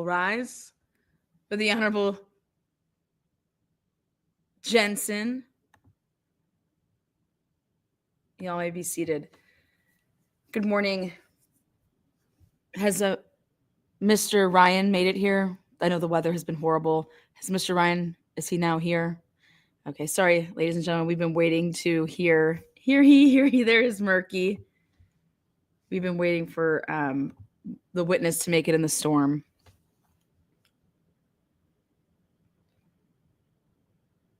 rise for the Honorable Jensen. Y'all may be seated. Good morning. Has Mr. Ryan made it here? I know the weather has been horrible. Has Mr. Ryan, is he now here? Okay, sorry, ladies and gentlemen. We've been waiting to hear he. There is Murky. We've been waiting for the witness to make it in the storm.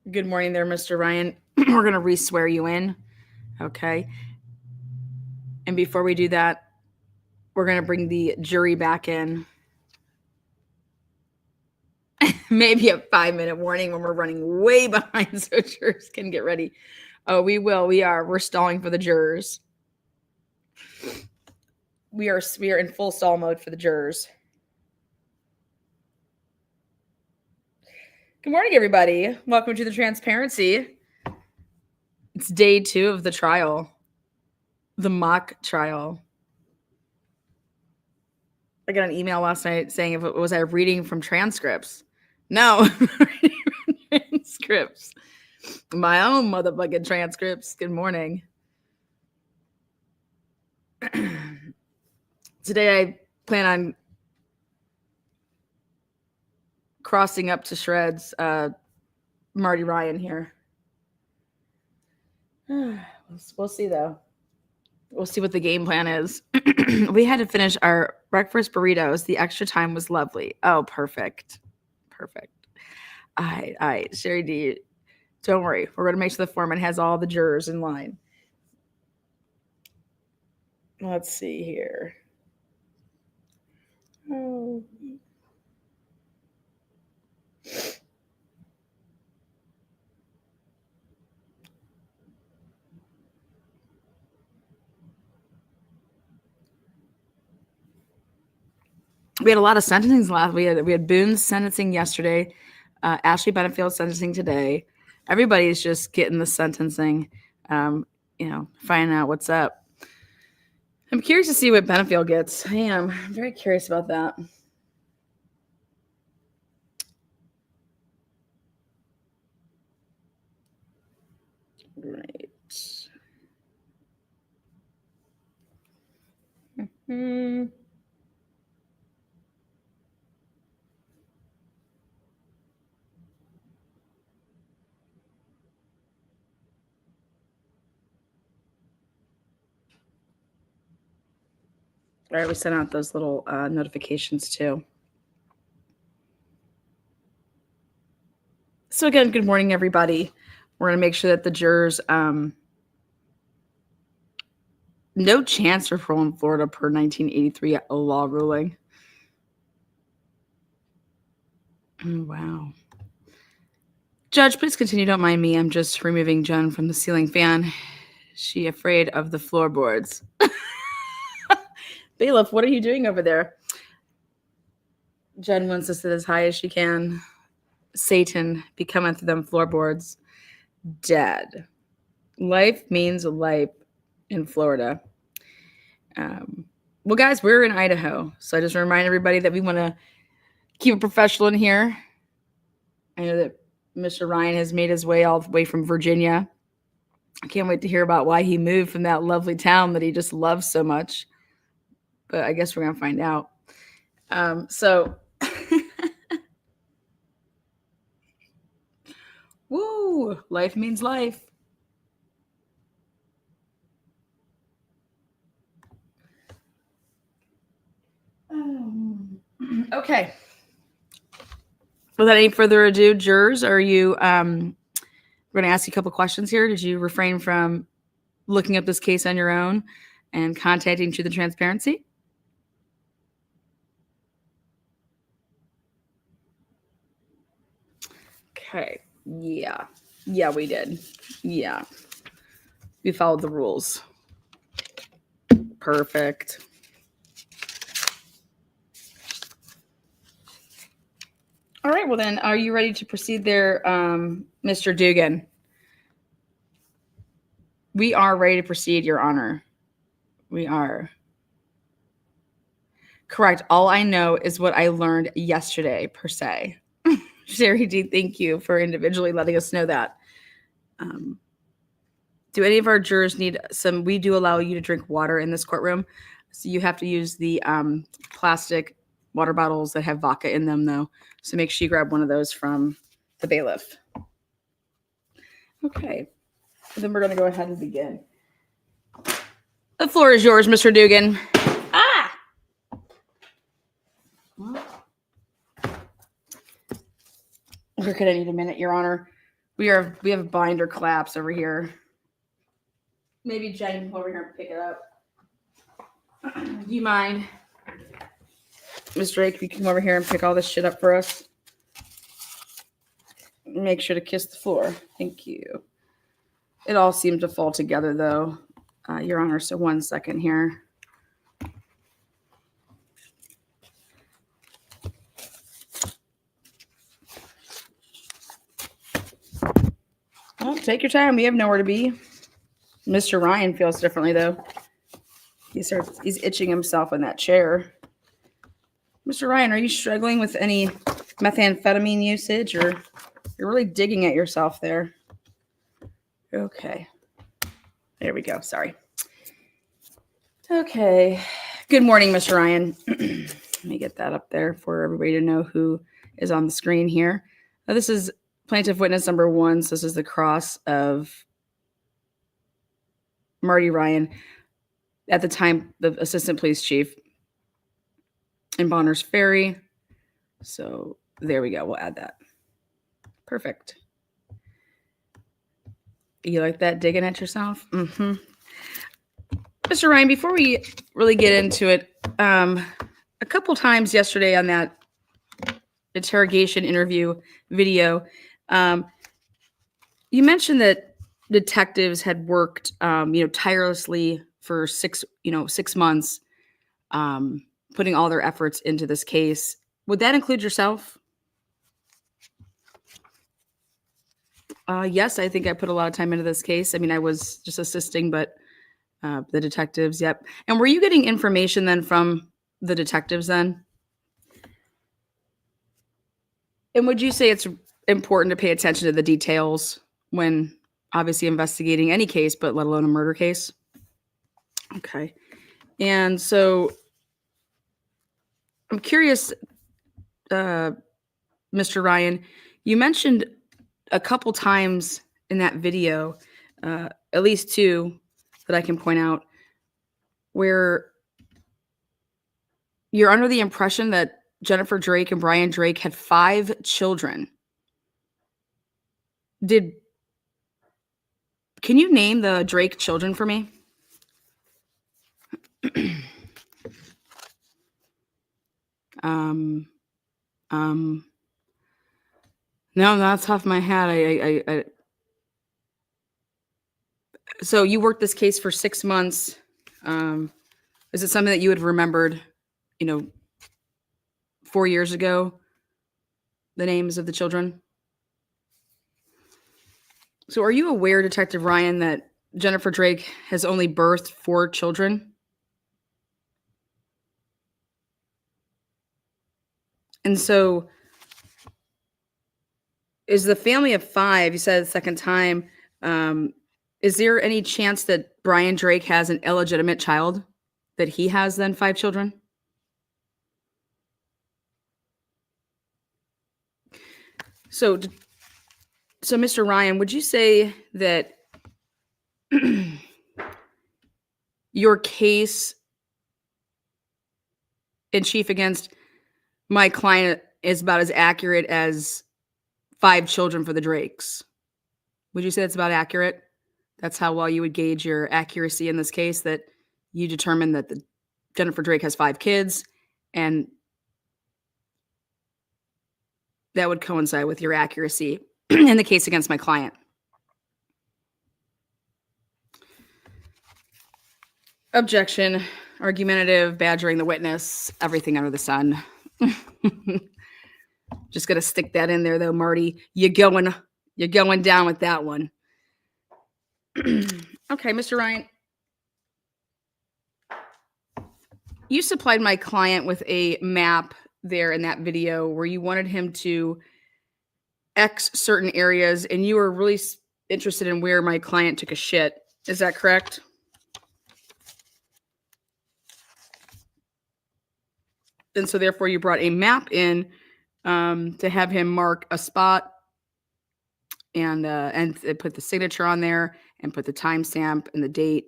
Good morning there, Mr. Ryan. We're going to re-swear you in, okay? And before we do that, we're going to bring the jury back in. Maybe a 5-minute warning when we're running way behind so jurors can get ready. Oh, we will. We're stalling for the jurors. We are in full stall mode for the jurors. Good morning, everybody. Welcome to the transparency. It's day 2 of the trial, the mock trial. I got an email last night saying if it was I reading from transcripts. No, transcripts. My own motherfucking transcripts. Good morning. Today I plan on crossing up to shreds Marty Ryan here. We'll see, though. We'll see what the game plan is. We had to finish our breakfast burritos. The extra time was lovely. Oh, perfect. Perfect. All right. Sherry D, don't worry. We're going to make sure the foreman has all the jurors in line. Let's see here. Oh. We had a lot of sentencings last. We had Boone's sentencing yesterday, Ashley Benefield's sentencing today. Everybody's just getting the sentencing, finding out what's up. I'm curious to see what Benefield gets. I am. I'm very curious about that. Right. All right, we sent out those little notifications too. So again, good morning, everybody. We're going to make sure that the jurors, no chance for parole in Florida per 1983 law ruling. Oh, wow. Judge, please continue. Don't mind me. I'm just removing Jen from the ceiling fan. Is she afraid of the floorboards? Bailiff, what are you doing over there? Jen wants to sit as high as she can. Satan be coming through them floorboards. Dead. Life means life in Florida. Well, guys, we're in Idaho. So I just remind everybody that we want to keep it professional in here. I know that Mr. Ryan has made his way all the way from Virginia. I can't wait to hear about why he moved from that lovely town that he just loves so much. But I guess we're going to find out. Woo, life means life. Okay. Without any further ado, jurors, are you, we're going to ask you a couple questions here. Did you refrain from looking up this case on your own and contacting to the transparency? Okay. Yeah, we did. Yeah. We followed the rules. Perfect. All right. Well, then, are you ready to proceed there, Mr. Dugan? We are ready to proceed, Your Honor. We are. Correct. All I know is what I learned yesterday, per se. Sherry D, thank you for individually letting us know that. Do any of our jurors need some? We do allow you to drink water in this courtroom. So you have to use the plastic water bottles that have vodka in them, though. So make sure you grab one of those from the bailiff. Okay. Then we're going to go ahead and begin. The floor is yours, Mr. Dugan. Ah! We're going to need a minute, Your Honor. We have a binder collapse over here. Maybe Jen can come over here and pick it up. Do you mind? Ms. Drake, you can come over here and pick all this shit up for us. Make sure to kiss the floor. Thank you. It all seemed to fall together, though, Your Honor. So 1 second here. Well, take your time. We have nowhere to be. Mr. Ryan feels differently, though. He's itching himself in that chair. Mr. Ryan, are you struggling with any methamphetamine usage, or you're really digging at yourself there? Okay. There we go. Sorry. Okay. Good morning, Mr. Ryan. Let me get that up there for everybody to know who is on the screen here. This is plaintiff witness number 1. So this is the cross of Marty Ryan, at the time the assistant police chief in Bonners Ferry. So there we go. We'll add that. Perfect. You like that, digging at yourself? Mm-hmm. Mr. Ryan, before we really get into it, a couple times yesterday on that interrogation interview video, you mentioned that detectives had worked, tirelessly for 6 months, putting all their efforts into this case. Would that include yourself? Yes, I think I put a lot of time into this case. I mean, I was just assisting, but the detectives, yep. And were you getting information then from the detectives then? And would you say it's important to pay attention to the details when obviously investigating any case, but let alone a murder case? Okay. And so I'm curious, Mr. Ryan, you mentioned a couple times in that video, at least 2 that I can point out, where you're under the impression that Jennifer Drake and Brian Drake had 5 children. Can you name the Drake children for me? No, that's off my head. I So you worked this case for 6 months. Is it something that you had remembered, 4 years ago, the names of the children? So are you aware, Detective Ryan, that Jennifer Drake has only birthed 4 children? And so is the family of 5, you said the second time, is there any chance that Brian Drake has an illegitimate child, that he has then 5 children? So Mr. Ryan, would you say that your case in chief against my client is about as accurate as 5 children for the Drakes? Would you say that's about accurate? That's how well you would gauge your accuracy in this case, that you determined that Jennifer Drake has 5 kids, and that would coincide with your accuracy in the case against my client? Objection. Argumentative, badgering the witness, everything under the sun. Just gonna stick that in there, though, Marty. You're going down with that one. Okay, Mr. Ryan. You supplied my client with a map there in that video where you wanted him to X certain areas, and you were really interested in where my client took a shit. Is that correct? And so therefore you brought a map in to have him mark a spot and put the signature on there and put the timestamp and the date.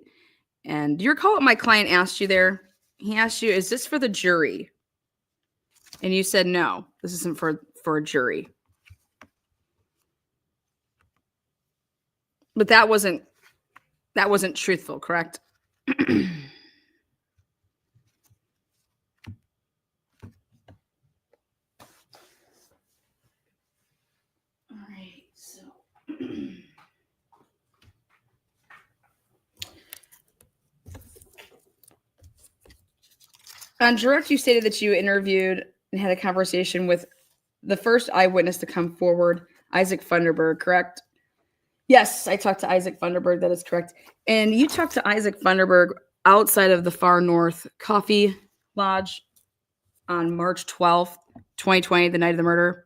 And do you recall what my client asked you there? He asked you, is this for the jury? And you said, no, this isn't for a jury. But that wasn't truthful, correct? All right, so on direct, you stated that you interviewed and had a conversation with the first eyewitness to come forward, Isaac Funderburg, correct? Yes, I talked to Isaac Funderburg. That is correct. And you talked to Isaac Funderburg outside of the Far North Coffee Lodge on March 12th, 2020, the night of the murder.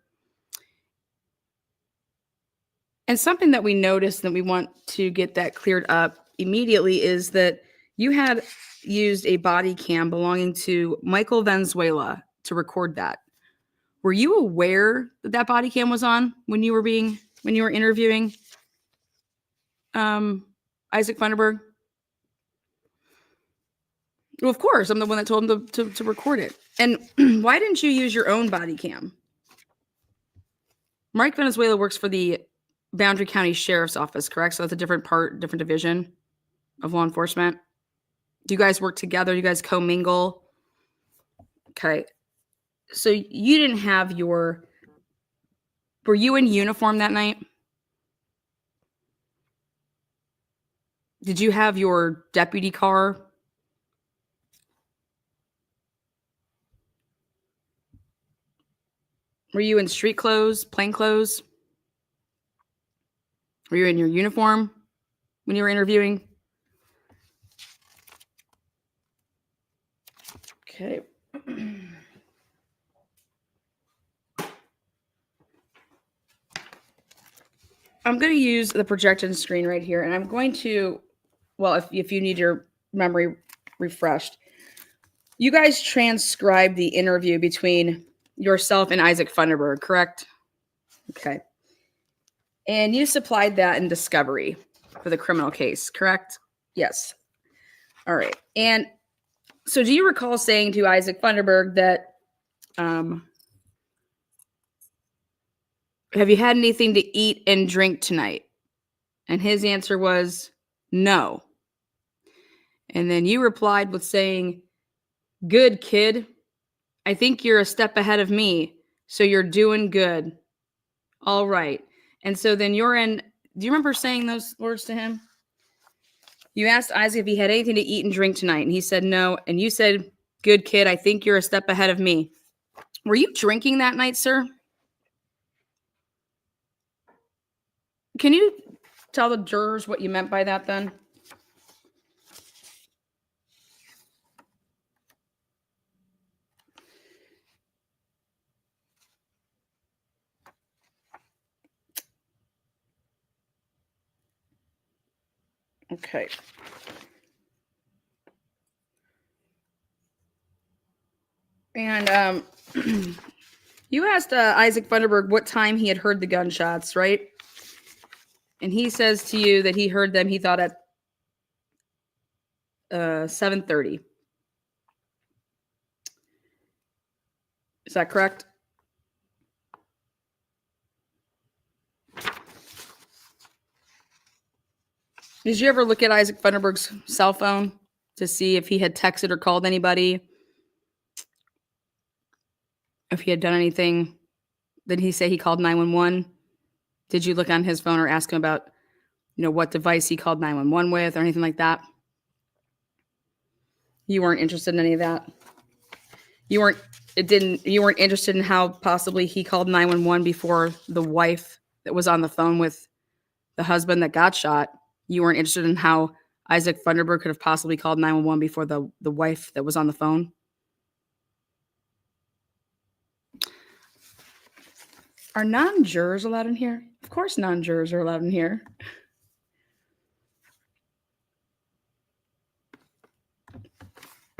And something that we noticed that we want to get that cleared up immediately is that you had used a body cam belonging to Michael Valenzuela to record that. Were you aware that that body cam was on when you were interviewing Isaac Funderburg? Well, of course, I'm the one that told him to record it. And why didn't you use your own body cam? Mike Valenzuela works for the Boundary County Sheriff's Office, correct? So that's a different division of law enforcement. Do you guys work together? Do you guys commingle? Okay. So you didn't have were you in uniform that night? Did you have your deputy car? Were you in street clothes, plain clothes? Were you in your uniform when you were interviewing? Okay. I'm going to use the projection screen right here, and I'm going to, well, if you need your memory refreshed, you guys transcribed the interview between yourself and Isaac Funderburg, correct? Okay. And you supplied that in discovery for the criminal case, correct? Yes. All right. And so do you recall saying to Isaac Funderburg that, have you had anything to eat and drink tonight? And his answer was no. And then you replied with saying, good kid. I think you're a step ahead of me. So you're doing good. All right. And so then do you remember saying those words to him? You asked Isaac if he had anything to eat and drink tonight. And he said no. And you said, good kid. I think you're a step ahead of me. Were you drinking that night, sir? Can you tell the jurors what you meant by that then? Okay. And you asked Isaac Funderburg what time he had heard the gunshots, right? And he says to you that he heard them, he thought at 7:30. Is that correct? Did you ever look at Isaac Funderburg's cell phone to see if he had texted or called anybody? If he had done anything? Did he say he called 911? Did you look on his phone or ask him about, what device he called 911 with or anything like that? You weren't interested in any of that? You weren't interested in how possibly he called 911 before the wife that was on the phone with the husband that got shot? You weren't interested in how Isaac Funderburg could have possibly called 911 before the wife that was on the phone? Are non-jurors allowed in here? Of course non-jurors are allowed in here.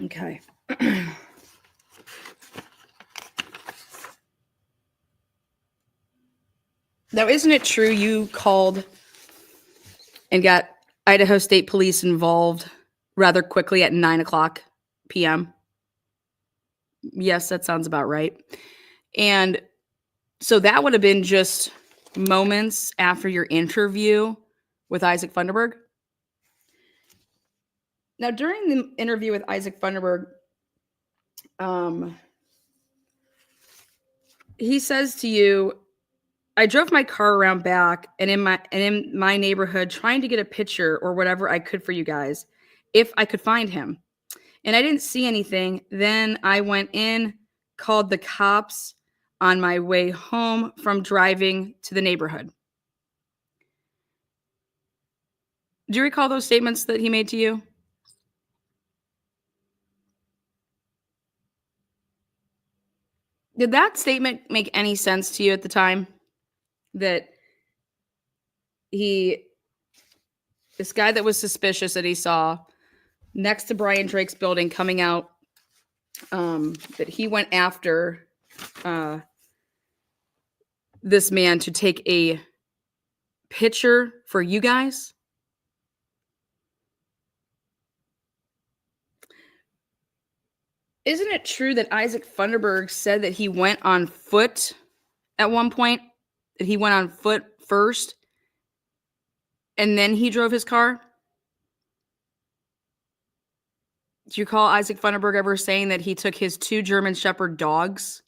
Okay. Now, isn't it true you called and got Idaho State Police involved rather quickly at 9:00 p.m.? Yes, that sounds about right. And so that would have been just moments after your interview with Isaac Funderburg. Now, during the interview with Isaac Funderburg, he says to you, I drove my car around back and in my neighborhood trying to get a picture or whatever I could for you guys, if I could find him. And I didn't see anything. Then I went in, called the cops on my way home from driving to the neighborhood. Do you recall those statements that he made to you? Did that statement make any sense to you at the time? That this guy that was suspicious that he saw next to Brian Drake's building coming out, that he went after this man to take a picture for you guys? Isn't it true that Isaac Funderburg said that he went on foot at one point? That he went on foot first and then he drove his car? Do you recall Isaac Funderburg ever saying that he took his 2 German Shepherd dogs?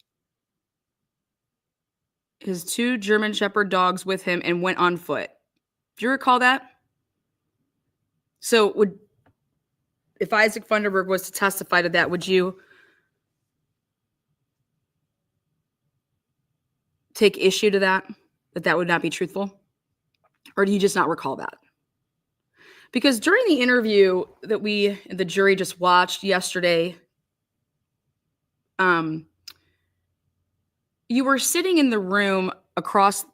His 2 German Shepherd dogs with him and went on foot. Do you recall that? So if Isaac Funderburg was to testify to that, would you take issue to that would not be truthful? Or do you just not recall that? Because during the interview that the jury just watched yesterday, you were sitting in the room across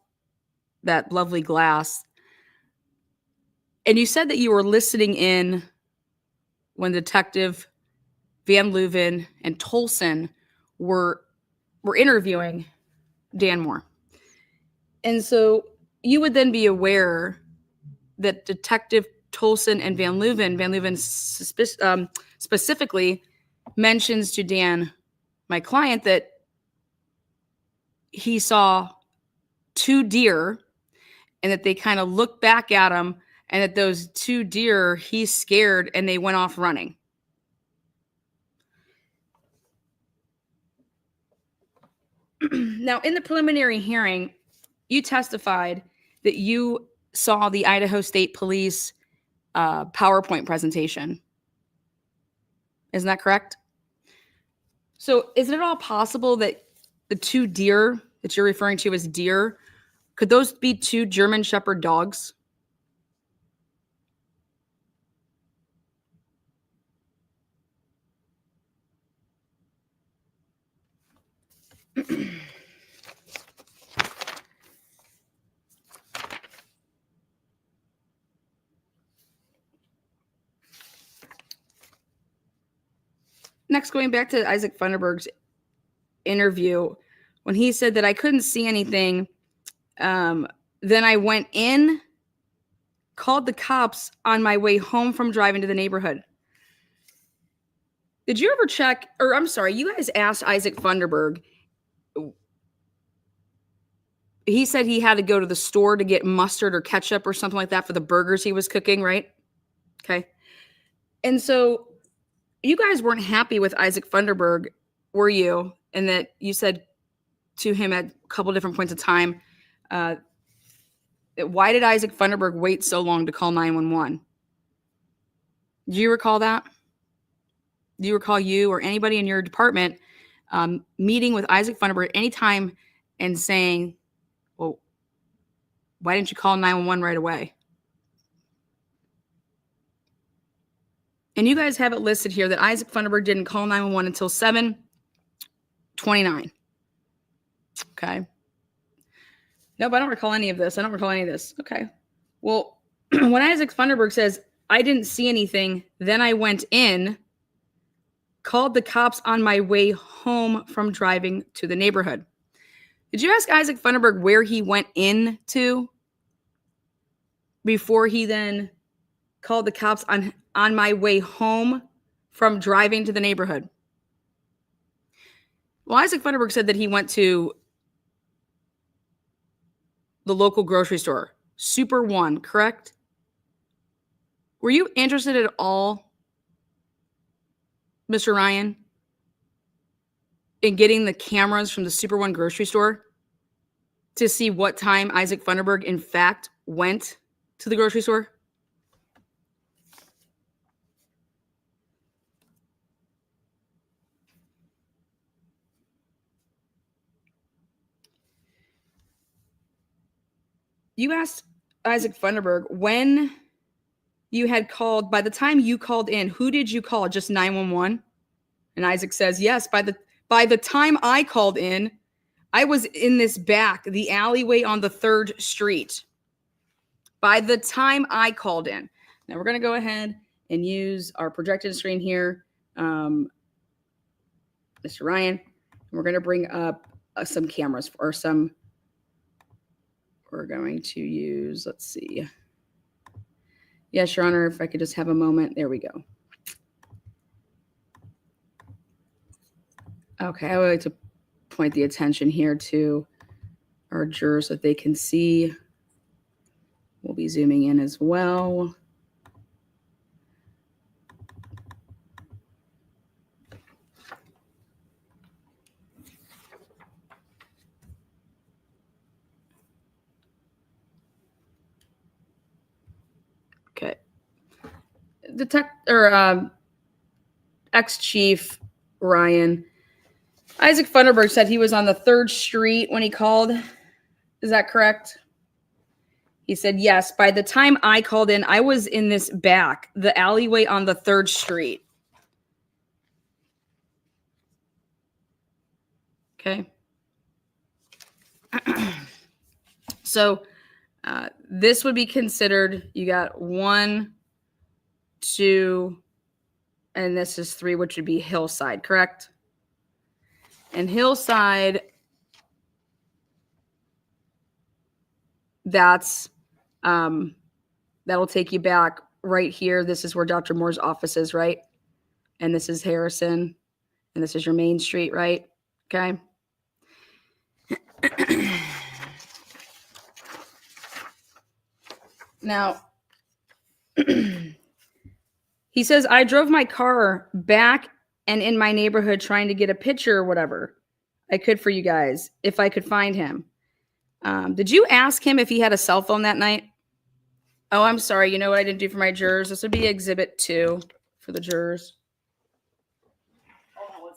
that lovely glass, and you said that you were listening in when Detective Van Leuven and Tolson were interviewing Dan Moore. And so you would then be aware that Detective Tolson and Van Leuven specifically mentions to Dan, my client, that he saw 2 deer and that they kind of looked back at him and that those 2 deer, he's scared and they went off running. Now, in the preliminary hearing, you testified that you saw the Idaho State Police PowerPoint presentation. Isn't that correct? So is it at all possible that the 2 deer that you're referring to as deer, could those be 2 German Shepherd dogs? Next, going back to Isaac Funderburg's interview, when he said that I couldn't see anything, then I went in, called the cops on my way home from driving to the neighborhood. Did you ever check, or I'm sorry, you guys asked Isaac Funderburg. He said he had to go to the store to get mustard or ketchup or something like that for the burgers he was cooking, right? Okay. And so you guys weren't happy with Isaac Funderburg, were you? And that you said to him at a couple different points of time, why did Isaac Funderburg wait so long to call 911? Do you recall that? Do you recall you or anybody in your department meeting with Isaac Funderburg at any time and saying, well, why didn't you call 911 right away? And you guys have it listed here that Isaac Funderburg didn't call 911 until 7:29. Okay. Nope, I don't recall any of this. I don't recall any of this. Okay. Well, when Isaac Funderburg says, I didn't see anything, then I went in, called the cops on my way home from driving to the neighborhood. Did you ask Isaac Funderburg where he went in to before he then called the cops on my way home from driving to the neighborhood? Well, Isaac Funderburg said that he went to the local grocery store, Super One, correct? Were you interested at all, Mr. Ryan, in getting the cameras from the Super One grocery store to see what time Isaac Funderburg, in fact, went to the grocery store? You asked Isaac Funderburg when you had called, by the time you called in, who did you call? Just 911? And Isaac says, yes, by the time I called in, I was in this back, the alleyway on the 3rd Street. By the time I called in. Now we're going to go ahead and use our projected screen here, Mr. Ryan. We're going to bring up some cameras or some. We're going to use, let's see. Yes, Your Honor, if I could just have a moment. There we go. Okay, I would like to point the attention here to our jurors so that they can see. We'll be zooming in as well. Okay. Ex-Chief Ryan, Isaac Funderburg said he was on the 3rd Street when he called. Is that correct? He said, yes, by the time I called in, I was in this back, the alleyway on the 3rd Street. Okay. So this would be considered, you got 1, 2, and this is 3, which would be Hillside, correct? And Hillside, that's that'll take you back right here. This is where Dr. Moore's office is, right? And this is Harrison, and this is your Main Street, right? Okay. Now, he says, I drove my car back and in my neighborhood trying to get a picture or whatever I could for you guys, if I could find him. Did you ask him if he had a cell phone that night? Oh, I'm sorry. You know what I didn't do for my jurors? This would be Exhibit 2 for the jurors. Hold on 1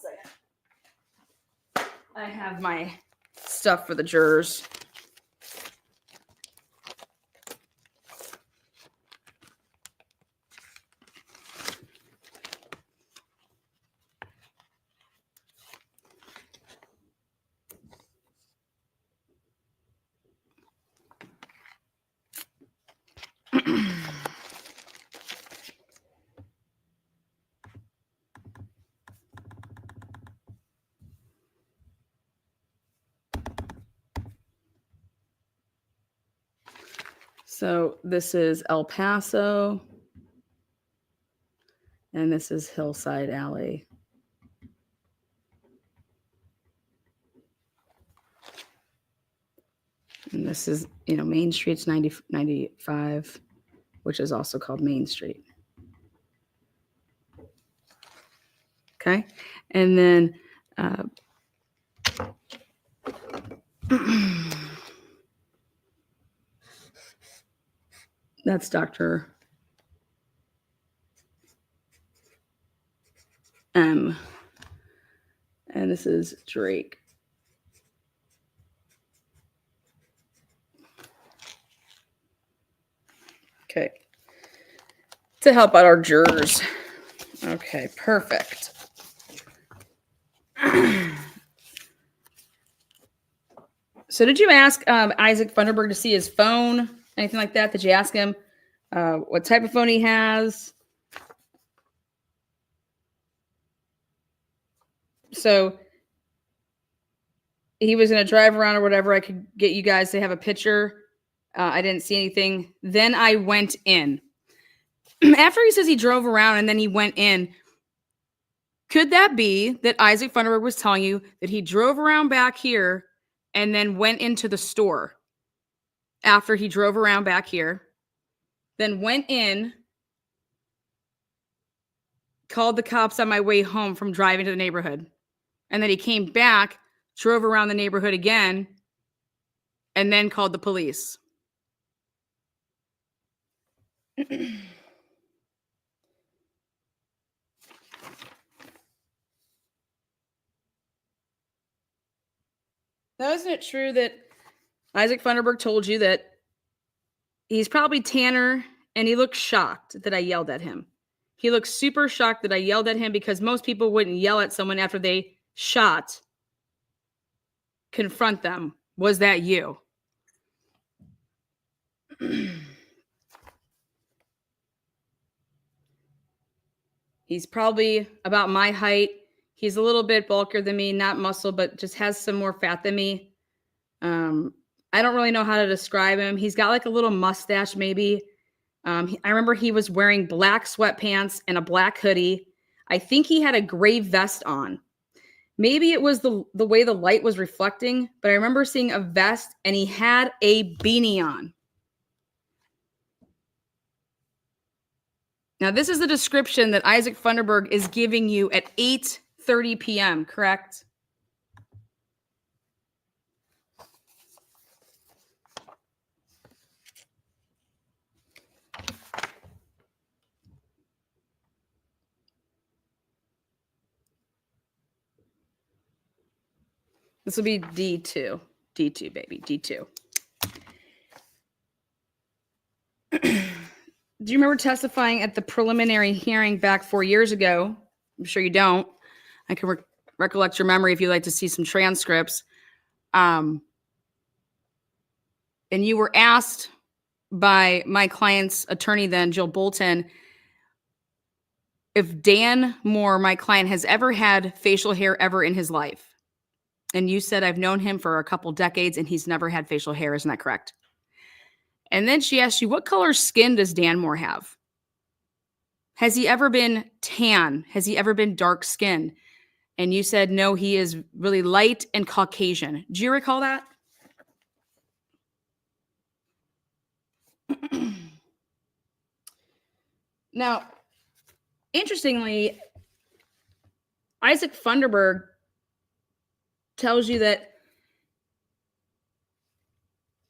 second. I have my stuff for the jurors. So this is El Paso, and this is Hillside Alley. And this is, Main Street's 95, which is also called Main Street. Okay. And then that's Dr. M. And this is Drake. Okay. To help out our jurors. Okay, perfect. So did you ask Isaac Funderburg to see his phone? Anything like that? Did you ask him what type of phone he has? So he was going to drive around or whatever. I could get you guys to have a picture. I didn't see anything. Then I went in. After he says he drove around and then he went in, could that be that Isaac Funderburg was telling you that he drove around back here and then went into the store after he drove around back here, then went in, called the cops on my way home from driving to the neighborhood, and then he came back, drove around the neighborhood again, and then called the police? Now, isn't it true that Isaac Funderburg told you that he's probably Tanner and he looked shocked that I yelled at him? He looks super shocked that I yelled at him because most people wouldn't yell at someone after they shot. Confront them. Was that you? He's probably about my height. He's a little bit bulkier than me, not muscle, but just has some more fat than me. I don't really know how to describe him. He's got like a little mustache, maybe. I remember he was wearing black sweatpants and a black hoodie. I think he had a gray vest on. Maybe it was the way the light was reflecting, but I remember seeing a vest and he had a beanie on. Now, this is the description that Isaac Funderburg is giving you at 8:30 p.m., correct? This will be D2. D2, baby. D2. Do you remember testifying at the preliminary hearing back 4 years ago? I'm sure you don't. I can recollect your memory if you'd like to see some transcripts. And you were asked by my client's attorney then, Jill Bolton, if Dan Moore, my client, has ever had facial hair ever in his life. And you said, I've known him for a couple decades and he's never had facial hair. Isn't that correct? And then she asked you, what color skin does Dan Moore have? Has he ever been tan? Has he ever been dark skinned? And you said, no, he is really light and Caucasian. Do you recall that? Now, interestingly, Isaac Funderburg tells you that,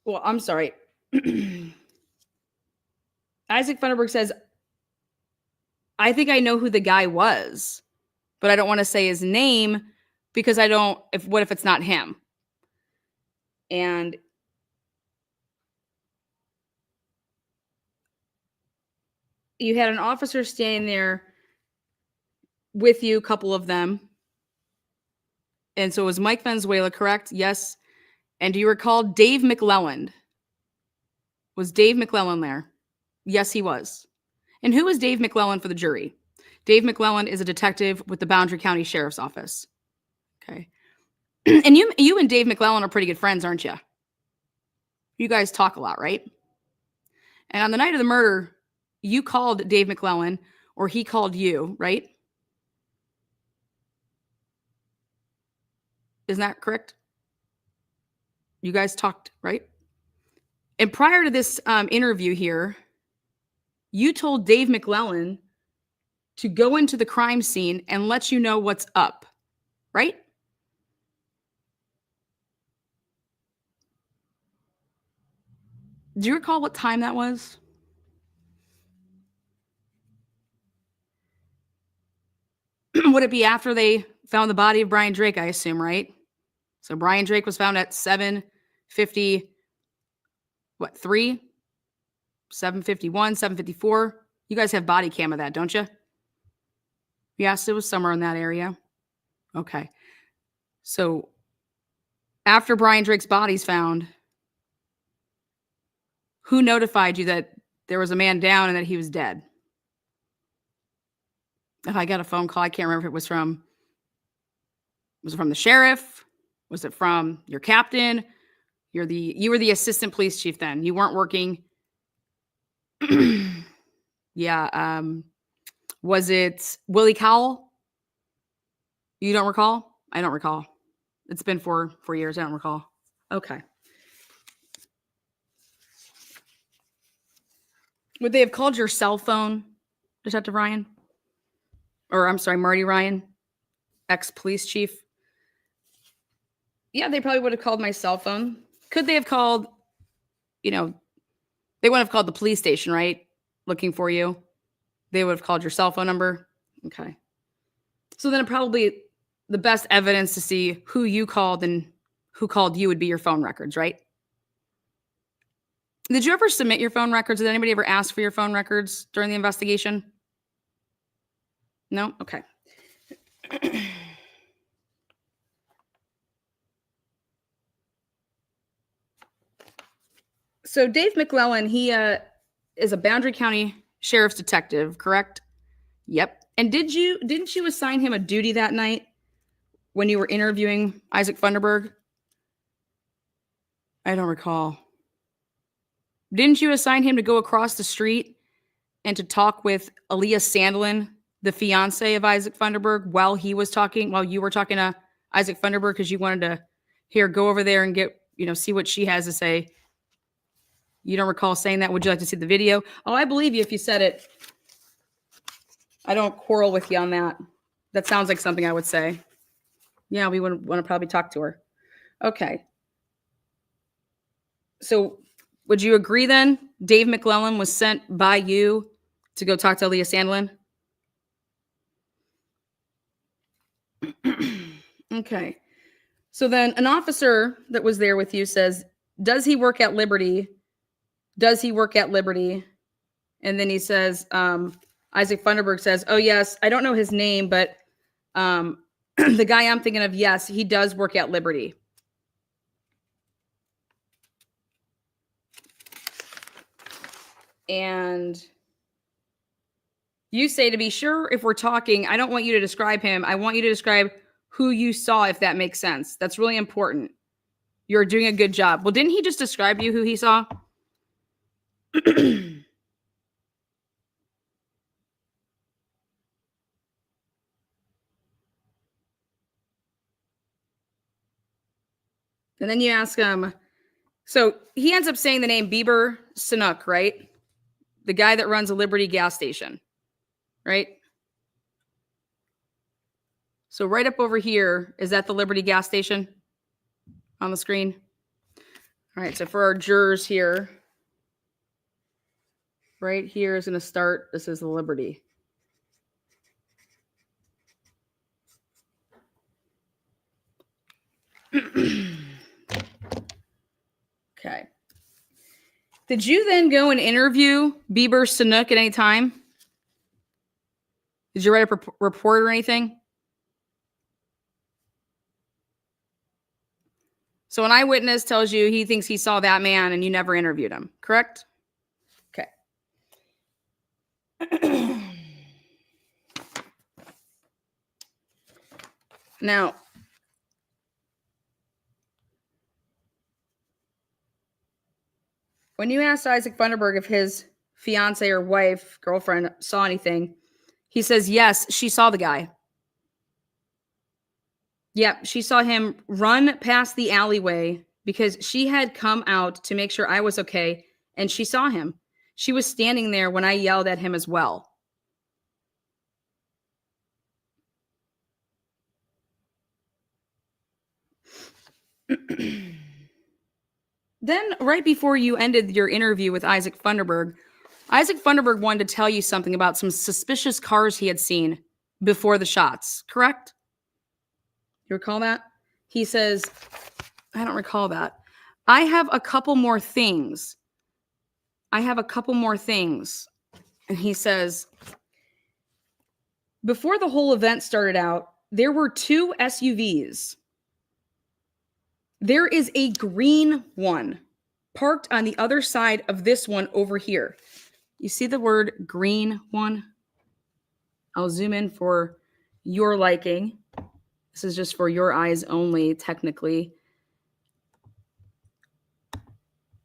well, I'm sorry. Isaac Funderburg says, I think I know who the guy was, but I don't want to say his name because I don't, what if it's not him? And you had an officer standing there with you, a couple of them. And so it was Mike Venezuela, correct? Yes. And do you recall Dave McClelland? Was Dave McClelland there? Yes, he was. And who is Dave McClelland for the jury? Dave McClelland is a detective with the Boundary County Sheriff's Office. Okay. And you and Dave McClelland are pretty good friends, aren't you? You guys talk a lot, right? And on the night of the murder, you called Dave McClelland, or he called you, right? Isn't that correct? You guys talked, right? And prior to this interview here, you told Dave McClelland to go into the crime scene and let you know what's up, right? Do you recall what time that was? Would it be after they found the body of Brian Drake, I assume, right? So Brian Drake was found at 7:50, 3? 7:51, 7:54. You guys have body cam of that, don't you? Yes, it was somewhere in that area. Okay. So after Brian Drake's body's found, who notified you that there was a man down and that he was dead? If I got a phone call, I can't remember if it was from the sheriff? Was it from your captain? You were the assistant police chief then. You weren't working. Yeah. Was it Willie Cowell? You don't recall? I don't recall. It's been 4 years. I don't recall. Okay. Would they have called your cell phone, Detective Ryan? Or I'm sorry, Marty Ryan, ex-police chief? Yeah, they probably would have called my cell phone. Could they have called, they wouldn't have called the police station, right? Looking for you. They would have called your cell phone number. Okay. So then probably the best evidence to see who you called and who called you would be your phone records, right? Did you ever submit your phone records? Did anybody ever ask for your phone records during the investigation? No? Okay. So Dave McClellan, he is a Boundary County Sheriff's detective, correct? Yep. And didn't you assign him a duty that night when you were interviewing Isaac Funderburg? I don't recall. Didn't you assign him to go across the street and to talk with Aaliyah Sandlin, the fiance of Isaac Funderburg, while you were talking to Isaac Funderburg because you wanted to go over there and get, see what she has to say? You don't recall saying that? Would you like to see the video? Oh, I believe you if you said it. I don't quarrel with you on that. That sounds like something I would say. Yeah, we would want to probably talk to her. Okay. So would you agree then Dave McClellan was sent by you to go talk to Aaliyah Sandlin? Okay. So then an officer that was there with you says, does he work at Liberty? Does he work at Liberty? And then he says, Isaac Funderburg says, oh, yes, I don't know his name, but the guy I'm thinking of, yes, he does work at Liberty. And you say, to be sure, if we're talking, I don't want you to describe him. I want you to describe who you saw, if that makes sense. That's really important. You're doing a good job. Well, didn't he just describe you who he saw? And then you ask him, so he ends up saying the name Bieber Sanuk, right? The guy that runs a Liberty gas station, right? So right up over here, is that the Liberty gas station on the screen? All right, so for our jurors here, right here is going to start. This is the Liberty. Okay. Did you then go and interview Bieber Sanuk at any time? Did you write a report or anything? So an eyewitness tells you he thinks he saw that man and you never interviewed him, correct? Okay. Now, when you asked Isaac Funderburg if his fiance or wife, girlfriend saw anything, he says, yes, she saw the guy. Yep, she saw him run past the alleyway because she had come out to make sure I was okay, and she saw him. She was standing there when I yelled at him as well. Then, right before you ended your interview with Isaac Funderburg wanted to tell you something about some suspicious cars he had seen before the shots, correct? You recall that? He says, I don't recall that. I have a couple more things. And he says, before the whole event started out, there were 2 SUVs There is a green one parked on the other side of this one over here. You see the word green one? I'll zoom in for your liking. This is just for your eyes only, technically.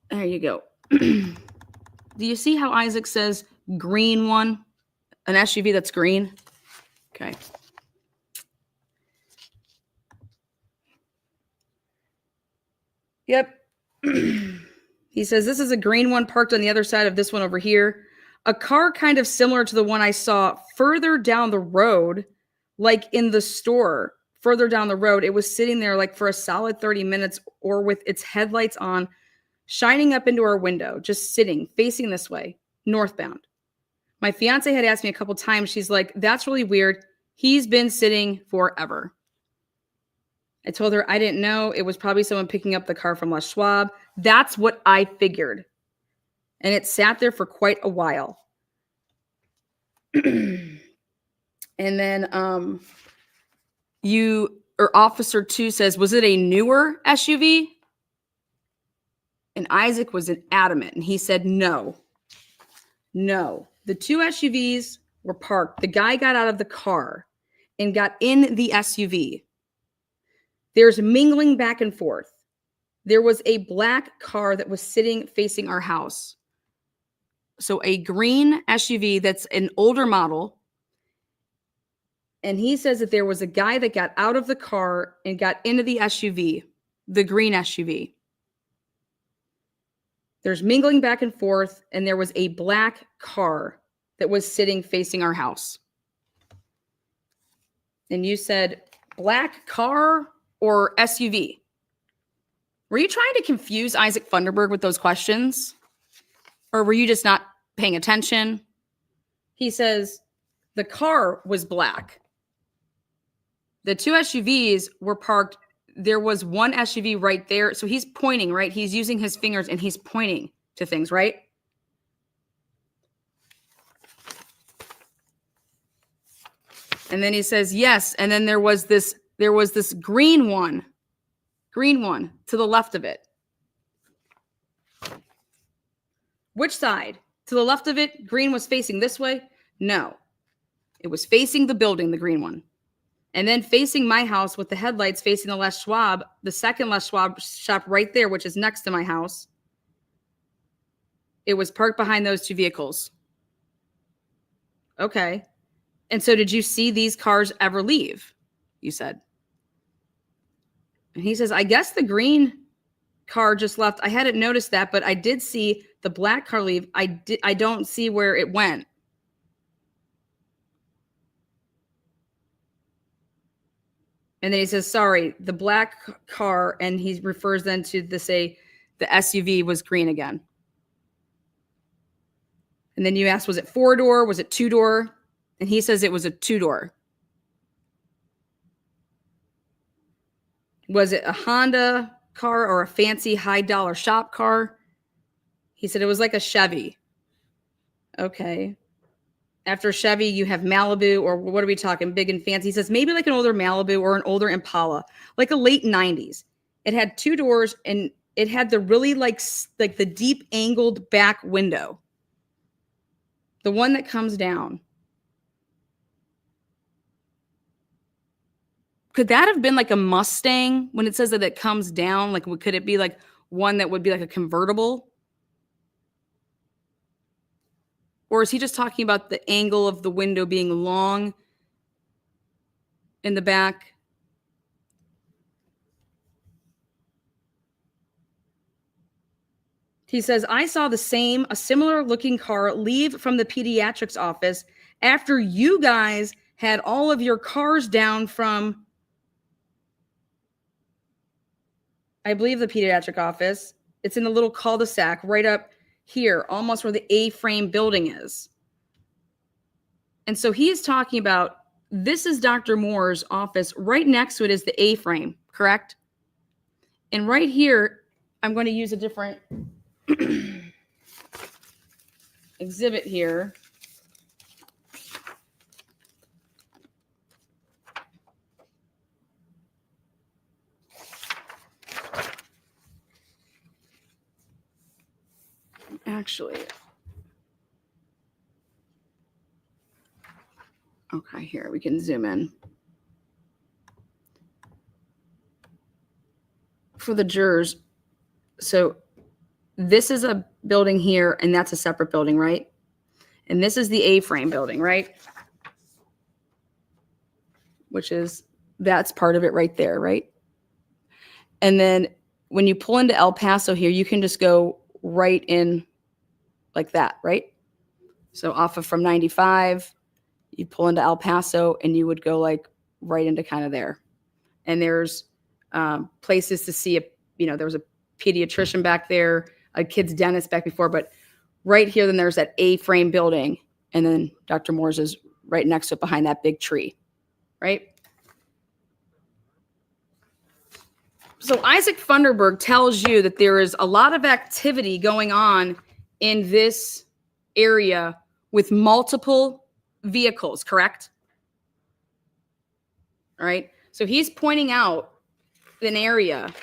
There you go. Do you see how Isaac says green one? An SUV that's green? Okay. Yep. He says, this is a green one parked on the other side of this one over here. A car kind of similar to the one I saw further down the road, like in the store, further down the road. It was sitting there like for a solid 30 minutes or with its headlights on, shining up into our window, just sitting, facing this way, northbound. My fiance had asked me a couple times. She's like, that's really weird. He's been sitting forever. I told her I didn't know. It was probably someone picking up the car from Les Schwab. That's what I figured. And it sat there for quite a while. And then Officer 2 says, was it a newer SUV? And Isaac was adamant. And he said, no. No. The two SUVs were parked. The guy got out of the car and got in the SUV. There's mingling back and forth. There was a black car that was sitting facing our house. So a green SUV that's an older model. And he says that there was a guy that got out of the car and got into the SUV, the green SUV. There's mingling back and forth, and there was a black car that was sitting facing our house. And you said, black car or SUV? Were you trying to confuse Isaac Funderburg with those questions? Or were you just not paying attention? He says, the car was black. The two SUVs were parked. There was one SUV right there. So he's pointing, right? He's using his fingers and he's pointing to things, right? And then he says, yes. And then there was this green one to the left of it. Which side? To the left of it, green was facing this way? No. It was facing the building, the green one. And then facing my house with the headlights facing the Les Schwab, the second Les Schwab shop right there, which is next to my house. It was parked behind those two vehicles. Okay. And so did you see these cars ever leave? You said. And he says, I guess the green car just left. I hadn't noticed that, but I did see the black car leave. I don't see where it went. And then he says, sorry, the black car, and he refers then to the SUV was green again. And then you asked, was it 4-door? Was it 2-door? And he says it was a 2-door. Was it a Honda car or a fancy high-dollar shop car? He said it was like a Chevy. Okay. After Chevy, you have Malibu, or what are we talking, big and fancy? He says maybe like an older Malibu or an older Impala, like a late 90s. It had 2 doors, and it had the really like the deep angled back window. The one that comes down. Could that have been like a Mustang when it says that it comes down? Like, could it be like one that would be like a convertible? Or is he just talking about the angle of the window being long in the back? He says, I saw a similar looking car leave from the pediatrics office after you guys had all of your cars down from, I believe, the pediatric office. It's in the little cul-de-sac right up here, almost where the A-frame building is. And so he is talking about, this is Dr. Moore's office. Right next to it is the A-frame, correct? And right here, I'm going to use a different exhibit here. Actually, okay, here we can zoom in. For the jurors, so this is a building here, and that's a separate building, right? And this is the A-frame building, right? Which is, that's part of it right there, right? And then when you pull into El Paso here, you can just go right in like that, right? So off of from 95, you pull into El Paso, and you would go like right into kind of there. And there's places to see, there was a pediatrician back there, a kid's dentist back before, but right here, then there's that A-frame building. And then Dr. Moore's is right next to it behind that big tree, right? So Isaac Funderburg tells you that there is a lot of activity going on in this area with multiple vehicles, correct? All right. So he's pointing out an area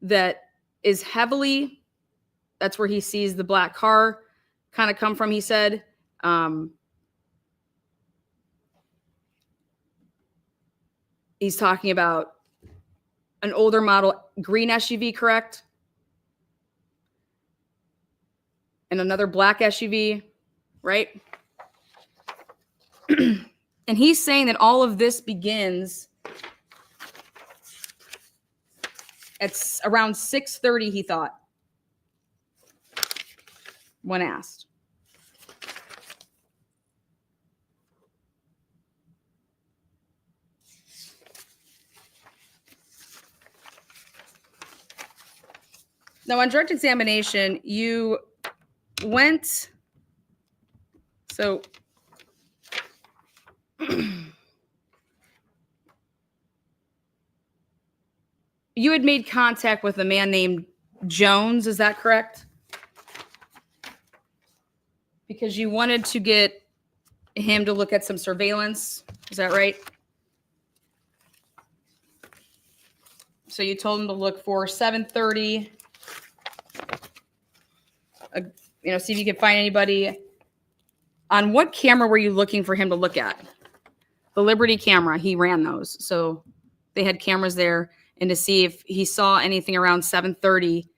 that is heavily, that's where he sees the black car kind of come from, he said. He's talking about an older model green SUV, correct? And another black SUV, right? And he's saying that all of this begins at around 6:30, he thought, when asked. Now, on direct examination, you went, so you had made contact with a man named Jones, is that correct? Because you wanted to get him to look at some surveillance, is that right? So you told him to look for 7:30, see if you could find anybody. On what camera were you looking for him to look at? The Liberty camera, he ran those. So they had cameras there, and to see if he saw anything around 7:30.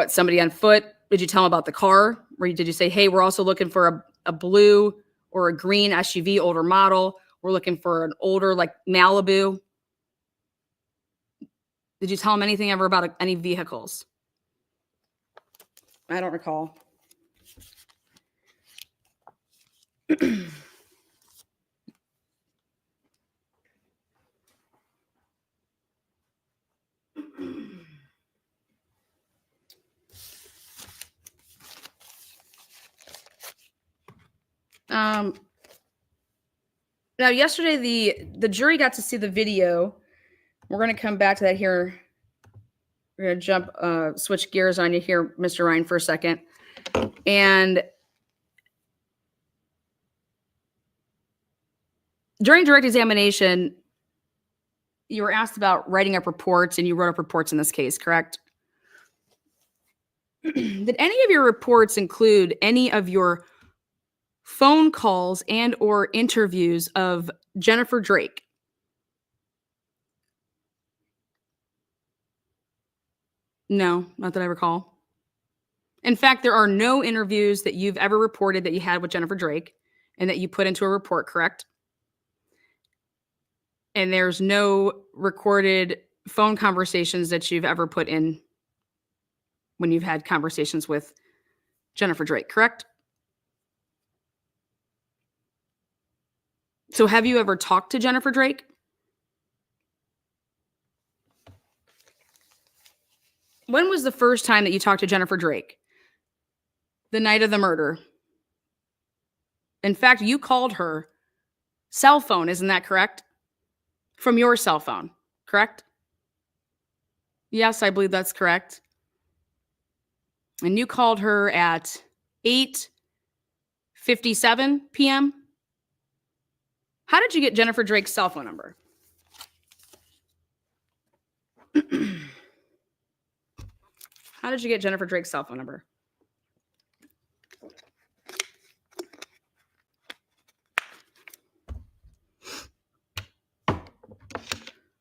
Somebody on foot? Did you tell him about the car? Did you say, hey, we're also looking for a blue or a green SUV, older model. We're looking for an older, like Malibu. Did you tell him anything ever about any vehicles? I don't recall. Now, yesterday, the jury got to see the video. We're going to come back to that here. We're going to switch gears on you here, Mr. Ryan, for a second. And during direct examination, you were asked about writing up reports, and you wrote up reports in this case, correct? Did any of your reports include any of your phone calls and or interviews of Jennifer Drake? No, not that I recall. In fact, there are no interviews that you've ever reported that you had with Jennifer Drake and that you put into a report, correct? And there's no recorded phone conversations that you've ever put in when you've had conversations with Jennifer Drake, correct? So have you ever talked to Jennifer Drake? When was the first time that you talked to Jennifer Drake? The night of the murder. In fact, you called her cell phone, isn't that correct? From your cell phone, correct? Yes, I believe that's correct. And you called her at 8:57 p.m. How did you get Jennifer Drake's cell phone number? How did you get Jennifer Drake's cell phone number?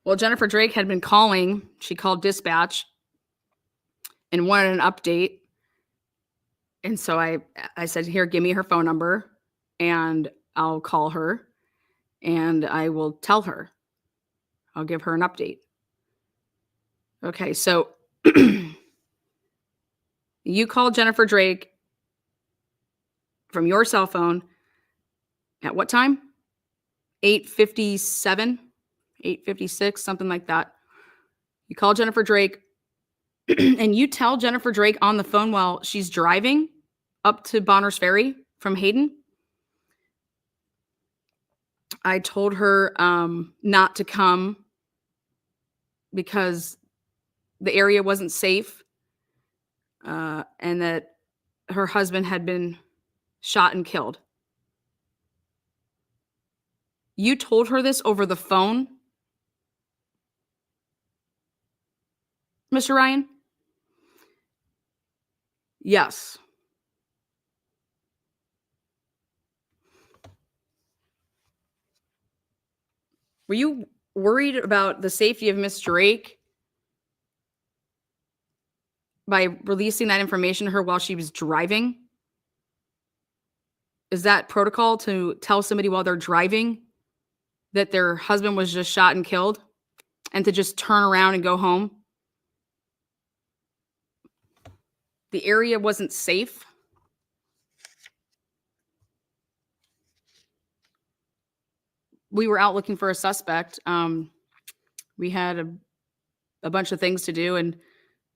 Well, Jennifer Drake had been calling. She called dispatch and wanted an update. And so I said, here, give me her phone number and I'll call her and I will tell her. I'll give her an update. Okay, so you called Jennifer Drake from your cell phone at what time? 8:57, 8:56, something like that. You call Jennifer Drake and you tell Jennifer Drake on the phone while she's driving up to Bonners Ferry from Hayden. I told her not to come because the area wasn't safe and that her husband had been shot and killed. You told her this over the phone, Mr. Ryan? Yes. Were you worried about the safety of Miss Drake by releasing that information to her while she was driving? Is that protocol to tell somebody while they're driving that their husband was just shot and killed and to just turn around and go home? The area wasn't safe. We were out looking for a suspect. We had a bunch of things to do and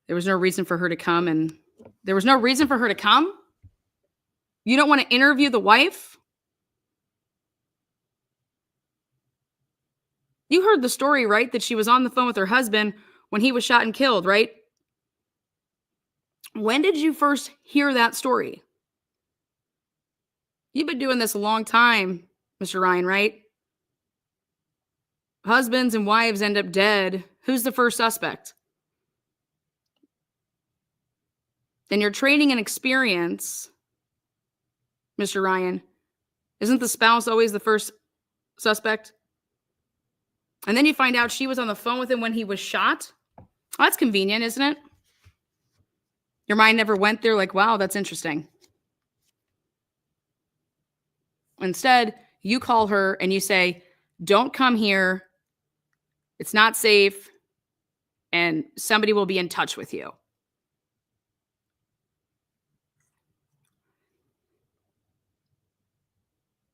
there was no reason for her to come. And there was no reason for her to come? You don't want to interview the wife? You heard the story, right? That she was on the phone with her husband when he was shot and killed, right? When did you first hear that story? You've been doing this a long time, Mr. Ryan, right? Husbands and wives end up dead. Who's the first suspect? In your training and experience, Mr. Ryan, isn't the spouse always the first suspect? And then you find out she was on the phone with him when he was shot? Well, that's convenient, isn't it? Your mind never went there like, wow, that's interesting. Instead, you call her and you say, don't come here. It's not safe. And somebody will be in touch with you.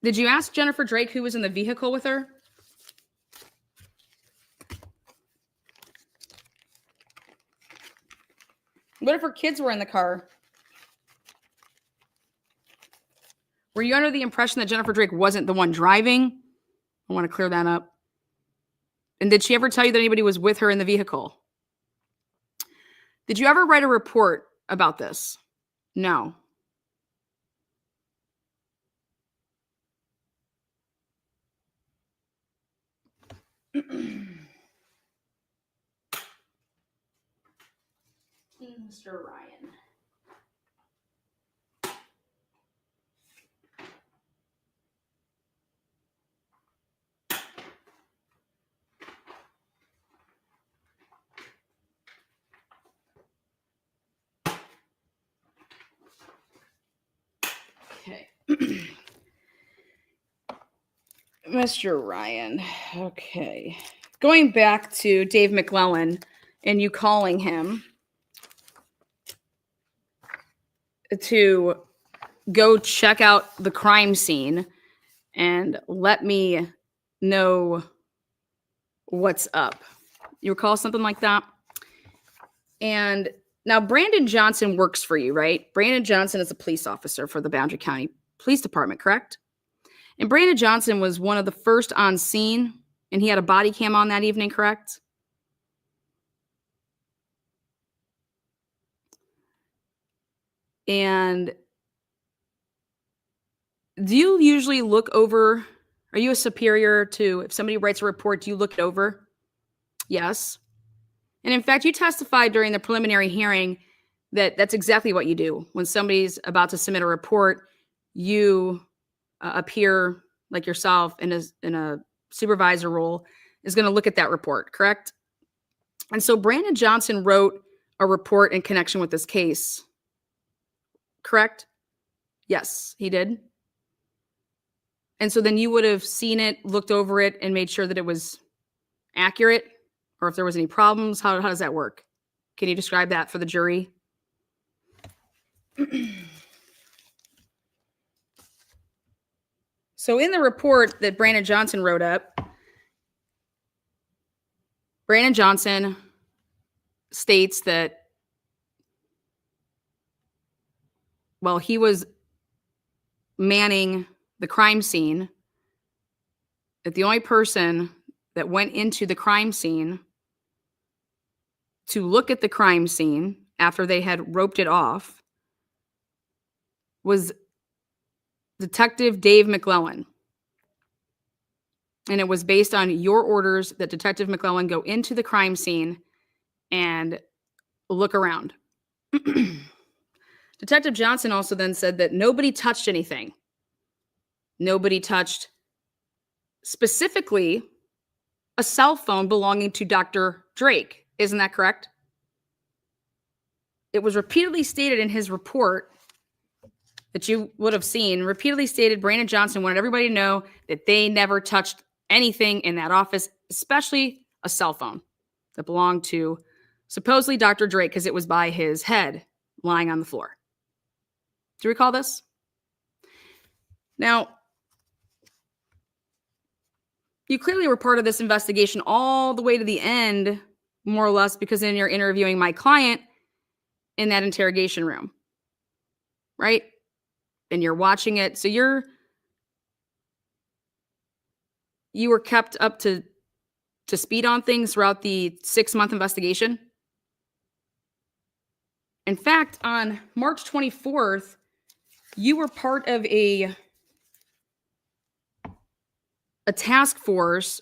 Did you ask Jennifer Drake who was in the vehicle with her? What if her kids were in the car? Were you under the impression that Jennifer Drake wasn't the one driving? I want to clear that up. And did she ever tell you that anybody was with her in the vehicle? Did you ever write a report about this? No. Mr. Ryan. Okay. Mr. Ryan. Okay. Going back to Dave McClellan and you calling him to go check out the crime scene and let me know what's up. You recall something like that? And now Brandon Johnson works for you, right? Brandon Johnson is a police officer for the Boundary County Police Department, correct? And Brandon Johnson was one of the first on scene, and he had a body cam on that evening, correct? And do you usually look over, are you a superior to, if somebody writes a report, do you look it over? Yes. And in fact, you testified during the preliminary hearing that's exactly what you do. When somebody's about to submit a report, you appear like yourself in a supervisor role is going to look at that report, correct? And so Brandon Johnson wrote a report in connection with this case, correct? Yes, he did. And so then you would have seen it, looked over it, and made sure that it was accurate, or if there was any problems. How does that work? Can you describe that for the jury? So in the report that Brandon Johnson wrote up, Brandon Johnson states that, well, he was manning the crime scene, that the only person that went into the crime scene to look at the crime scene after they had roped it off was Detective Dave McClellan. And it was based on your orders that Detective McClellan go into the crime scene and look around. Detective Johnson also then said that nobody touched anything. Nobody touched specifically a cell phone belonging to Dr. Drake. Isn't that correct? It was repeatedly stated in his report that you would have seen, repeatedly stated Brandon Johnson wanted everybody to know that they never touched anything in that office, especially a cell phone that belonged to supposedly Dr. Drake, because it was by his head lying on the floor. Do you recall this? Now, you clearly were part of this investigation all the way to the end, more or less, because then you're interviewing my client in that interrogation room, right? And you're watching it. So you were kept up to speed on things throughout the 6-month investigation. In fact, on March 24th, you were part of a task force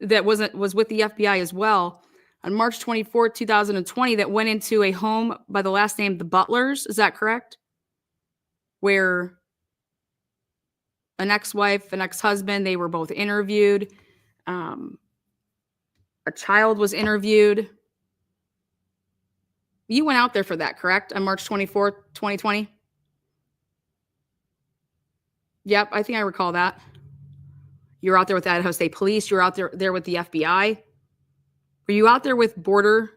that was with the FBI as well on March 24th, 2020, that went into a home by the last name, the Butlers. Is that correct? Where an ex-wife, an ex-husband, they were both interviewed. A child was interviewed. You went out there for that, correct? On March 24th, 2020? Yep, I think I recall that. You were out there with the Idaho State Police. You were out there with the FBI. Were you out there with Border?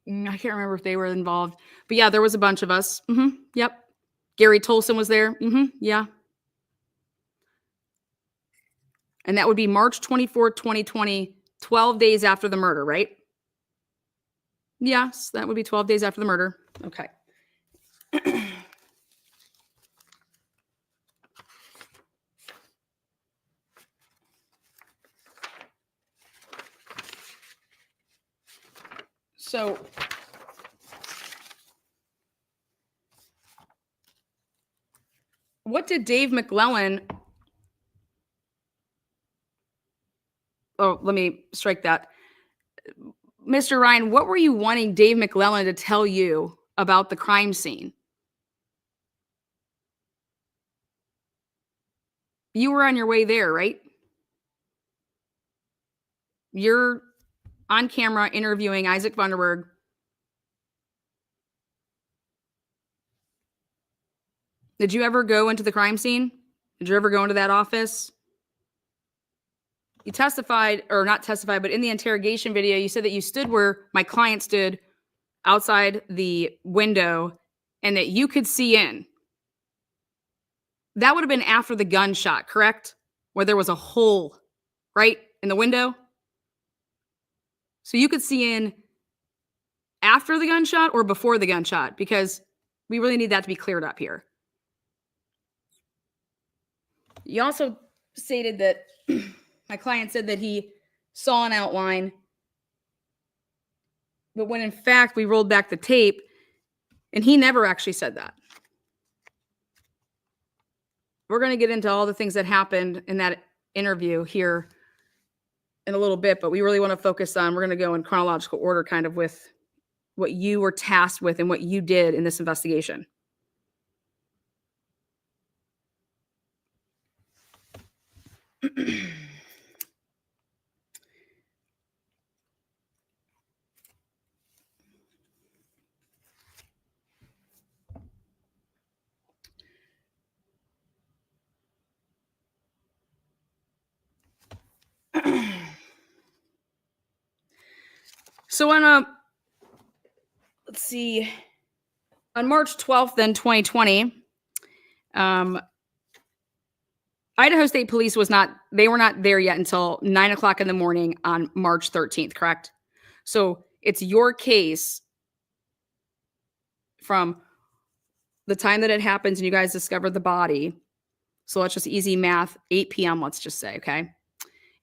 I can't remember if they were involved. But yeah, there was a bunch of us. Yep. Gary Tolson was there. Yeah. And that would be March 24th, 2020, 12 days after the murder, right? Yes, that would be 12 days after the murder. Okay. So what did Dave McClellan... Oh, let me strike that. Mr. Ryan, what were you wanting Dave McClellan to tell you about the crime scene? You were on your way there, right? You're on camera interviewing Isaac Vanderberg. Did you ever go into the crime scene? Did you ever go into that office? You testified, or not testified, but in the interrogation video, you said that you stood where my client stood outside the window and that you could see in. That would have been after the gunshot, correct? Where there was a hole, right, in the window? So you could see in after the gunshot or before the gunshot, because we really need that to be cleared up here. You also stated that my client said that he saw an outline, but when in fact we rolled back the tape, and he never actually said that. We're going to get into all the things that happened in that interview here in a little bit, but we really want to focus on, we're going to go in chronological order kind of with what you were tasked with and what you did in this investigation. So let's see, on March 12th, then 2020, Idaho State Police were not there yet until 9:00 in the morning on March 13th, correct? So it's your case from the time that it happens and you guys discovered the body. So let's just easy math, 8 p.m., let's just say, okay?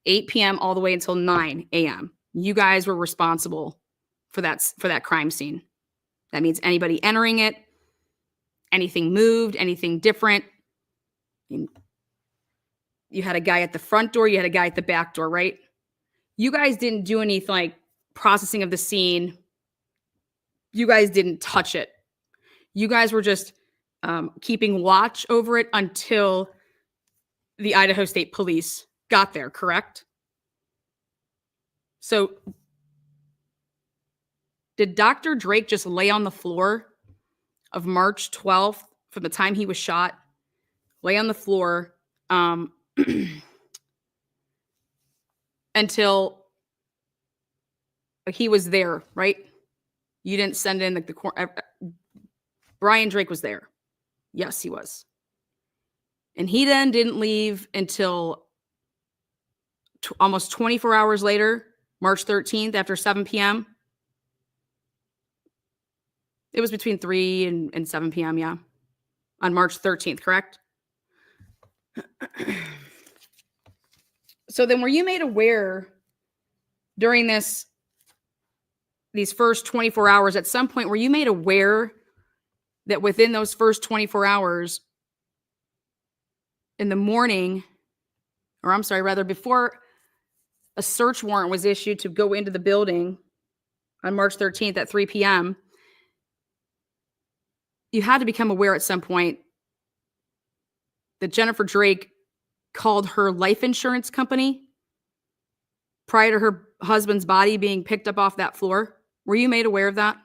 8 p.m. all the way until 9 a.m. You guys were responsible for that crime scene. That means anybody entering it, anything moved, anything different. You had a guy at the front door, you had a guy at the back door, right? You guys didn't do any like processing of the scene. You guys didn't touch it. You guys were just keeping watch over it until the Idaho State Police got there, correct? So did Dr. Drake just lay on the floor of March 12th from the time he was shot, lay on the floor until he was there, right? You didn't send in like Brian Drake was there. Yes, he was. And he then didn't leave until almost 24 hours later, March 13th, after 7 p.m. It was between 3 and 7 p.m., yeah. On March 13th, correct? So then were you made aware during these first 24 hours, at some point, were you made aware that within those first 24 hours in the morning, or I'm sorry, rather before a search warrant was issued to go into the building on March 13th at 3 p.m., you had to become aware at some point that Jennifer Drake called her life insurance company prior to her husband's body being picked up off that floor? Were you made aware of that?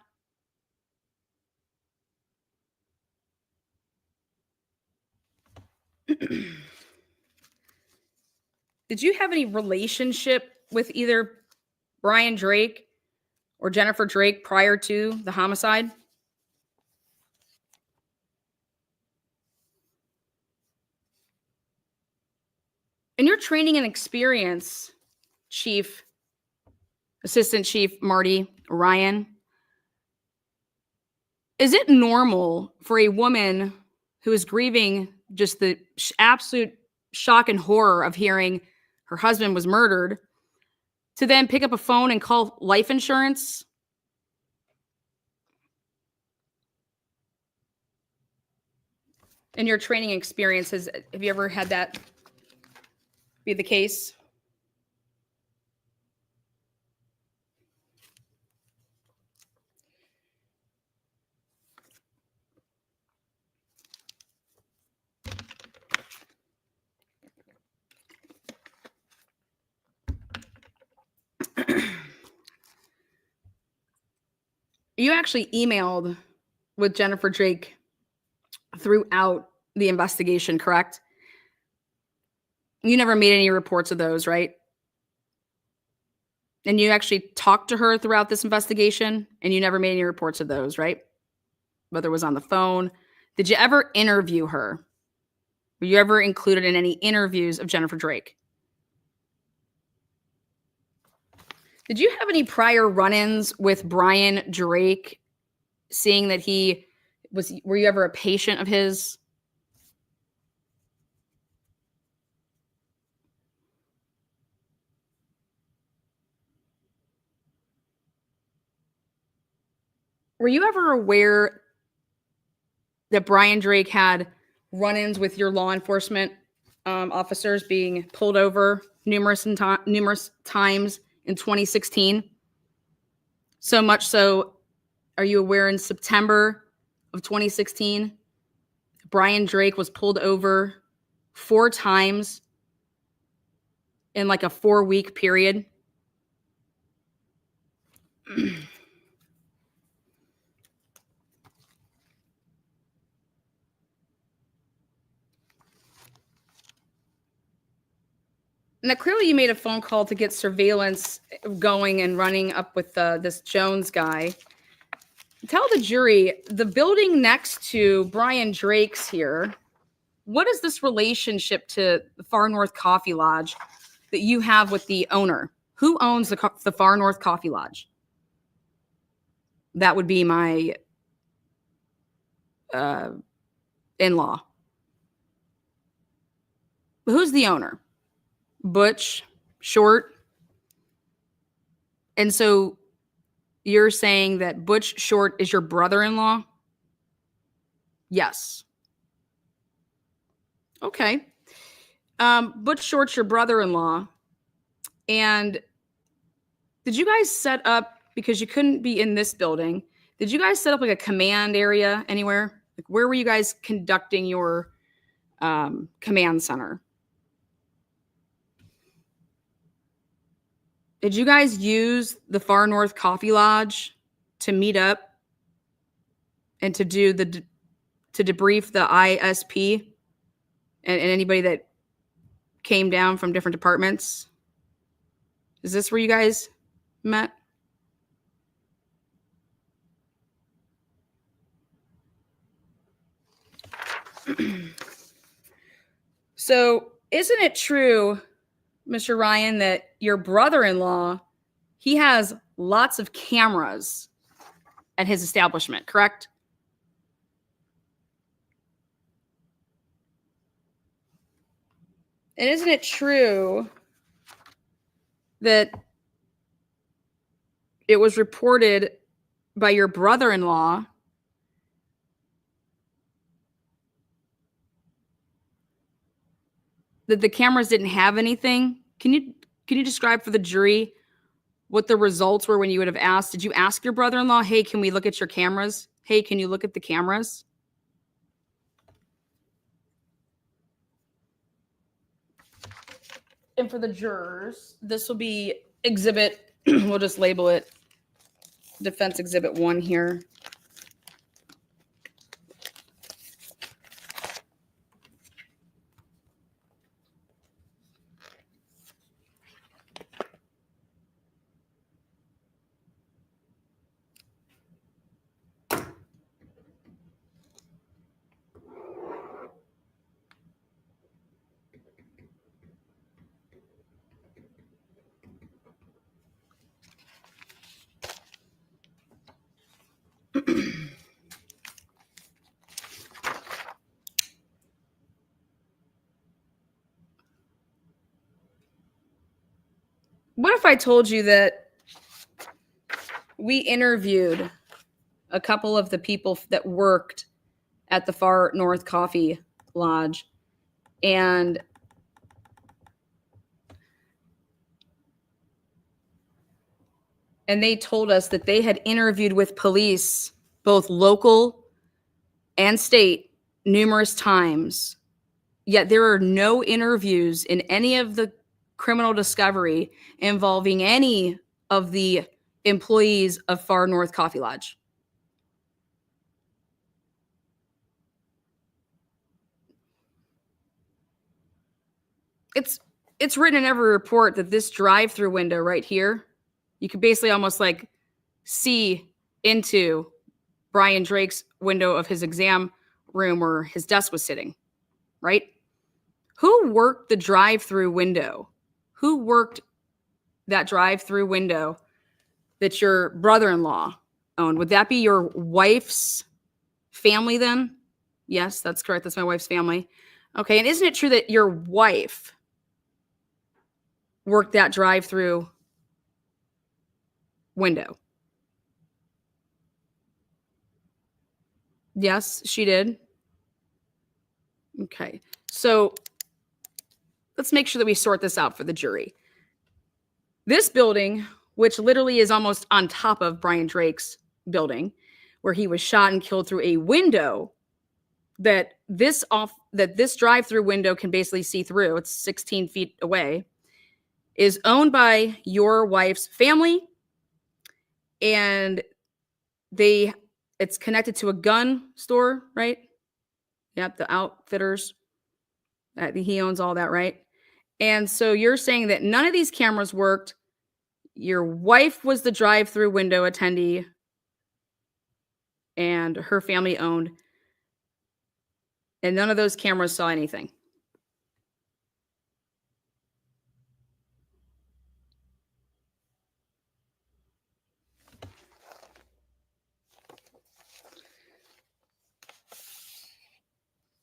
Did you have any relationship with either Brian Drake or Jennifer Drake prior to the homicide? In your training and experience, Assistant Chief Marty Ryan, is it normal for a woman who is grieving just the absolute shock and horror of hearing her husband was murdered to then pick up a phone and call life insurance? In your training experience, have you ever had that be the case? You actually emailed with Jennifer Drake throughout the investigation, correct? You never made any reports of those, right? And you actually talked to her throughout this investigation, and you never made any reports of those, right? Whether it was on the phone. Did you ever interview her? Were you ever included in any interviews of Jennifer Drake? Did you have any prior run-ins with Brian Drake, seeing that were you ever a patient of his? Were you ever aware that Brian Drake had run-ins with your law enforcement officers, being pulled over numerous times in 2016? So much so Are you aware in September of 2016, Brian Drake was pulled over 4 times in like a 4-week period? Now, clearly you made a phone call to get surveillance going and running up with this Jones guy. Tell the jury, the building next to Brian Drake's here, what is this relationship to the Far North Coffee Lodge that you have with the owner? Who owns the Far North Coffee Lodge? That would be my in-law. Who's the owner? Butch, Short. And so you're saying that Butch Short is your brother-in-law? Yes. Okay. Butch Short's your brother-in-law. And did you guys set up, because you couldn't be in this building, did you guys set up like a command area anywhere? Like, where were you guys conducting your command center? Did you guys use the Far North Coffee Lodge to meet up and to do to debrief the ISP and anybody that came down from different departments? Is this where you guys met? So, isn't it true, Mr. Ryan, that your brother-in-law, he has lots of cameras at his establishment, correct? And isn't it true that it was reported by your brother-in-law that the cameras didn't have anything? Can you describe for the jury what the results were when you would have asked? Did you ask your brother-in-law, hey, can we look at your cameras? Hey, can you look at the cameras? And for the jurors, this will be exhibit, we'll just label it Defense Exhibit 1 here. What if I told you that we interviewed a couple of the people that worked at the Far North Coffee Lodge, and they told us that they had interviewed with police, both local and state, numerous times, yet there are no interviews in any of the criminal discovery involving any of the employees of Far North Coffee Lodge? It's written in every report that this drive-through window right here, you could basically almost like see into Brian Drake's window of his exam room where his desk was sitting, right? Who worked the drive-through window? Who worked that drive-through window that your brother-in-law owned? Would that be your wife's family then? Yes, that's correct. That's my wife's family. Okay, and isn't it true that your wife worked that drive-through window? Yes, she did. Okay, so let's make sure that we sort this out for the jury. This building, which literally is almost on top of Brian Drake's building, where he was shot and killed through a window that this drive-through window can basically see through. It's 16 feet away, is owned by your wife's family, and it's connected to a gun store, right? Yep, the Outfitters. He owns all that, right? And so you're saying that none of these cameras worked. Your wife was the drive-through window attendee, and her family owned, and none of those cameras saw anything.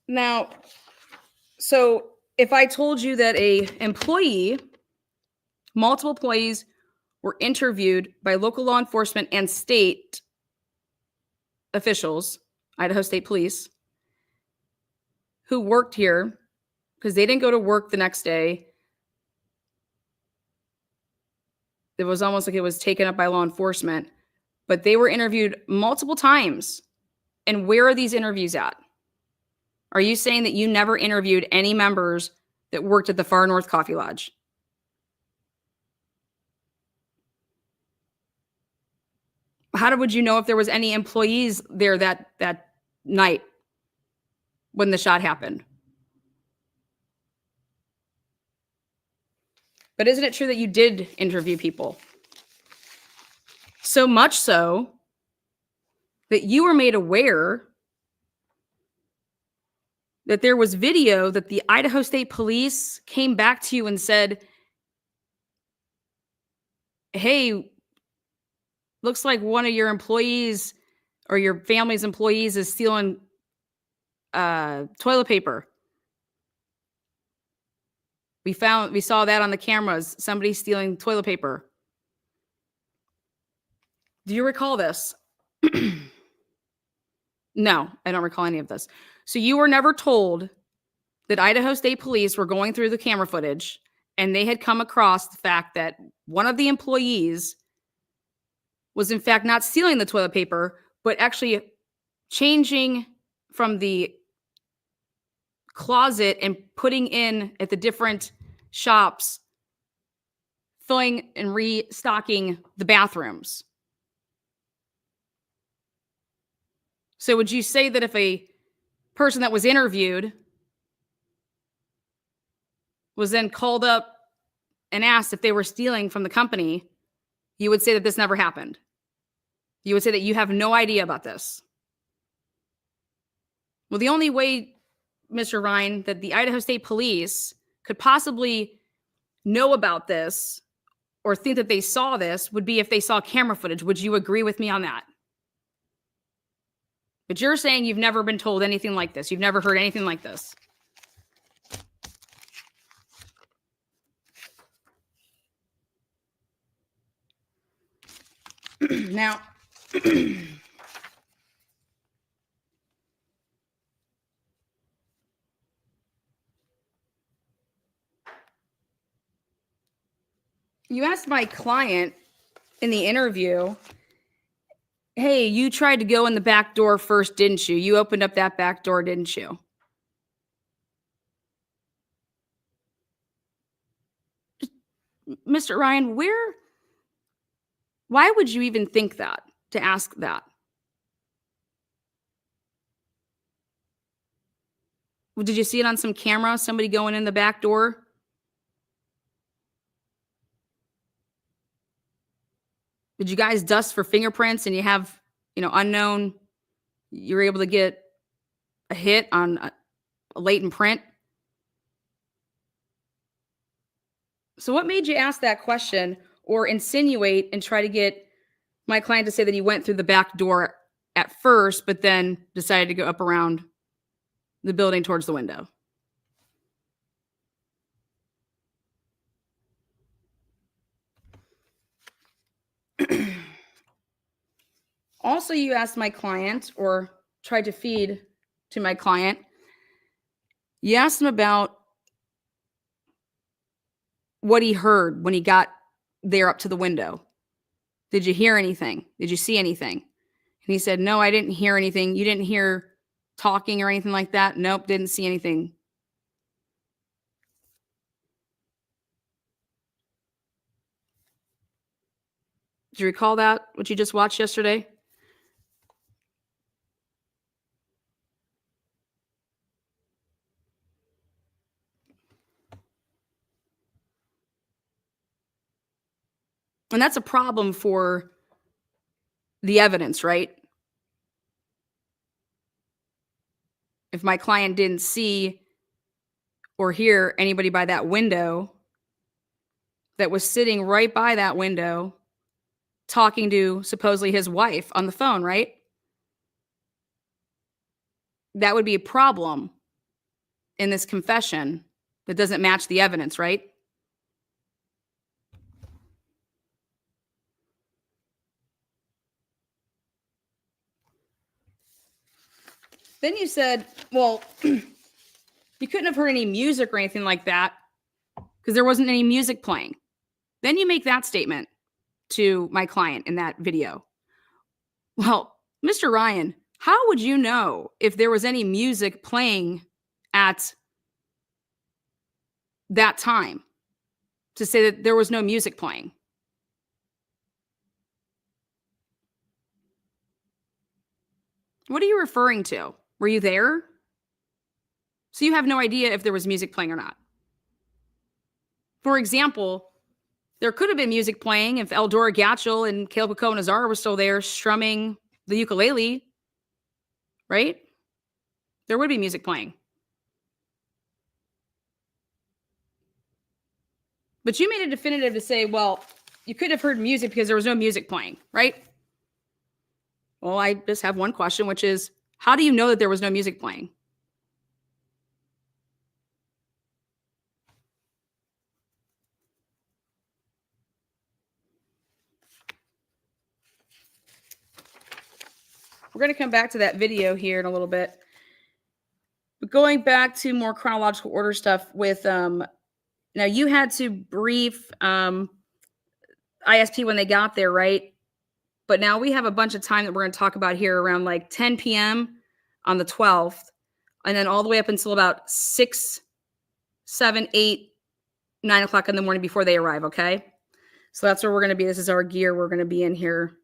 Now, so if I told you that multiple employees were interviewed by local law enforcement and state officials, Idaho State Police, who worked here because they didn't go to work the next day. It was almost like it was taken up by law enforcement, but they were interviewed multiple times. And where are these interviews at? Are you saying that you never interviewed any members that worked at the Far North Coffee Lodge? How would you know if there was any employees there that night when the shot happened? But isn't it true that you did interview people? So much so that you were made aware that there was video that the Idaho State Police came back to you and said, hey, looks like one of your employees or your family's employees is stealing toilet paper. We saw that on the cameras, somebody stealing toilet paper. Do you recall this? No, I don't recall any of this. So you were never told that Idaho State Police were going through the camera footage and they had come across the fact that one of the employees was in fact not stealing the toilet paper, but actually changing from the closet and putting in at the different shops, filling and restocking the bathrooms. So would you say that if a person that was interviewed was then called up and asked if they were stealing from the company, you would say that this never happened? You would say that you have no idea about this? Well, the only way, Mr. Ryan, that the Idaho State Police could possibly know about this or think that they saw this would be if they saw camera footage. Would you agree with me on that? But you're saying you've never been told anything like this. You've never heard anything like this. Now, you asked my client in the interview, hey, you tried to go in the back door first, didn't you? You opened up that back door, didn't you? Mr. Ryan, why would you even think that, to ask that? Did you see it on some camera, somebody going in the back door? Did you guys dust for fingerprints and you have, unknown, you're able to get a hit on a latent print? So what made you ask that question or insinuate and try to get my client to say that he went through the back door at first, but then decided to go up around the building towards the window? Also, you asked my client, or tried to feed to my client, you asked him about what he heard when he got there up to the window. Did you hear anything? Did you see anything? And he said, no, I didn't hear anything. You didn't hear talking or anything like that? Nope, didn't see anything. Do you recall that, what you just watched yesterday? And that's a problem for the evidence, right? If my client didn't see or hear anybody by that window that was sitting right by that window talking to supposedly his wife on the phone, right? That would be a problem in this confession that doesn't match the evidence, right? Then you said, well, you couldn't have heard any music or anything like that because there wasn't any music playing. Then you make that statement to my client in that video. Well, Mr. Ryan, how would you know if there was any music playing at that time to say that there was no music playing? What are you referring to? Were you there? So you have no idea if there was music playing or not. For example, there could have been music playing if Eldora Gatchel and Caleb Nazar were still there strumming the ukulele, right? There would be music playing. But you made a definitive to say, well, you could have heard music because there was no music playing, right? Well, I just have one question, which is, how do you know that there was no music playing? We're going to come back to that video here in a little bit. But going back to more chronological order stuff with, now you had to brief ISP when they got there, right? But now we have a bunch of time that we're going to talk about here around like 10 p.m. on the 12th, and then all the way up until about 6, 7, 8, 9 o'clock in the morning before they arrive, okay? So that's where we're going to be. This is our gear we're going to be in here,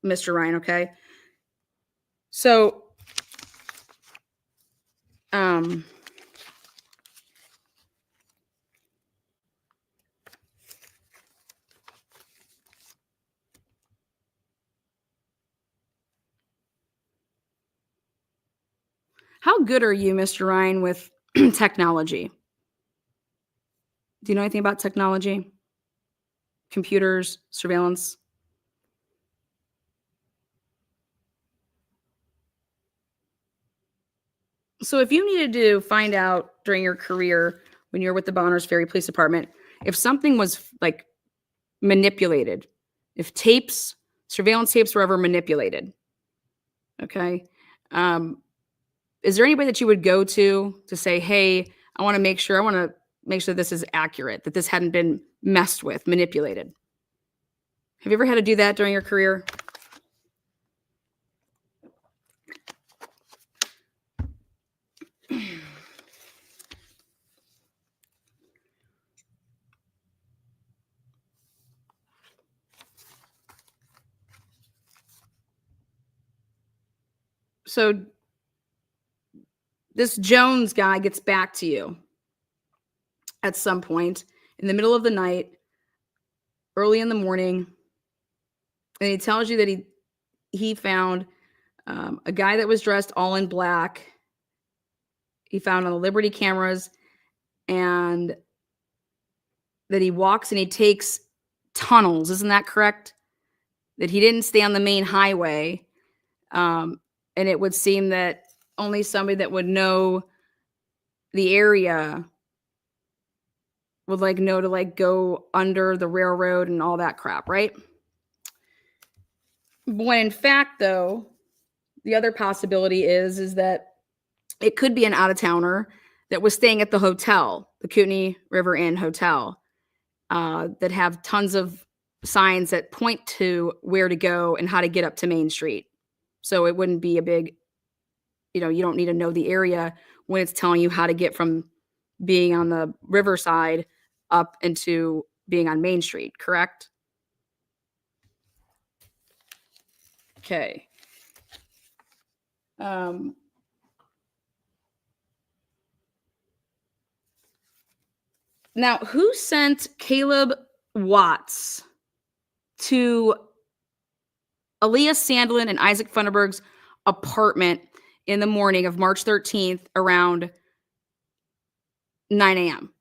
Mr. Ryan, okay? So, how good are you, Mr. Ryan, with technology? Do you know anything about technology? Computers, surveillance? So if you needed to find out during your career when you're with the Bonners Ferry Police Department, if something was like manipulated, if tapes, surveillance tapes were ever manipulated, okay, is there anybody that you would go to say, hey, I want to make sure this is accurate, that this hadn't been messed with, manipulated? Have you ever had to do that during your career? So this Jones guy gets back to you at some point in the middle of the night, early in the morning, and he tells you that he found a guy that was dressed all in black. He found on the Liberty cameras, and that he walks and he takes tunnels. Isn't that correct? That he didn't stay on the main highway. And it would seem that only somebody that would know the area would know to go under the railroad and all that crap, right? When in fact, though, the other possibility is that it could be an out-of-towner that was staying at the hotel, the Kootenai River Inn Hotel, that have tons of signs that point to where to go and how to get up to Main Street. So it wouldn't be a big, you don't need to know the area when it's telling you how to get from being on the riverside up into being on Main Street, correct? Okay. Now, who sent Caleb Watts to Aaliyah Sandlin and Isaac Funderburg's apartment in the morning of March 13th around 9 a.m.?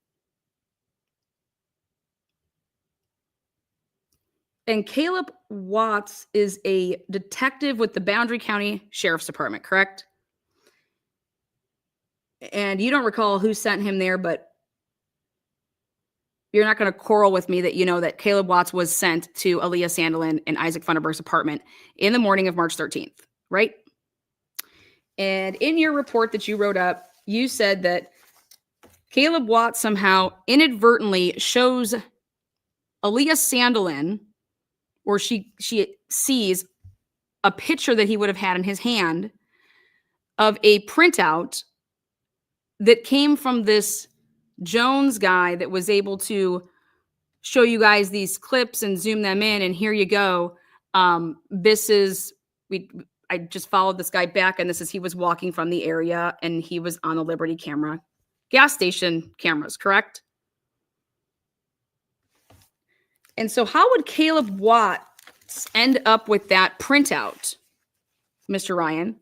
And Caleb Watts is a detective with the Boundary County Sheriff's Department, correct? And you don't recall who sent him there, but you're not going to quarrel with me that you know that Caleb Watts was sent to Aaliyah Sandlin and Isaac Funderburg's apartment in the morning of March 13th, right? And in your report that you wrote up, you said that Caleb Watts somehow inadvertently shows Aaliyah Sandlin, or she sees a picture that he would have had in his hand of a printout that came from this Jones guy that was able to show you guys these clips and zoom them in, and here you go. This is, I just followed this guy back, and this is, he was walking from the area, and he was on the Liberty camera, gas station cameras, correct? And so how would Caleb Watts end up with that printout, Mr. Ryan?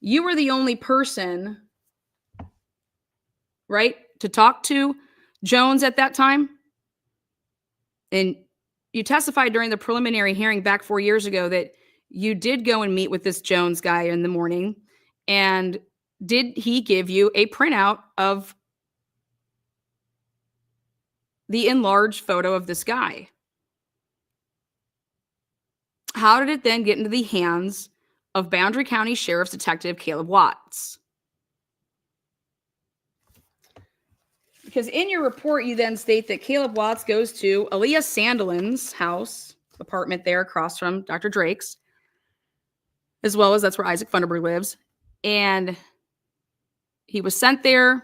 You were the only person, right, to talk to Jones at that time. And you testified during the preliminary hearing back 4 years ago that you did go and meet with this Jones guy in the morning. And did he give you a printout of the enlarged photo of this guy? How did it then get into the hands of Boundary County Sheriff's Detective Caleb Watts? Because in your report, you then state that Caleb Watts goes to Aaliyah Sandlin's house, apartment there across from Dr. Drake's, as well as that's where Isaac Funderburg lives. And he was sent there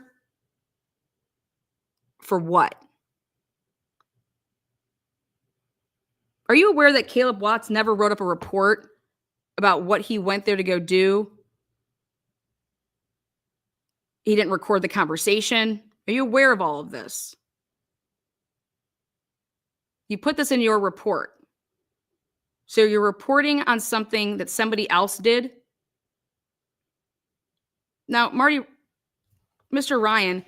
for what? Are you aware that Caleb Watts never wrote up a report about what he went there to go do? He didn't record the conversation. Are you aware of all of this? You put this in your report. So you're reporting on something that somebody else did. Now, Marty, Mr. Ryan,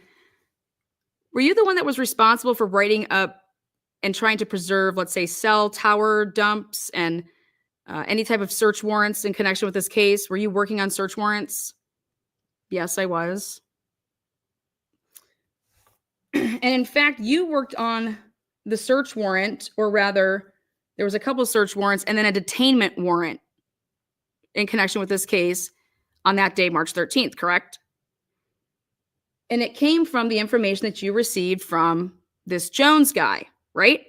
were you the one that was responsible for writing up and trying to preserve, let's say, cell tower dumps and any type of search warrants in connection with this case? Were you working on search warrants? Yes, I was. And in fact, you worked on the search warrant, or rather, there was a couple of search warrants and then a detainment warrant in connection with this case on that day, March 13th, correct? And it came from the information that you received from this Jones guy, right?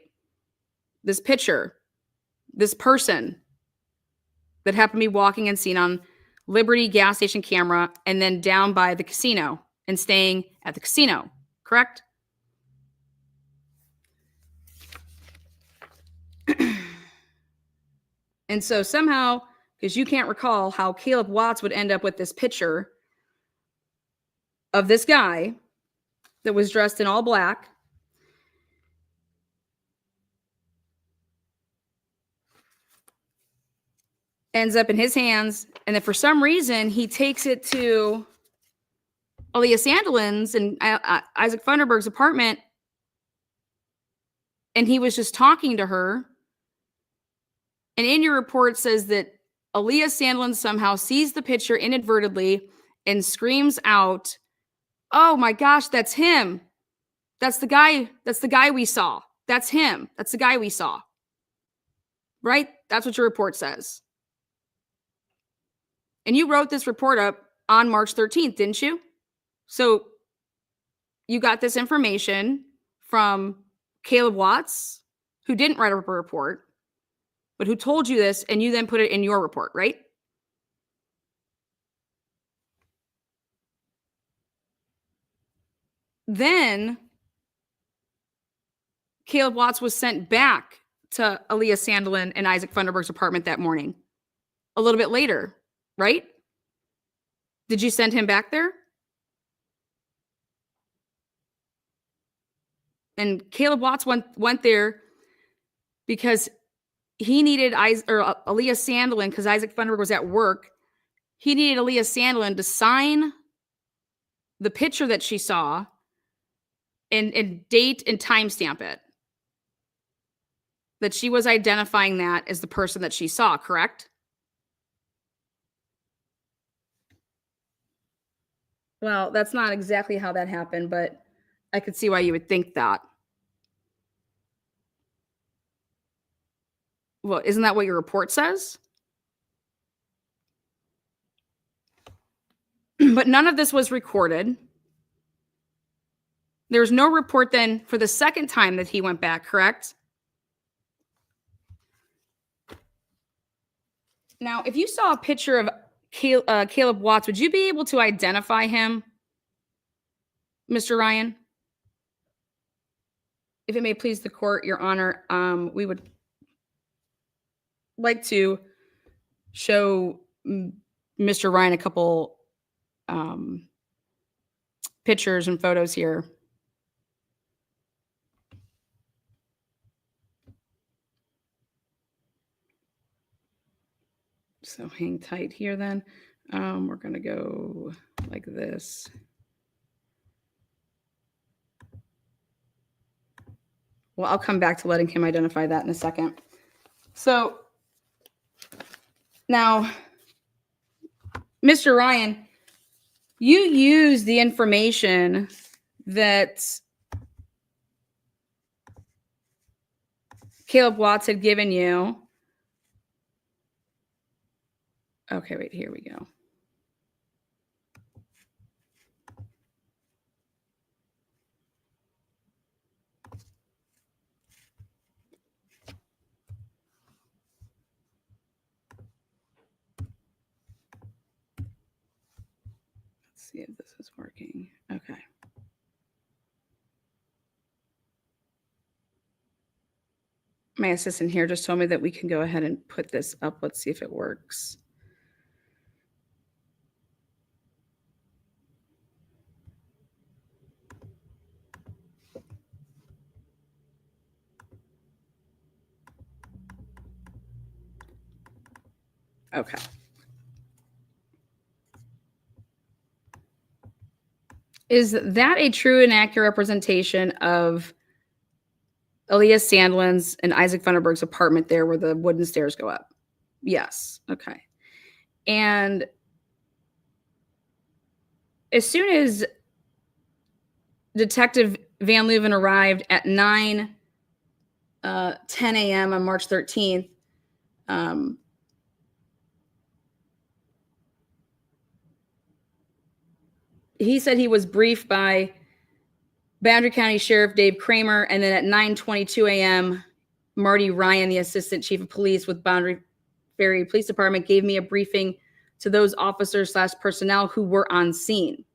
This picture, this person that happened to be walking and seen on Liberty gas station camera and then down by the casino and staying at the casino, correct? And so somehow, because you can't recall how Caleb Watts would end up with this picture of this guy that was dressed in all black, ends up in his hands, and then for some reason, he takes it to Aaliyah Sandlin's and Isaac Funderburg's apartment, and he was just talking to her. And in your report says that Aaliyah Sandlin somehow sees the picture inadvertently and screams out, "Oh my gosh, that's him. That's the guy. That's the guy we saw. That's him. That's the guy we saw." Right? That's what your report says. And you wrote this report up on March 13th, didn't you? So you got this information from Caleb Watts, who didn't write up a report. but who told you this, and you then put it in your report, right? Then Caleb Watts was sent back to Aaliyah Sandelin and Isaac Funderburg's apartment that morning. A little bit later, right? Did you send him back there? And Caleb Watts went there because he needed Aaliyah Sandelin, because Isaac Funderburg was at work. He needed Aaliyah Sandelin to sign the picture that she saw and date and timestamp it. That she was identifying that as the person that she saw, correct? Well, that's not exactly how that happened, but I could see why you would think that. Well, isn't that what your report says? But none of this was recorded. There was no report then for the second time that he went back, correct? Now, if you saw a picture of Caleb Watts, would you be able to identify him, Mr. Ryan? If it may please the court, Your Honor, we would like to show Mr. Ryan a couple pictures and photos here. So hang tight here then. We're going to go like this. Well, I'll come back to letting him identify that in a second. So now, Mr. Ryan, you use the information that Caleb Watts had given you. Okay, wait, here we go. Let's see if this is working. Okay. My assistant here just told me that we can go ahead and put this up. Let's see if it works. Okay. Is that a true and accurate representation of Aaliyah Sandelin's and Isaac Funderburg's apartment there where the wooden stairs go up? Yes. Okay. And as soon as Detective Van Leuven arrived at 9:10 a.m. on March 13th, he said he was briefed by Boundary County Sheriff Dave Kramer, and then at 9:22 a.m., Marty Ryan, the Assistant Chief of Police with Boundary Ferry Police Department, gave me a briefing to those officers/personnel who were on scene.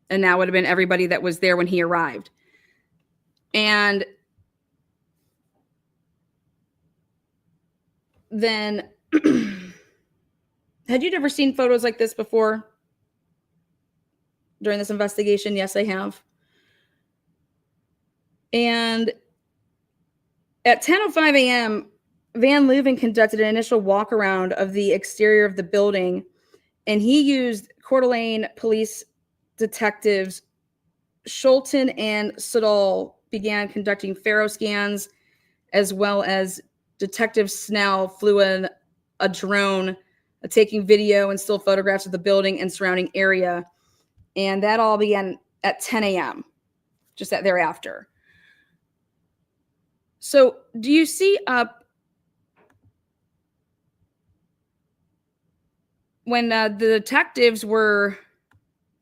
And that would have been everybody that was there when he arrived. And then, had you ever seen photos like this before during this investigation? Yes, I have. And at 10:05 a.m., Van Leuven conducted an initial walk around of the exterior of the building, and he used Coeur d'Alene police detectives Schulten and Siddall began conducting Faro scans, as well as Detective Snell flew in a drone, taking video and still photographs of the building and surrounding area. And that all began at 10 a.m., just that thereafter. So do you see up when the detectives were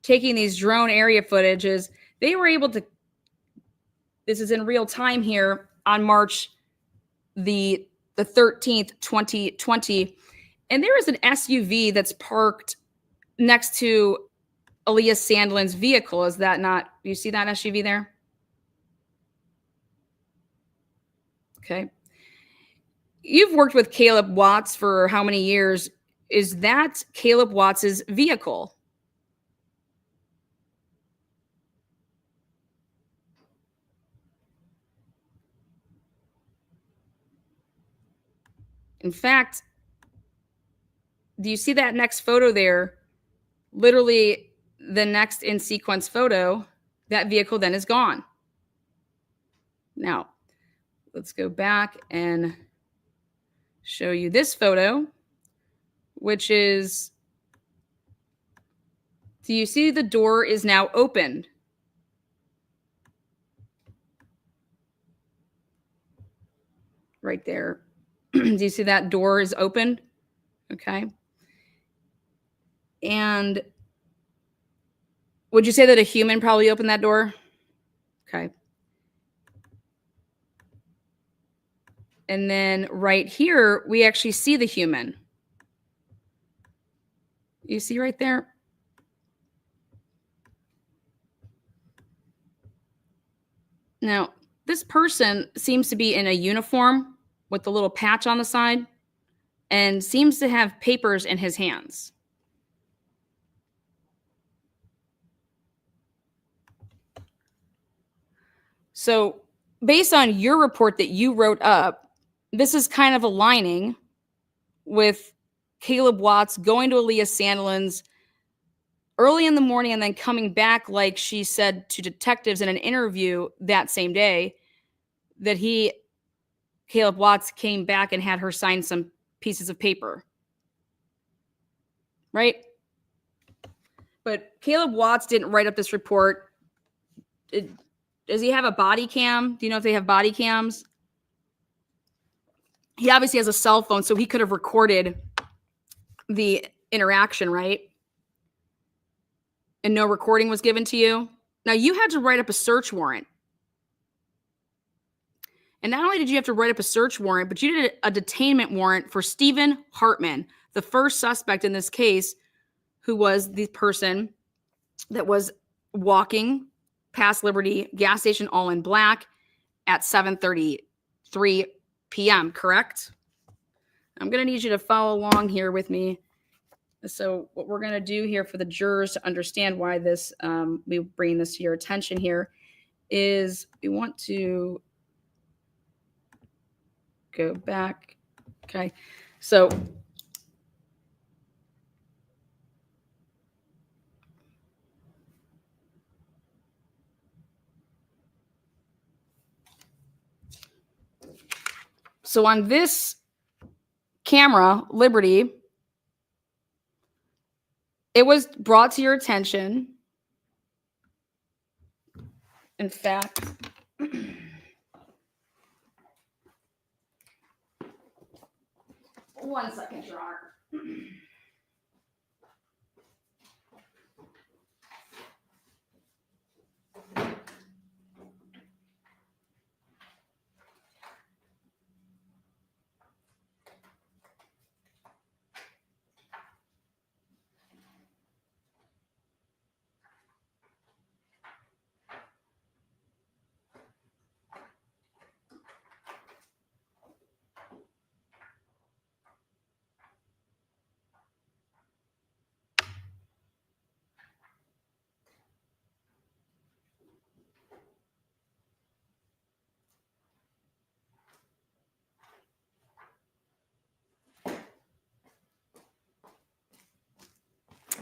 taking these drone area footages, they were able to, this is in real time here, on March the 13th, 2020, and there is an SUV that's parked next to Aaliyah Sandlin's vehicle. Is that not, you see that SUV there? Okay. You've worked with Caleb Watts for how many years? Is that Caleb Watts's vehicle? In fact, do you see that next photo there? Literally the next in sequence photo, that vehicle then is gone. Now, let's go back and show you this photo, which is, do you see the door is now opened? Right there. Do you see that door is opened? Okay. And would you say that a human probably opened that door? Okay. And then right here, we actually see the human. You see right there? Now, this person seems to be in a uniform with the little patch on the side and seems to have papers in his hands. So, based on your report that you wrote up, this is kind of aligning with Caleb Watts going to Aaliyah Sandlin's early in the morning and then coming back, like she said to detectives in an interview that same day, that Caleb Watts, came back and had her sign some pieces of paper. Right? But Caleb Watts didn't write up this report. Does he have a body cam? Do you know if they have body cams? He obviously has a cell phone, so he could have recorded the interaction, right? And no recording was given to you. Now, you had to write up a search warrant. And not only did you have to write up a search warrant, but you did a detainment warrant for Stephen Hartman, the first suspect in this case, who was the person that was walking past Liberty gas station all in black at 7:33 p.m., correct? I'm going to need you to follow along here with me. So what we're going to do here for the jurors to understand why this, we bring this to your attention here, is we want to go back. Okay. So on this camera, Liberty, it was brought to your attention. In fact, one second, Your Honor.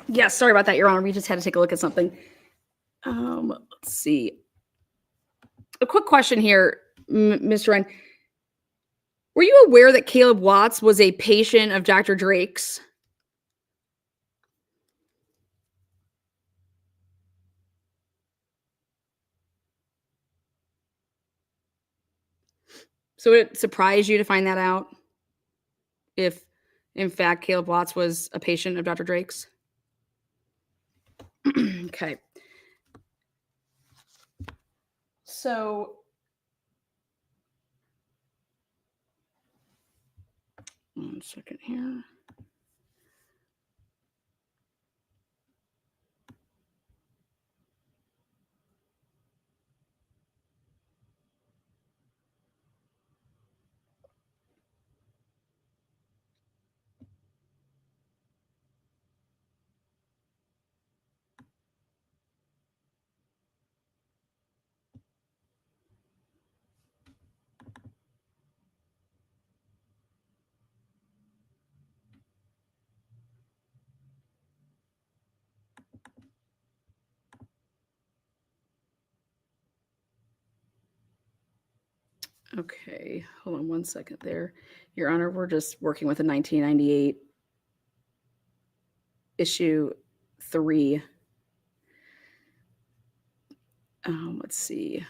Yeah, sorry about that, Your Honor. We just had to take a look at something. Let's see. A quick question here, Mr. Ryan. Were you aware that Caleb Watts was a patient of Dr. Drake's? So it surprised you to find that out? If, in fact, Caleb Watts was a patient of Dr. Drake's? Okay. So 1 second here. Okay, hold on 1 second there. Your Honor, we're just working with a 1998 issue 3. Let's see.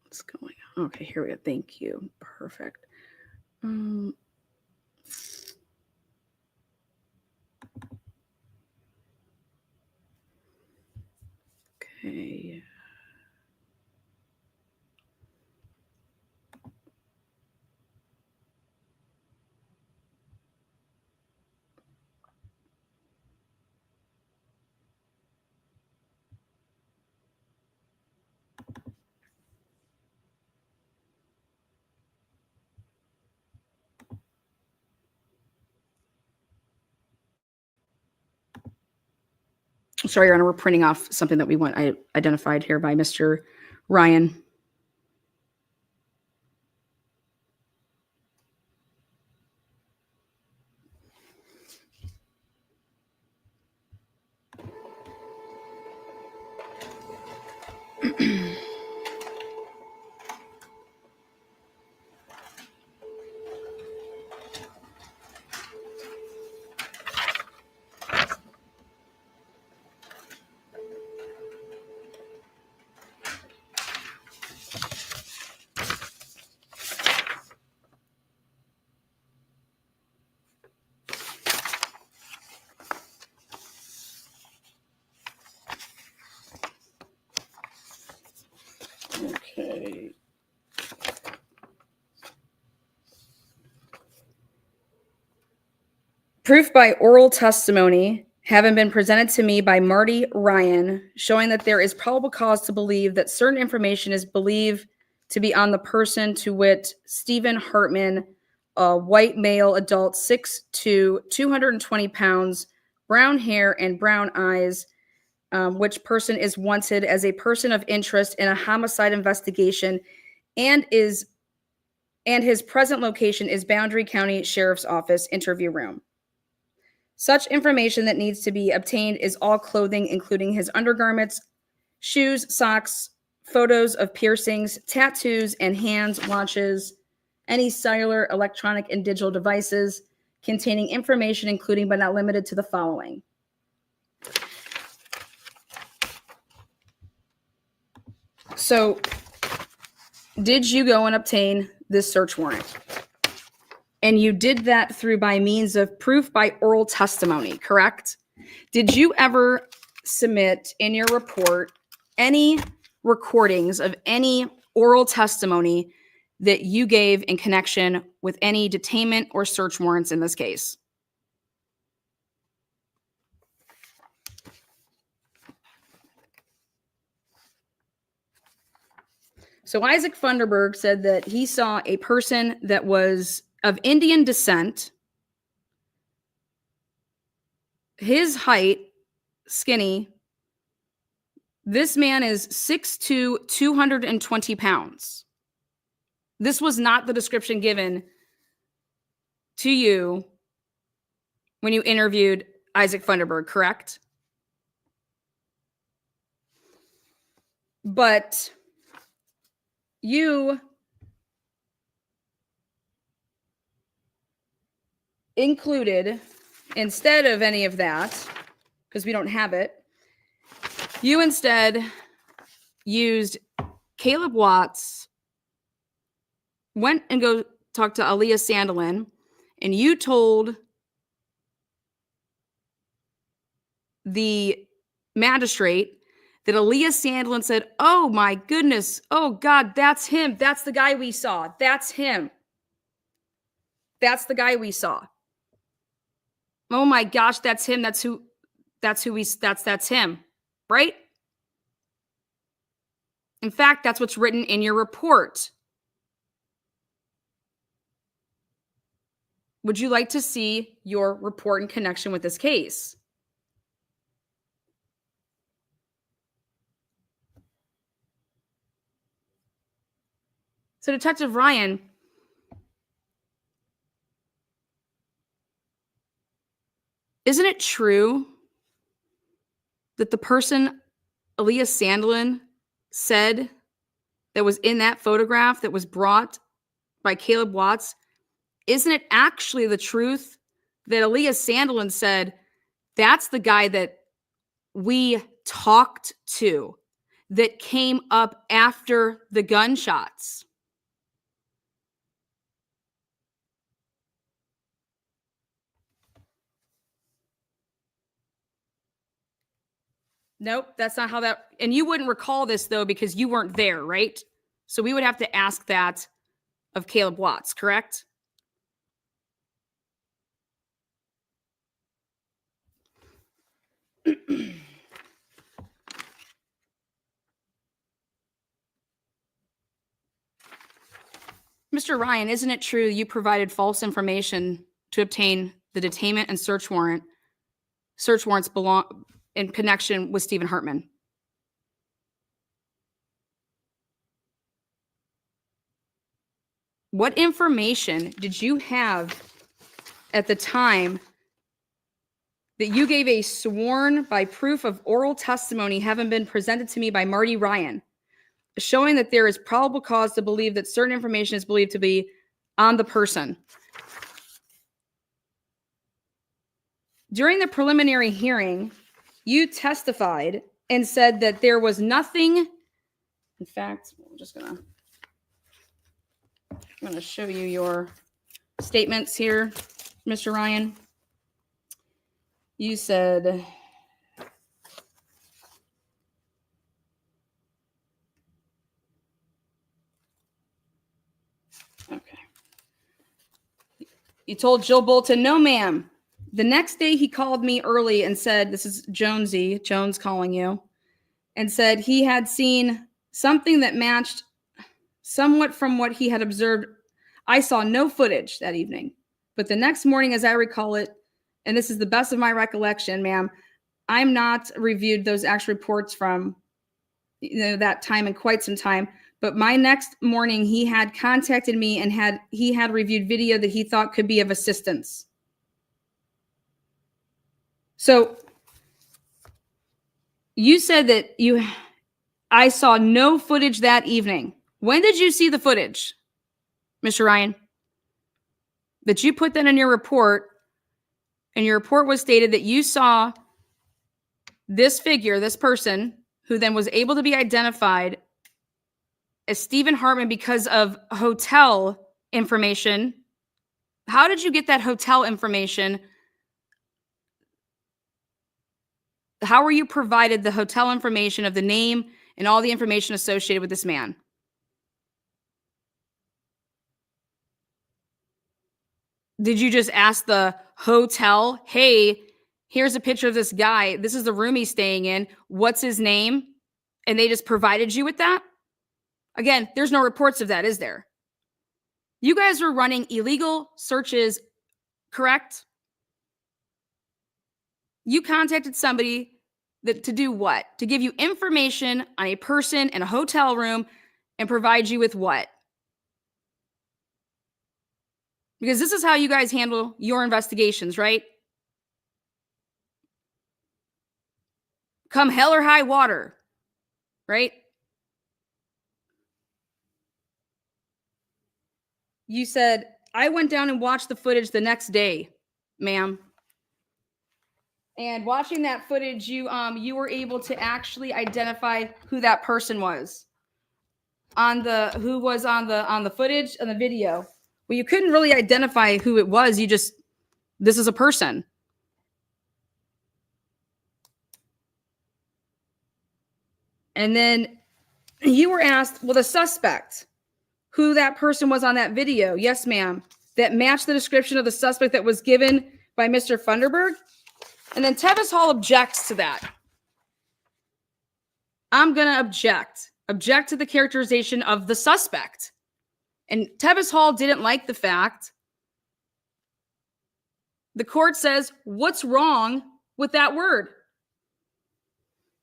What's going on? Okay, here we go. Thank you. Perfect. Okay. Sorry, Your Honor, we're printing off something that we want identified here by Mr. Ryan. Okay. Proof by oral testimony having been presented to me by Marty Ryan, showing that there is probable cause to believe that certain information is believed to be on the person, to wit, Stephen Hartman, a white male adult, 6'2", 220 pounds, brown hair and brown eyes, which person is wanted as a person of interest in a homicide investigation, and his present location is Boundary County Sheriff's Office interview room. Such information that needs to be obtained is all clothing, including his undergarments, shoes, socks, photos of piercings, tattoos, and hands, watches, any cellular, electronic, and digital devices containing information, including but not limited to the following. So, did you go and obtain this search warrant? And you did that through by means of proof by oral testimony, correct? Did you ever submit in your report any recordings of any oral testimony that you gave in connection with any detainment or search warrants in this case? So Isaac Funderburg said that he saw a person that was of Indian descent, his height, skinny. This man is 6'2", 220 pounds. This was not the description given to you when you interviewed Isaac Funderburg, correct? But you included, instead of any of that, because we don't have it, you instead used Caleb Watts, went and go talk to Aaliyah Sandelin, and you told the magistrate that Aaliyah Sandelin said, "Oh my goodness, oh God, that's him. That's the guy we saw. That's him." That's the guy we saw. Oh my gosh, that's him. That's him, right? In fact, that's what's written in your report. Would you like to see your report in connection with this case? So, Detective Ryan, isn't it true that the person Aaliyah Sandlin said that was in that photograph that was brought by Caleb Watts, isn't it actually the truth that Aaliyah Sandlin said that's the guy that we talked to that came up after the gunshots? Nope, that's not how that. And you wouldn't recall this, though, because you weren't there, right? So we would have to ask that of Caleb Watts, correct? Mr. Ryan, isn't it true you provided false information to obtain the detainment and search warrants belong in connection with Stephen Hartman? What information did you have at the time that you gave a sworn by proof of oral testimony having been presented to me by Marty Ryan, showing that there is probable cause to believe that certain information is believed to be on the person? During the preliminary hearing, you testified and said that there was nothing. In fact, I'm going to show you your statements here, Mr. Ryan. You said, okay. You told Jill Bolton, no, ma'am. The next day he called me early and said, this is Jones calling you, and said he had seen something that matched somewhat from what he had observed. I saw no footage that evening, but the next morning, as I recall it, and this is the best of my recollection, ma'am, I'm not reviewed those actual reports from that time in quite some time, but my next morning he had contacted me and he had reviewed video that he thought could be of assistance. So you said that I saw no footage that evening. When did you see the footage, Mr. Ryan? That you put that in your report, and your report was stated that you saw this figure, this person, who then was able to be identified as Stephen Hartman because of hotel information. How did you get that hotel information? How were you provided the hotel information of the name and all the information associated with this man? Did you just ask the hotel, hey, here's a picture of this guy. This is the room he's staying in. What's his name? And they just provided you with that? Again, there's no reports of that, is there? You guys were running illegal searches, correct? You contacted somebody to do what? To give you information on a person in a hotel room and provide you with what? Because this is how you guys handle your investigations, right? Come hell or high water, right? You said, I went down and watched the footage the next day, ma'am. And watching that footage, you were able to actually identify who that person was on the footage and the video. Well, you couldn't really identify who it was. This is a person. And then you were asked, well, the suspect, who that person was on that video. Yes, ma'am. that matched the description of the suspect that was given by Mr. Funderburg. And then Tevis Hall objects to that. I'm going to object to the characterization of the suspect. And Tevis Hall didn't like the fact. The court says, what's wrong with that word?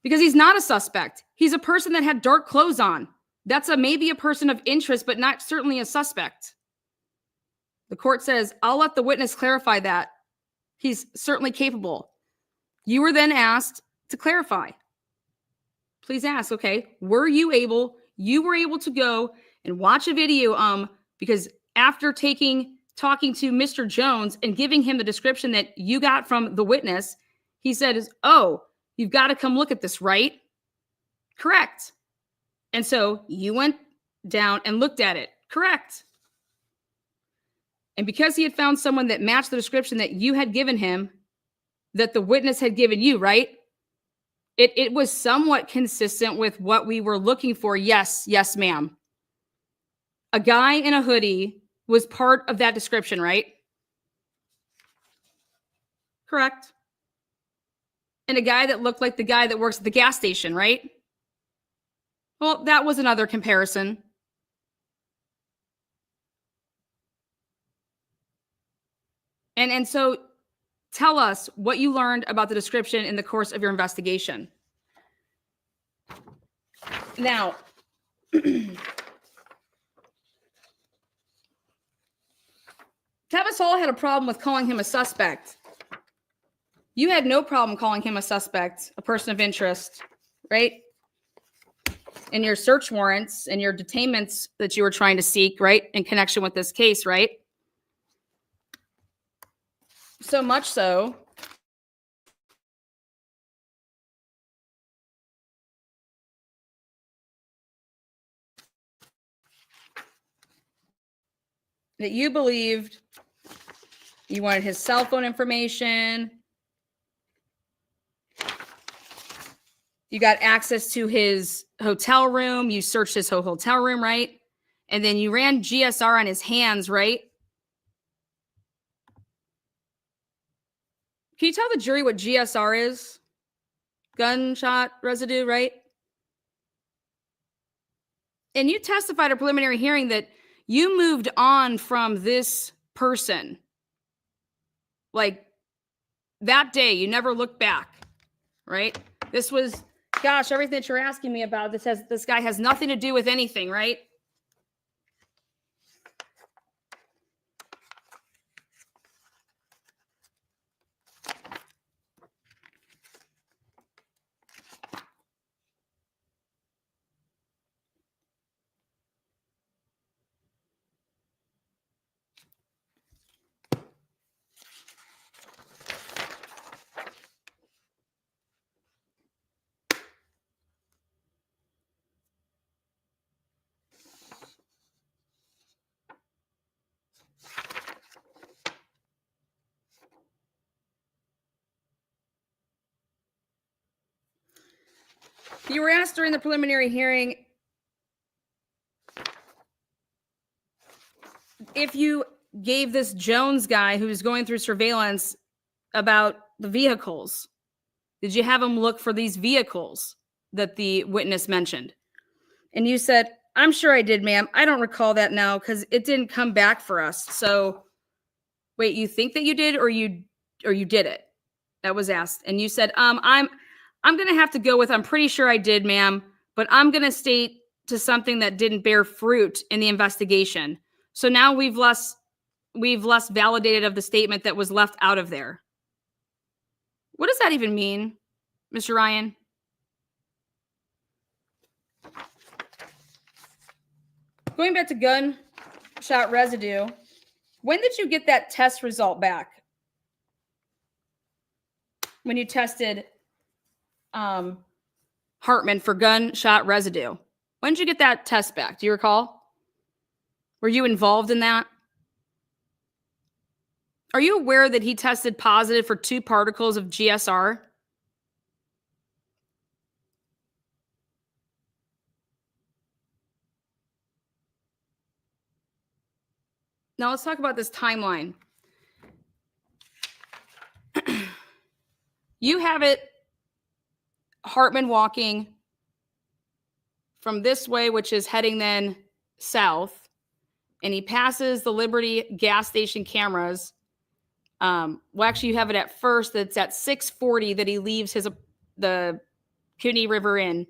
Because he's not a suspect. He's a person that had dark clothes on. That's maybe a person of interest, but not certainly a suspect. The court says, I'll let the witness clarify that. He's certainly capable. You were then asked to clarify. Please ask, okay, were you able to go and watch a video, because after talking to Mr. Jones and giving him the description that you got from the witness, he said, oh, you've got to come look at this, right? Correct. And so you went down and looked at it. Correct. And because he had found someone that matched the description that you had given him, that the witness had given you, right? It was somewhat consistent with what we were looking for. Yes, ma'am. A guy in a hoodie was part of that description, right? Correct. And a guy that looked like the guy that works at the gas station, right? Well, that was another comparison. And so tell us what you learned about the description in the course of your investigation. Now, Tevis Hall had a problem with calling him a suspect. You had no problem calling him a suspect, a person of interest, right? In your search warrants and your detainments that you were trying to seek, right? In connection with this case, right? So much so that you believed you wanted his cell phone information. You got access to his hotel room. You searched his whole hotel room, right? And then you ran GSR on his hands, right? Can you tell the jury what GSR is? Gunshot residue, right? And you testified at a preliminary hearing that you moved on from this person. Like that day, you never looked back, right? This was, gosh, everything that you're asking me about, this guy has nothing to do with anything, right? You were asked during the preliminary hearing if you gave this Jones guy who's going through surveillance about the vehicles. Did you have him look for these vehicles that the witness mentioned? And you said, I'm sure I did, ma'am. I don't recall that now because it didn't come back for us. So wait, you think that you did or you did it? That was asked. And you said, I'm going to have to go with, I'm pretty sure I did, ma'am, but I'm going to state to something that didn't bear fruit in the investigation. So now we've less validated of the statement that was left out of there. What does that even mean, Mr. Ryan? Going back to gunshot residue, when did you get that test result back? When you tested Hartman for gunshot residue. When did you get that test back? Do you recall? Were you involved in that? Are you aware that he tested positive for 2 particles of GSR? Now let's talk about this timeline. You have it, Hartman walking from this way, which is heading then south, and he passes the Liberty gas station cameras. Well, actually, you have it at first. That's at 6:40 that he leaves the CUNY River Inn,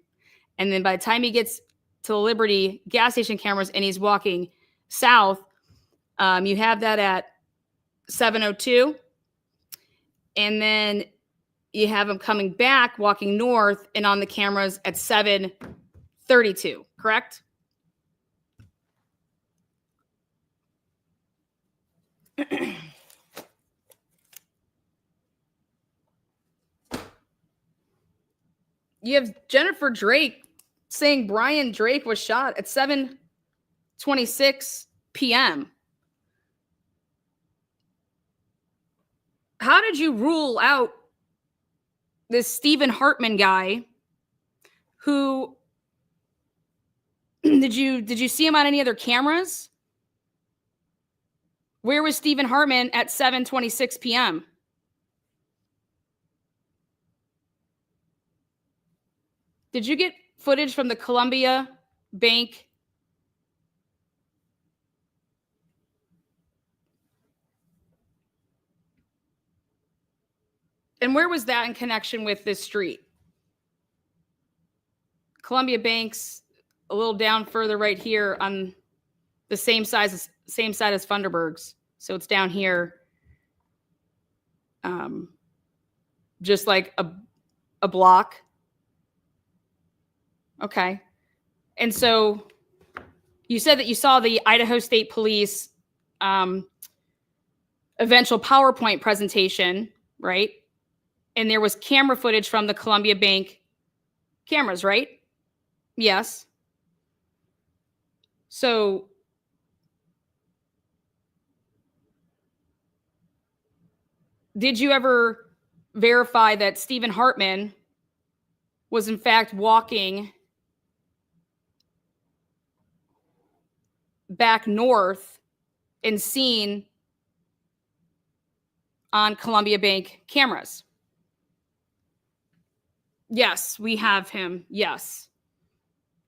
and then by the time he gets to the Liberty gas station cameras and he's walking south, you have that at 7:02, and then you have him coming back, walking north, and on the cameras at 7:32. Correct? You have Jennifer Drake saying Brian Drake was shot at 7:26 p.m. How did you rule out this Stephen Hartman guy? Who did you see him on any other cameras? Where was Stephen Hartman at 7:26 p.m.? Did you get footage from the Columbia Bank? And where was that in connection with this street? Columbia Bank's a little down further right here on the same side as Funderburg's. So it's down here, just like a block. Okay. And so you said that you saw the Idaho State Police eventual PowerPoint presentation, right? And there was camera footage from the Columbia Bank cameras, right? Yes. So did you ever verify that Stephen Hartman was in fact walking back north and seen on Columbia Bank cameras? Yes, we have him. Yes.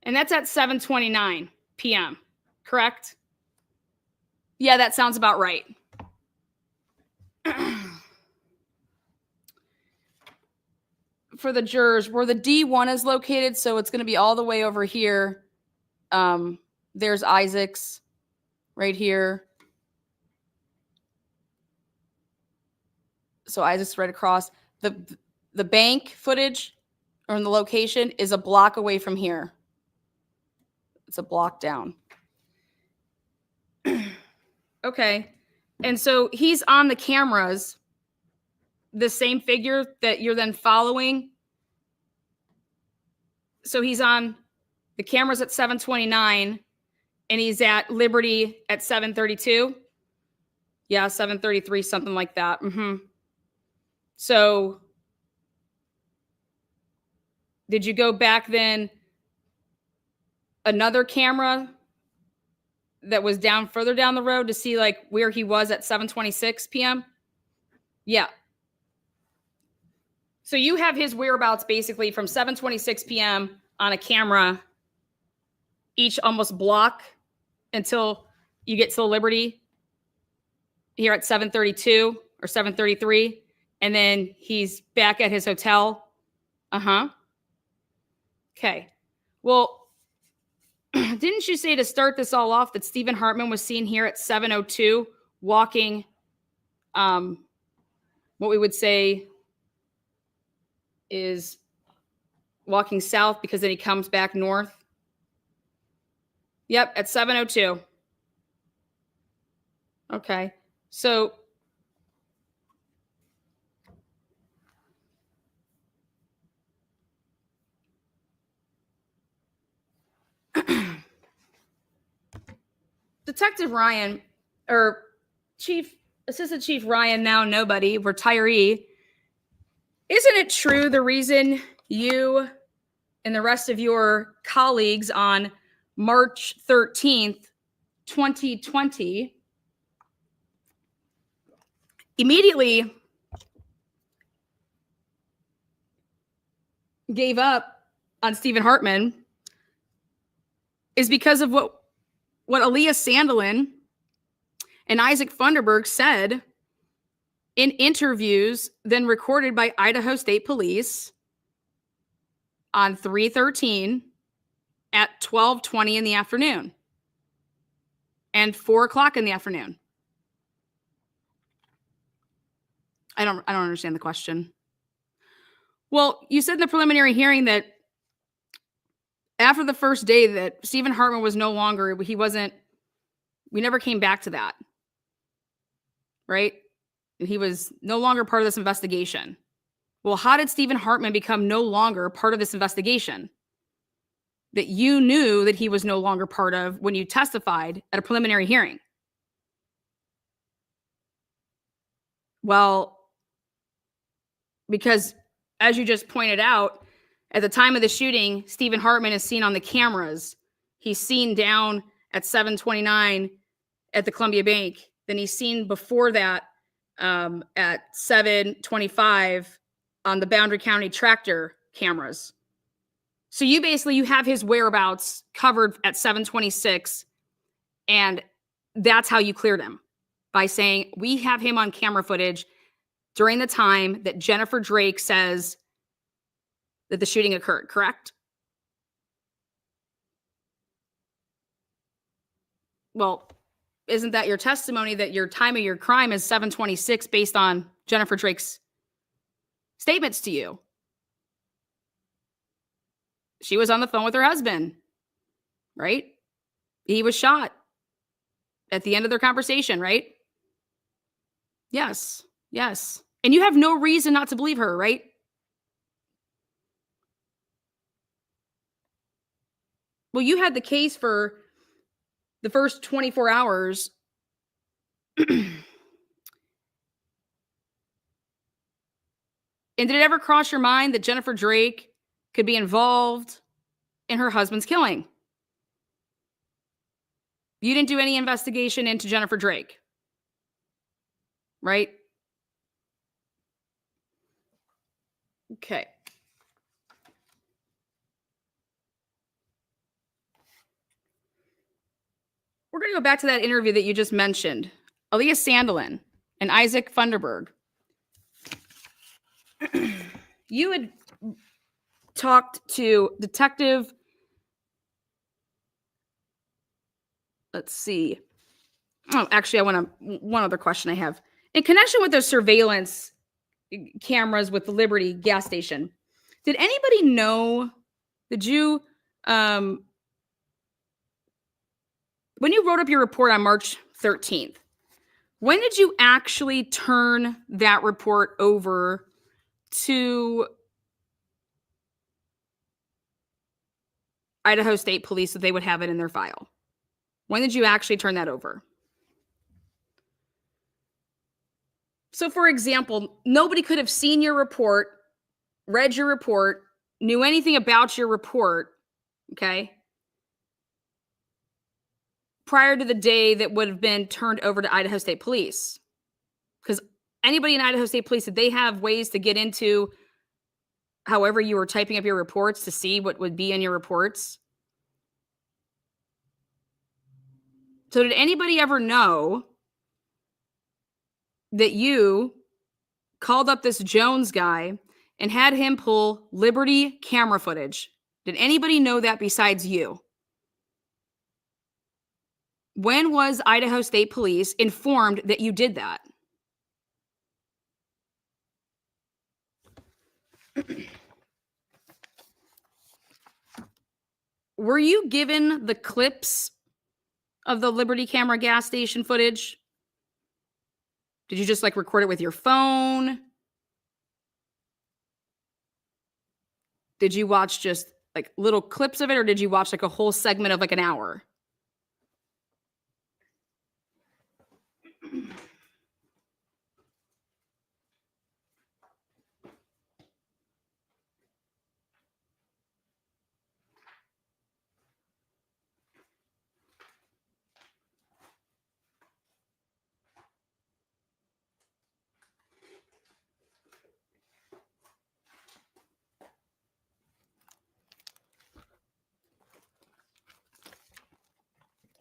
And that's at 7:29 p.m., correct? Yeah, that sounds about right. For the jurors, where the D1 is located, so it's going to be all the way over here. There's Isaac's right here. So Isaac's right across. The bank footage or in the location is a block away from here. It's a block down. Okay. And so he's on the cameras, the same figure that you're then following. So he's on the cameras at 7:29 and he's at Liberty at 7:32. Yeah, 7:33, something like that. So did you go back then another camera that was down further down the road to see like where he was at 7:26 p.m.? Yeah. So you have his whereabouts basically from 7:26 p.m. on a camera each almost block until you get to Liberty here at 7:32 or 7:33. And then he's back at his hotel. Okay. Well, didn't you say to start this all off that Stephen Hartman was seen here at 7:02 walking, what we would say is walking south because then he comes back north? Yep, at 7:02. Okay. So Detective Ryan, or Assistant Chief Ryan, now nobody, retiree, isn't it true the reason you and the rest of your colleagues on March 13th, 2020 immediately gave up on Stephen Hartman is because of what Aaliyah Sandelin and Isaac Funderburg said in interviews then recorded by Idaho State Police on 3/13 at 12:20 in the afternoon and 4 o'clock in the afternoon. I don't understand the question. Well, you said in the preliminary hearing that after the first day that Stephen Hartman was no longer, we never came back to that, right? And he was no longer part of this investigation. Well, how did Stephen Hartman become no longer part of this investigation that you knew that he was no longer part of when you testified at a preliminary hearing? Well, because as you just pointed out, at the time of the shooting, Stephen Hartman is seen on the cameras. He's seen down at 7:29 at the Columbia Bank. Then he's seen before that at 7:25 on the Boundary County tractor cameras. So you have his whereabouts covered at 7:26, and that's how you cleared him, by saying we have him on camera footage during the time that Jennifer Drake says that the shooting occurred, correct? Well, isn't that your testimony that your time of your crime is 7:26 based on Jennifer Drake's statements to you? She was on the phone with her husband, right? He was shot at the end of their conversation, right? Yes, yes. And you have no reason not to believe her, right? Well, you had the case for the first 24 hours. And did it ever cross your mind that Jennifer Drake could be involved in her husband's killing? You didn't do any investigation into Jennifer Drake, right? Okay. We're going to go back to that interview that you just mentioned. Aaliyah Sandelin and Isaac Funderburg. You had talked to Detective, let's see. Oh, actually, one other question I have. In connection with the surveillance cameras with the Liberty gas station, did anybody know, when you wrote up your report on March 13th, when did you actually turn that report over to Idaho State Police so they would have it in their file? When did you actually turn that over? So, for example, nobody could have seen your report, read your report, knew anything about your report, okay, prior to the day that would have been turned over to Idaho State Police. Because anybody in Idaho State Police, did they have ways to get into however you were typing up your reports to see what would be in your reports? So did anybody ever know that you called up this Jones guy and had him pull Liberty camera footage? Did anybody know that besides you? When was Idaho State Police informed that you did that? Were you given the clips of the Liberty camera gas station footage? Did you just record it with your phone? Did you watch just little clips of it, or did you watch a whole segment of an hour?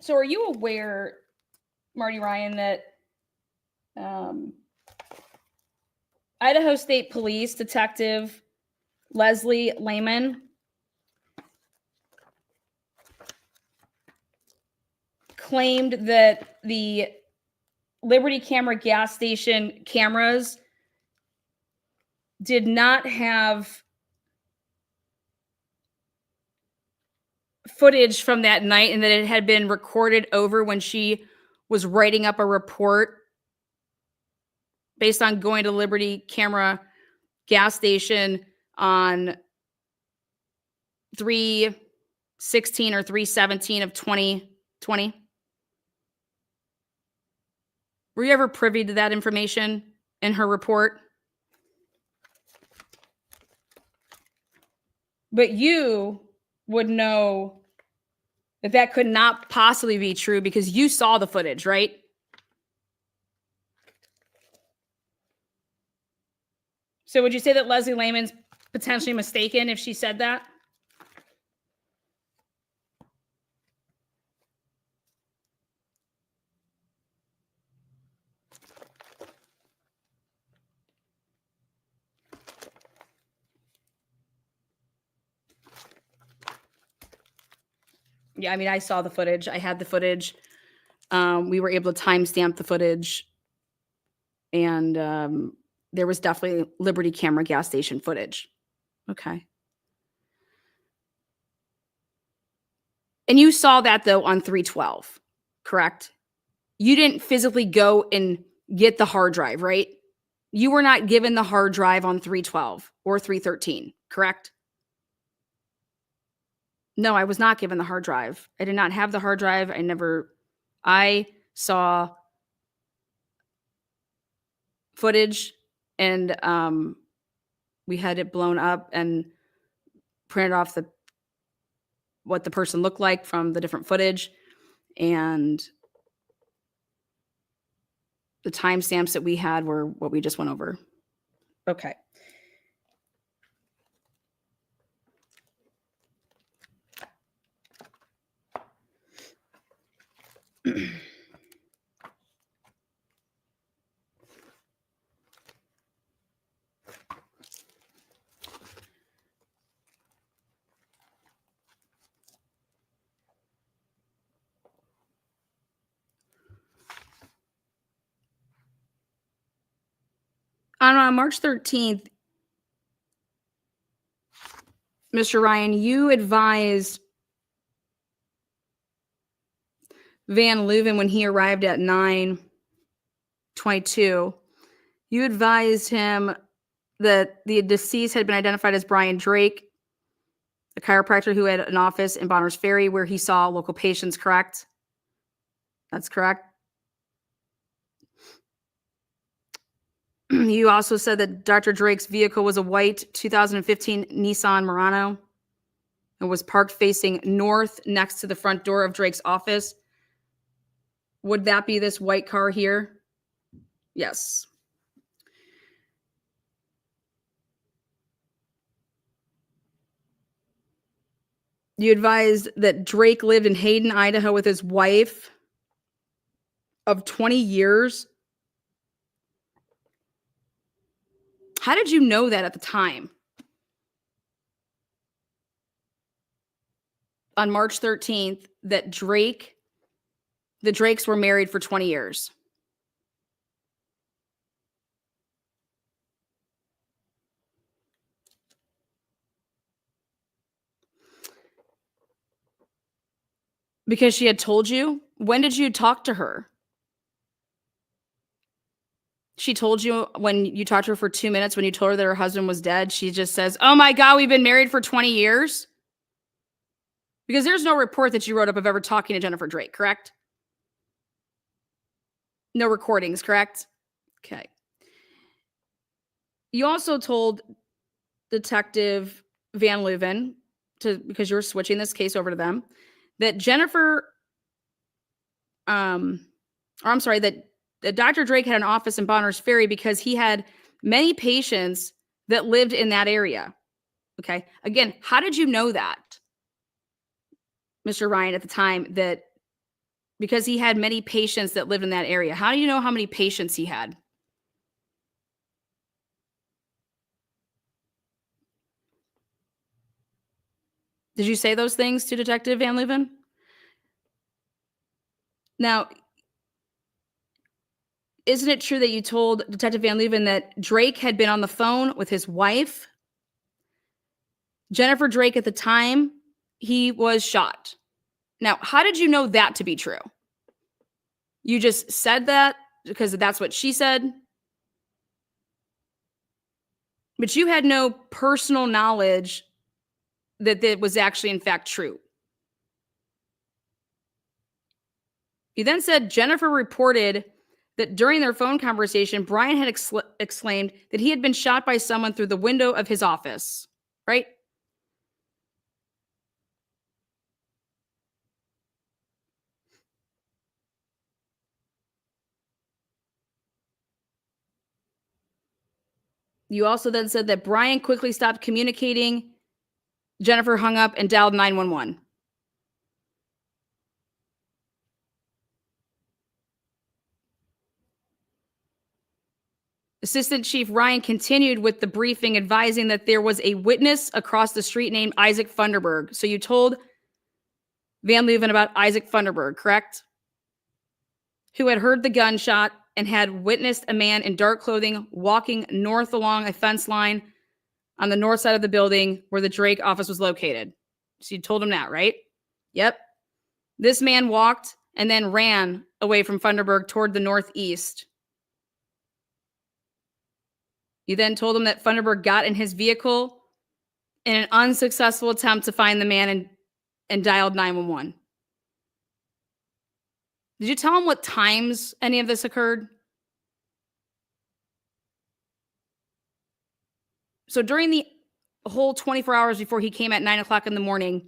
So are you aware, Marty Ryan, that Idaho State Police Detective Leslie Lehman claimed that the Liberty Camera gas station cameras did not have footage from that night and that it had been recorded over when she was writing up a report based on going to Liberty Camera gas station on 3/16 or 3/17 of 2020. Were you ever privy to that information in her report? But you would know that that could not possibly be true because you saw the footage, right? So would you say that Leslie Lehman's potentially mistaken if she said that? Yeah, I mean, I saw the footage. I had the footage. We were able to timestamp the footage. And there was definitely Liberty Camera gas station footage. Okay. And you saw that, though, on 3/12, correct? You didn't physically go and get the hard drive, right? You were not given the hard drive on 3/12 or 3/13, correct? No, I was not given the hard drive. I did not have the hard drive. I saw footage and we had it blown up and printed off what the person looked like from the different footage and the timestamps that we had were what we just went over. Okay. On March 13th, Mr. Ryan, you advised Van Leuven when he arrived at 9:22. You advised him that the deceased had been identified as Brian Drake, a chiropractor who had an office in Bonners Ferry where he saw local patients, correct? That's correct. You also said that Dr. Drake's vehicle was a white 2015 Nissan Murano and was parked facing north next to the front door of Drake's office. Would that be this white car here? Yes. You advised that Drake lived in Hayden, Idaho with his wife of 20 years. How did you know that at the time? On March 13th, that the Drakes were married for 20 years. Because she had told you? When did you talk to her? She told you when you talked to her for 2 minutes, when you told her that her husband was dead, she just says, "Oh my God, we've been married for 20 years." Because there's no report that you wrote up of ever talking to Jennifer Drake, correct? No recordings, correct? Okay. You also told Detective Van Leuven, because you were switching this case over to them, that that Dr. Drake had an office in Bonners Ferry because he had many patients that lived in that area. Okay. Again, how did you know that, Mr. Ryan, at the time that because he had many patients that lived in that area. How do you know how many patients he had? Did you say those things to Detective Van Leuven? Now, isn't it true that you told Detective Van Leuven that Drake had been on the phone with his wife, Jennifer Drake, at the time he was shot? Now, how did you know that to be true? You just said that because that's what she said? But you had no personal knowledge that that was actually, in fact, true. You then said Jennifer reported that during their phone conversation, Brian had exclaimed that he had been shot by someone through the window of his office, right? You also then said that Brian quickly stopped communicating. Jennifer hung up and dialed 911. Assistant Chief Ryan continued with the briefing, advising that there was a witness across the street named Isaac Funderburg. So you told Van Leuven about Isaac Funderburg, correct? Who had heard the gunshot and had witnessed a man in dark clothing walking north along a fence line on the north side of the building where the Drake office was located. So you told him that, right? Yep. This man walked and then ran away from Funderburg toward the northeast. You then told him that Funderburg got in his vehicle in an unsuccessful attempt to find the man and dialed 911. Did you tell him what times any of this occurred? So during the whole 24 hours before he came at 9 o'clock in the morning,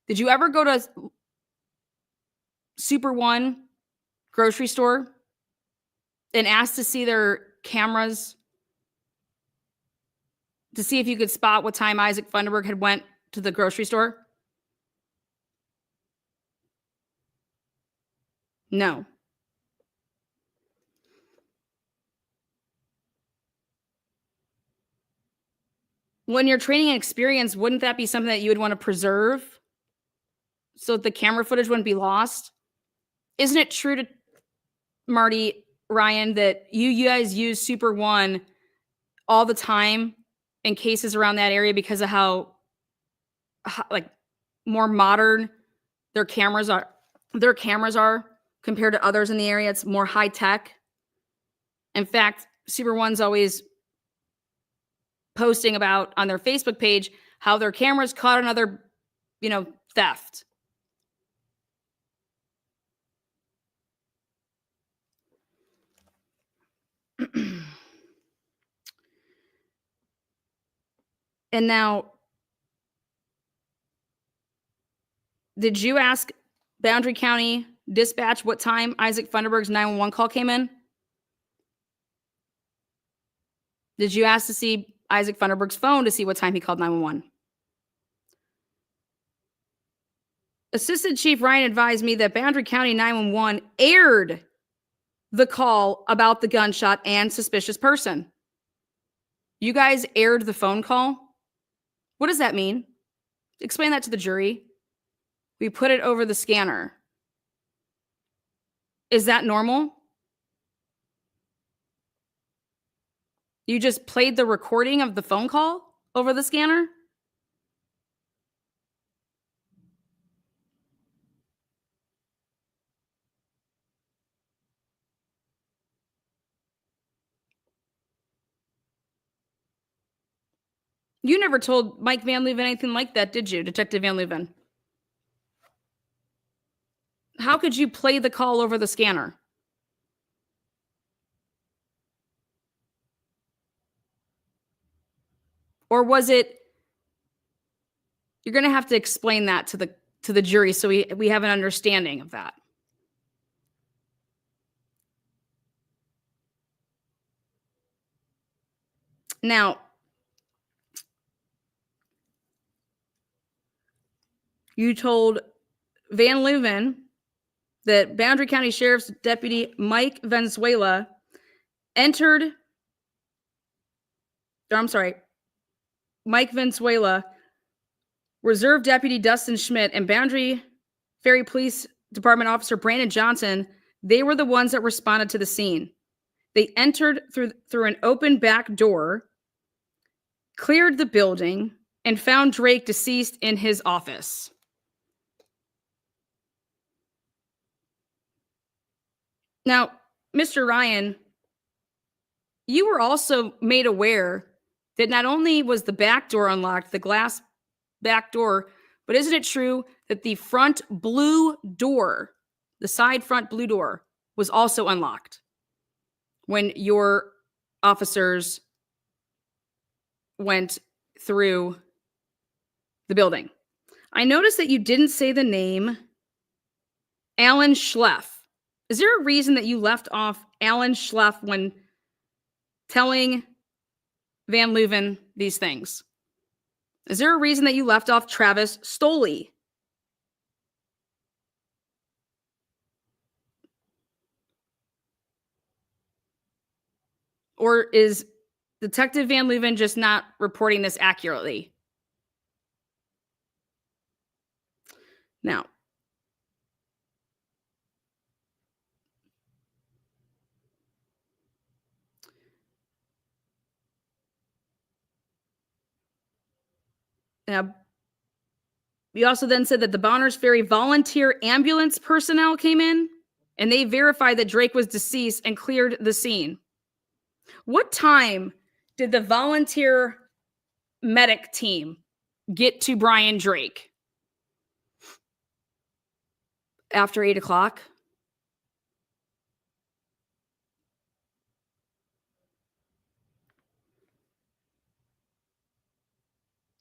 did you ever go to Super One grocery store and ask to see their cameras to see if you could spot what time Isaac Funderburg had went to the grocery store? No. When you're training and experience, wouldn't that be something that you would want to preserve so that the camera footage wouldn't be lost? Isn't it true to Marty, Ryan, that you guys use Super One all the time in cases around that area because of how like more modern their cameras are compared to others in the area? It's more high tech. In fact, Super One's always posting about on their Facebook page how their cameras caught another, theft. And now, did you ask Boundary County Dispatch what time Isaac Funderburg's 911 call came in? Did you ask to see Isaac Funderburg's phone to see what time he called 911? Assistant Chief Ryan advised me that Boundary County 911 aired the call about the gunshot and suspicious person. You guys aired the phone call? What does that mean? Explain that to the jury. We put it over the scanner. Is that normal? You just played the recording of the phone call over the scanner? You never told Mike Van Leuven anything like that, did you, Detective Van Leuven? How could you play the call over the scanner? Or was it, you're going to have to explain that to the jury so we have an understanding of that. Now, you told Van Leuven that Boundary County Sheriff's Deputy Mike Valenzuela Mike Valenzuela, Reserve Deputy Dustin Schmidt, and Boundary Ferry Police Department Officer Brandon Johnson, they were the ones that responded to the scene. They entered through an open back door, cleared the building, and found Drake deceased in his office. Now, Mr. Ryan, you were also made aware that not only was the back door unlocked, the glass back door, but isn't it true that the front blue door, the side front blue door, was also unlocked when your officers went through the building? I noticed that you didn't say the name Alan Schleff. Is there a reason that you left off Alan Schleff when telling Van Leuven these things? Is there a reason that you left off Travis Stoley? Or is Detective Van Leuven just not reporting this accurately? Now, we also then said that the Bonners Ferry volunteer ambulance personnel came in and they verified that Drake was deceased and cleared the scene. What time did the volunteer medic team get to Brian Drake? After 8 o'clock?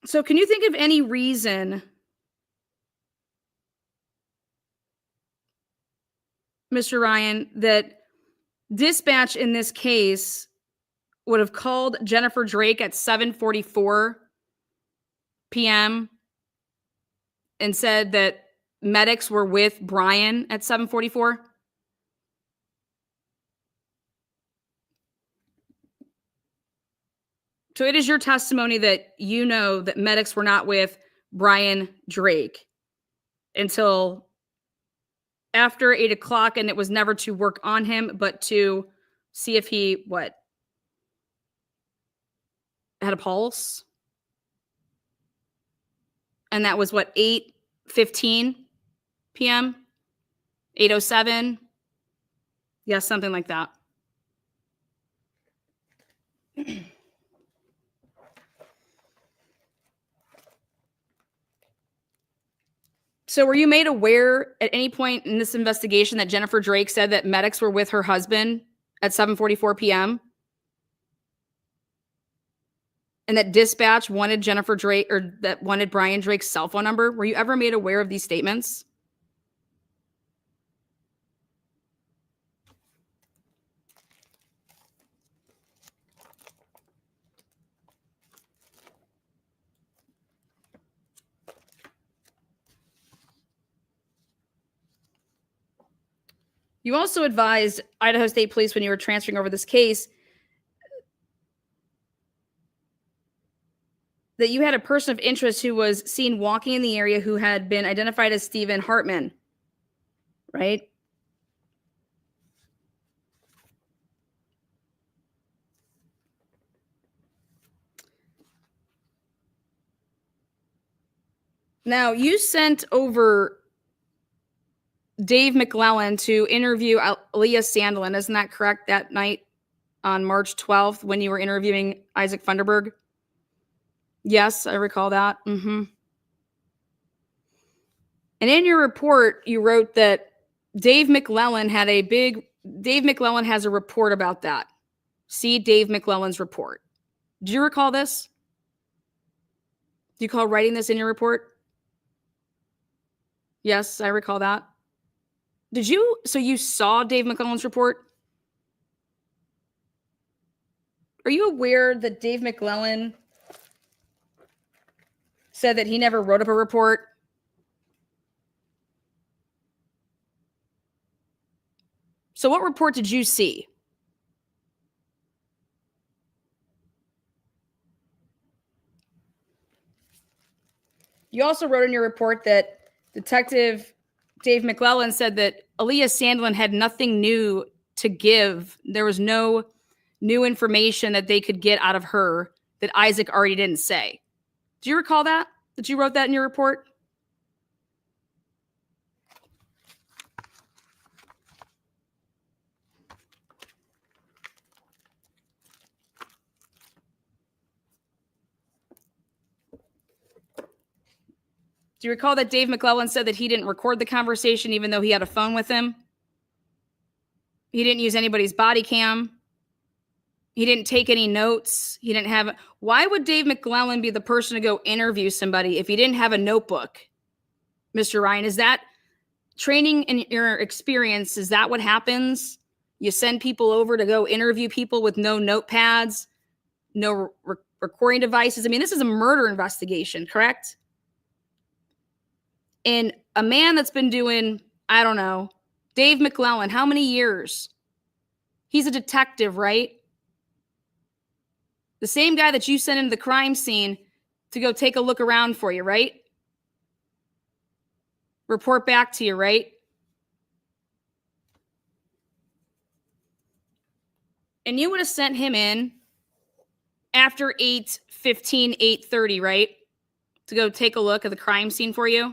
So can you think of any reason, Mr. Ryan, that dispatch in this case would have called Jennifer Drake at 7:44 p.m. and said that medics were with Brian at 7:44? So it is your testimony that you know that medics were not with Brian Drake until after 8 o'clock, and it was never to work on him, but to see if he, had a pulse? And that was 8:15 p.m.? 8:07? Yes, something like that. So were you made aware at any point in this investigation that Jennifer Drake said that medics were with her husband at 7:44 p.m.? And that dispatch wanted Jennifer Drake, or that wanted Brian Drake's cell phone number? Were you ever made aware of these statements? You also advised Idaho State Police when you were transferring over this case that you had a person of interest who was seen walking in the area who had been identified as Stephen Hartman, right? Now, you sent over Dave McClellan to interview Leah Sandlin. Isn't that correct? That night on March 12th when you were interviewing Isaac Funderburg? Yes, I recall that. And in your report, you wrote that Dave McClellan has a report about that. See Dave McClellan's report. Do you recall this? Do you recall writing this in your report? Yes, I recall that. So you saw Dave McClellan's report? Are you aware that Dave McClellan said that he never wrote up a report? So what report did you see? You also wrote in your report that Detective Dave McClellan said that Aaliyah Sandlin had nothing new to give. There was no new information that they could get out of her that Isaac already didn't say. Do you recall that? That you wrote that in your report? Do you recall that Dave McClellan said that he didn't record the conversation even though he had a phone with him? He didn't use anybody's body cam. He didn't take any notes. He didn't have. Why would Dave McClellan be the person to go interview somebody if he didn't have a notebook? Mr. Ryan, is that training in your experience? Is that what happens? You send people over to go interview people with no notepads, no recording devices. I mean, this is a murder investigation, correct? And a man that's been doing, I don't know, Dave McClellan, how many years? He's a detective, right? The same guy that you sent into the crime scene to go take a look around for you, right? Report back to you, right? And you would have sent him in after 8:15, 8:30, right? To go take a look at the crime scene for you.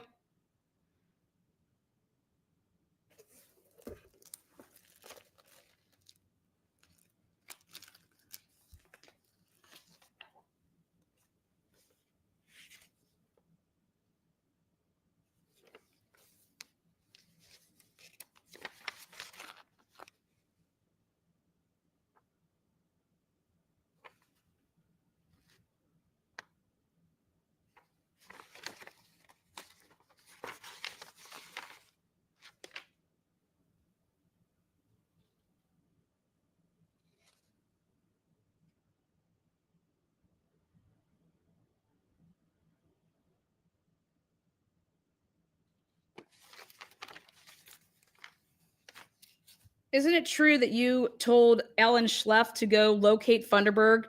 Isn't it true that you told Alan Schleff to go locate Funderburg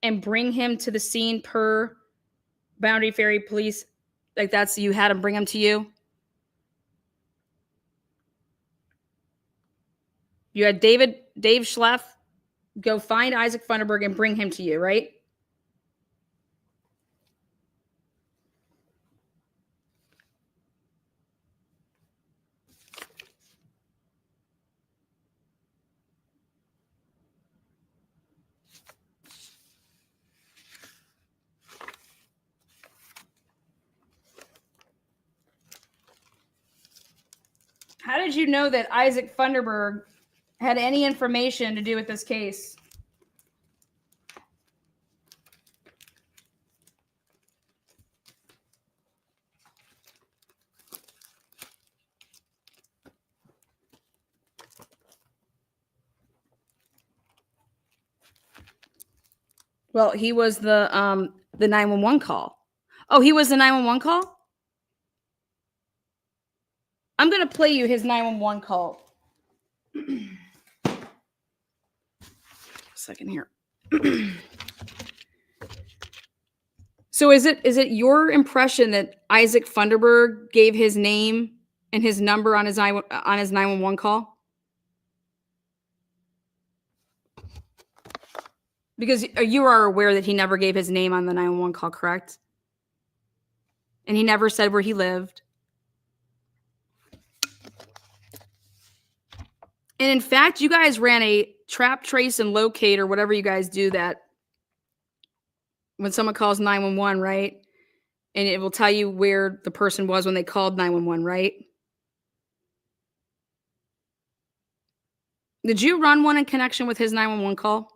and bring him to the scene per Boundary Ferry Police? Like that's, you had him bring him to you? You had Dave Schleff go find Isaac Funderburg and bring him to you, right? How did you know that Isaac Funderburg had any information to do with this case? Well, he was the 911 call. Oh, he was the 911 call? I'm going to play you his 911 call. A second here. So is it your impression that Isaac Funderburg gave his name and his number on his 911 call? Because you are aware that he never gave his name on the 911 call, correct? And he never said where he lived. And in fact, you guys ran a trap, trace, and locate, or whatever you guys do that when someone calls 911, right? And it will tell you where the person was when they called 911, right? Did you run one in connection with his 911 call?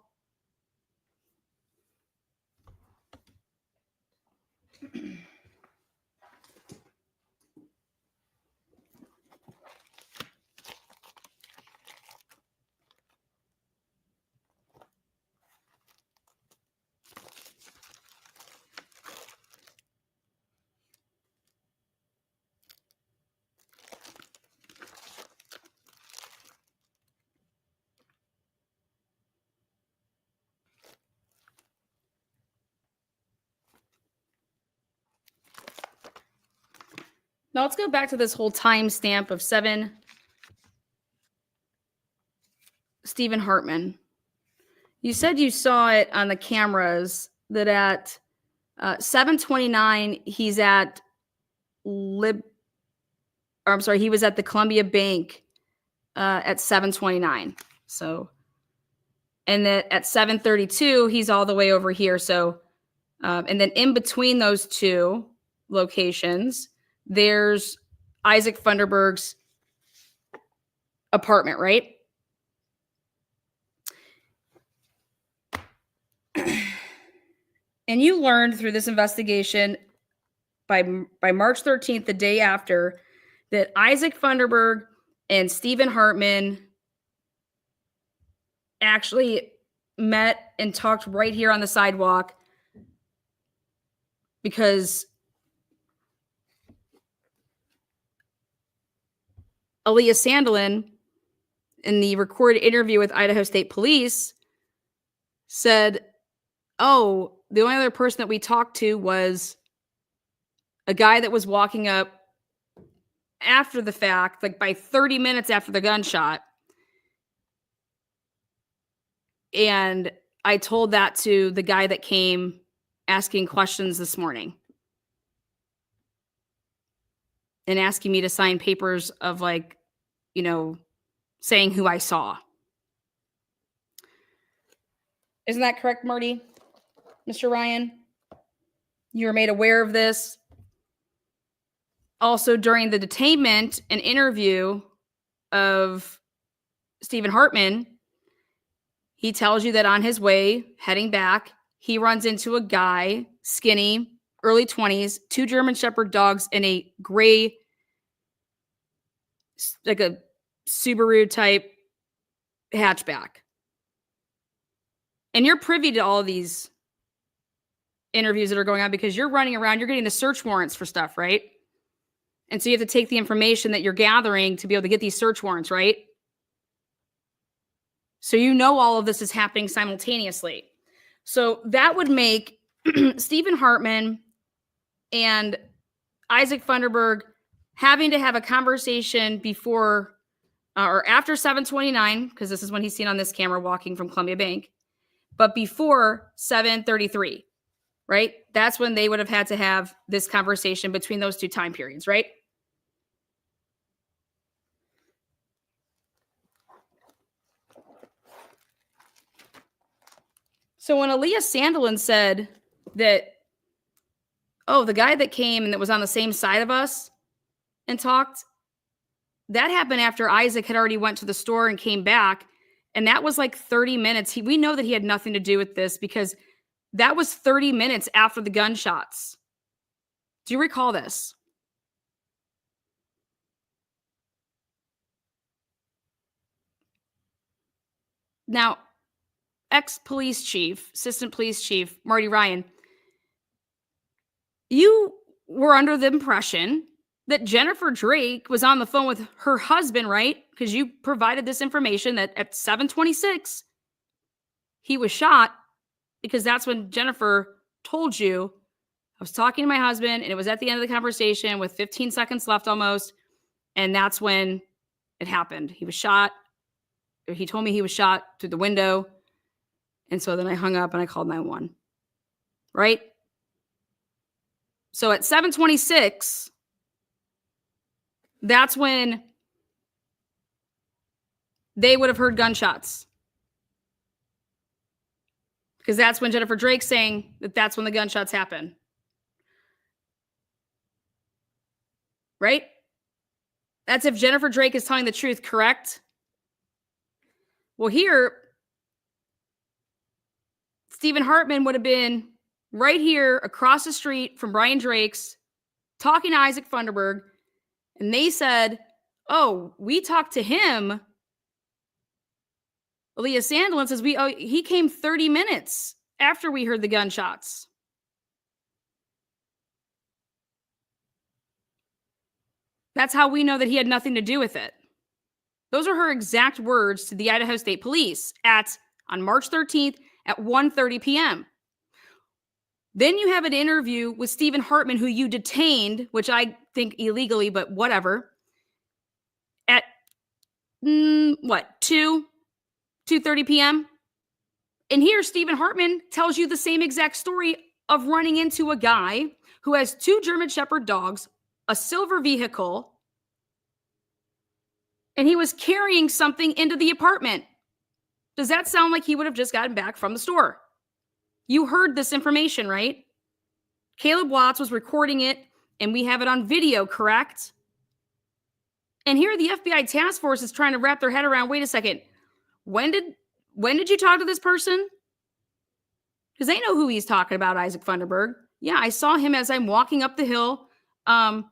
Now let's go back to this whole timestamp of 7 Stephen Hartman. You said you saw it on the cameras that at 7:29 he's at he was at the Columbia Bank at 7:29. So, and that at 7:32 he's all the way over here. So, and then in between those two locations, there's Isaac Funderburg's apartment, right? And you learned through this investigation by March 13th, the day after, that Isaac Funderburg and Stephen Hartman actually met and talked right here on the sidewalk because Aaliyah Sandelin, in the recorded interview with Idaho State Police, said, oh, the only other person that we talked to was a guy that was walking up after the fact, like by 30 minutes after the gunshot. And I told that to the guy that came asking questions this morning and asking me to sign papers of, like, you know, saying who I saw. Isn't that correct, Marty? Mr. Ryan? You were made aware of this. Also, during the detainment and interview of Stephen Hartman, he tells you that on his way heading back, he runs into a guy, skinny, early 20s, 2 German Shepherd dogs, and a gray, like a Subaru type hatchback. And you're privy to all of these interviews that are going on because you're running around, you're getting the search warrants for stuff, right? And so you have to take the information that you're gathering to be able to get these search warrants, right? So you know all of this is happening simultaneously. So that would make Stephen Hartman and Isaac Funderburg having to have a conversation before or after 7:29, because this is when he's seen on this camera walking from Columbia Bank, but before 7:33, right? That's when they would have had to have this conversation between those two time periods, right? So when Aaliyah Sandelin said that, oh, the guy that came and that was on the same side of us and talked, that happened after Isaac had already went to the store and came back. And that was like 30 minutes. We know that he had nothing to do with this because that was 30 minutes after the gunshots. Do you recall this? Now, ex-police chief, assistant police chief, Marty Ryan, you were under the impression that Jennifer Drake was on the phone with her husband, right? Because you provided this information that at 7:26, he was shot, because that's when Jennifer told you, I was talking to my husband and it was at the end of the conversation with 15 seconds left almost. And that's when it happened. He was shot. He told me he was shot through the window. And so then I hung up and I called 911. Right? So at 7:26, that's when they would have heard gunshots. Because that's when Jennifer Drake's saying that that's when the gunshots happen. Right? That's if Jennifer Drake is telling the truth, correct? Well, here, Stephen Hartman would have been right here across the street from Brian Drake's talking to Isaac Funderburg. And they said, oh, we talked to him. Aaliyah Sandelin says, he came 30 minutes after we heard the gunshots. That's how we know that he had nothing to do with it. Those are her exact words to the Idaho State Police on March 13th at 1:30 p.m. Then you have an interview with Stephen Hartman, who you detained, which I think illegally, but whatever, at what, 2:30 p.m.? And here Stephen Hartman tells you the same exact story of running into a guy who has 2 German Shepherd dogs, a silver vehicle, and he was carrying something into the apartment. Does that sound like he would have just gotten back from the store? You heard this information, right? Caleb Watts was recording it, and we have it on video, correct? And here the FBI task force is trying to wrap their head around, wait a second, when did you talk to this person? Because they know who he's talking about, Isaac Funderburg. Yeah, I saw him as I'm walking up the hill. And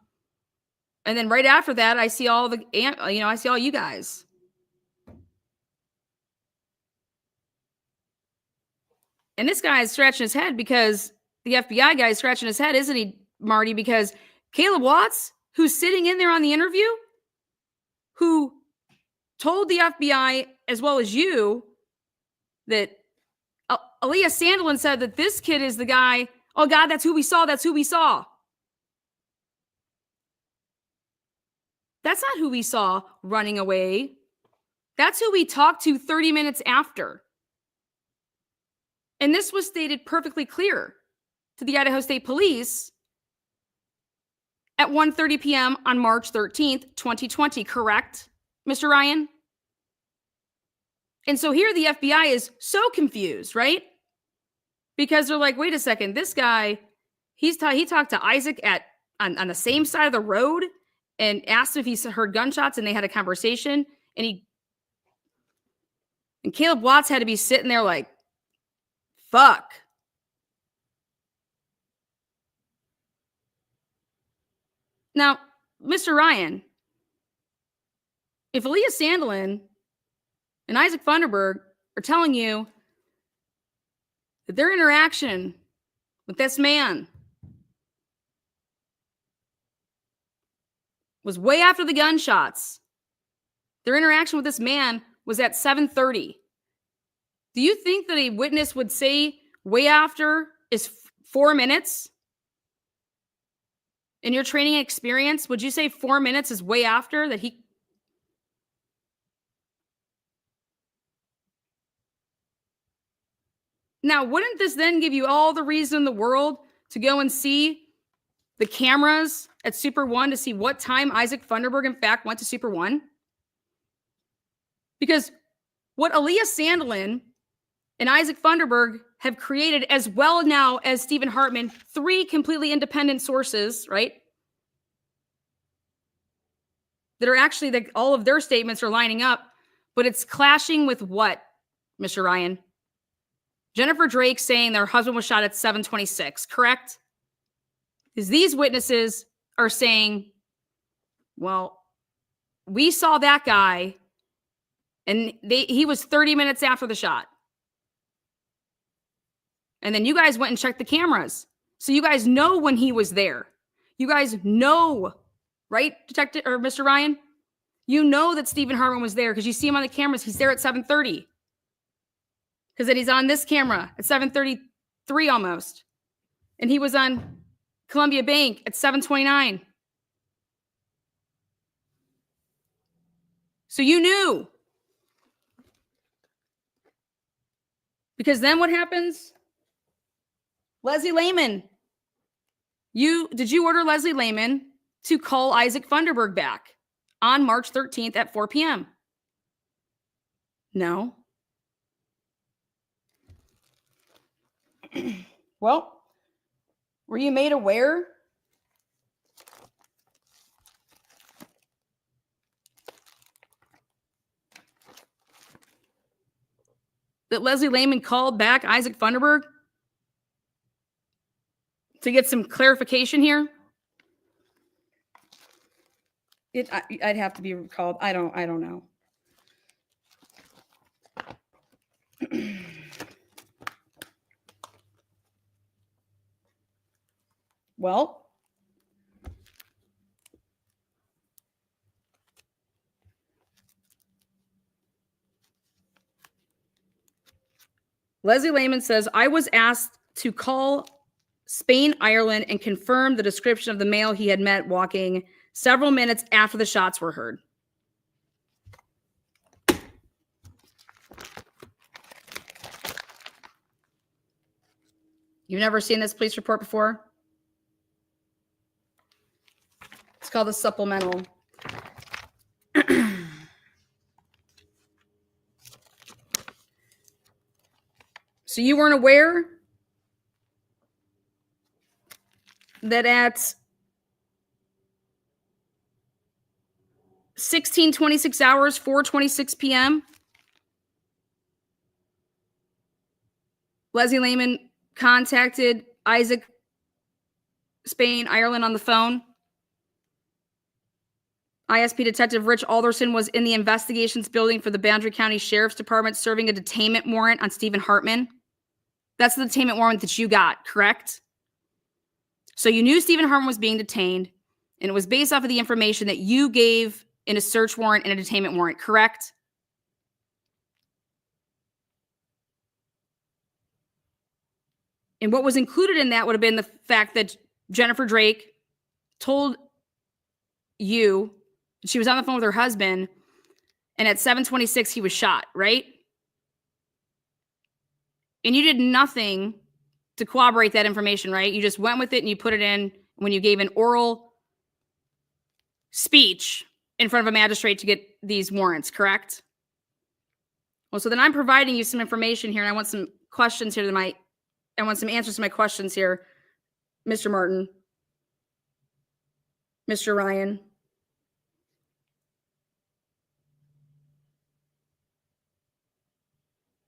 then right after that, I see all you guys. And this guy is scratching his head because the FBI guy is scratching his head, isn't he, Marty? Because Caleb Watts, who's sitting in there on the interview, who told the FBI as well as you that Aaliyah Sandelin said that this kid is the guy. Oh, God, that's who we saw. That's who we saw. That's not who we saw running away. That's who we talked to 30 minutes after. And this was stated perfectly clear to the Idaho State Police at 1:30 p.m. on March 13th, 2020, correct, Mr. Ryan? And so here the FBI is so confused, right? Because they're like, wait a second, this guy, he talked to Isaac on the same side of the road and asked if he heard gunshots, and they had a conversation, and Caleb Watts had to be sitting there like, fuck. Now, Mr. Ryan, if Aaliyah Sandelin and Isaac Funderburg are telling you that their interaction with this man was way after the gunshots, their interaction with this man was at 7:30. Do you think that a witness would say way after is 4 minutes? In your training experience, would you say 4 minutes is way after that he? Now, wouldn't this then give you all the reason in the world to go and see the cameras at Super One to see what time Isaac Funderburg, in fact, went to Super One? Because what Aaliyah Sandelin and Isaac Funderburg have created, as well now as Stephen Hartman, 3 completely independent sources, right? That are actually, all of their statements are lining up, but it's clashing with what, Mr. Ryan? Jennifer Drake saying their husband was shot at 7:26, correct? Because these witnesses are saying, well, we saw that guy, and he was 30 minutes after the shot. And then you guys went and checked the cameras. So you guys know when he was there. You guys know, right, Detective or Mr. Ryan? You know that Stephen Hartman was there because you see him on the cameras. He's there at 7:30. Because then he's on this camera at 7:33 almost. And he was on Columbia Bank at 7:29. So you knew. Because then what happens? Leslie Lehman. Did you order Leslie Lehman to call Isaac Funderburg back on March 13th at 4 p.m.? No. Well, were you made aware that Leslie Lehman called back Isaac Funderburg to get some clarification here? I'd have to be recalled. I don't know. Well, Leslie Lehman says, I was asked to call Spain, Ireland, and confirmed the description of the male he had met walking several minutes after the shots were heard. You've never seen this police report before? It's called a supplemental. So you weren't aware that at 16:26 hours, 4:26 p.m., Leslie Lehman contacted Isaac Spain, Ireland on the phone. ISP Detective Rich Alderson was in the investigations building for the Boundary County Sheriff's Department serving a detainment warrant on Stephen Hartman. That's the detainment warrant that you got, correct? So you knew Stephen Hartman was being detained, and it was based off of the information that you gave in a search warrant and a detainment warrant, correct? And what was included in that would have been the fact that Jennifer Drake told you she was on the phone with her husband, and at 7:26 he was shot, right? And you did nothing to corroborate that information, right? You just went with it and you put it in when you gave an oral speech in front of a magistrate to get these warrants, correct? Well, so then I'm providing you some information here, and I want some questions here I want some answers to my questions here, Mr. Martin, Mr. Ryan.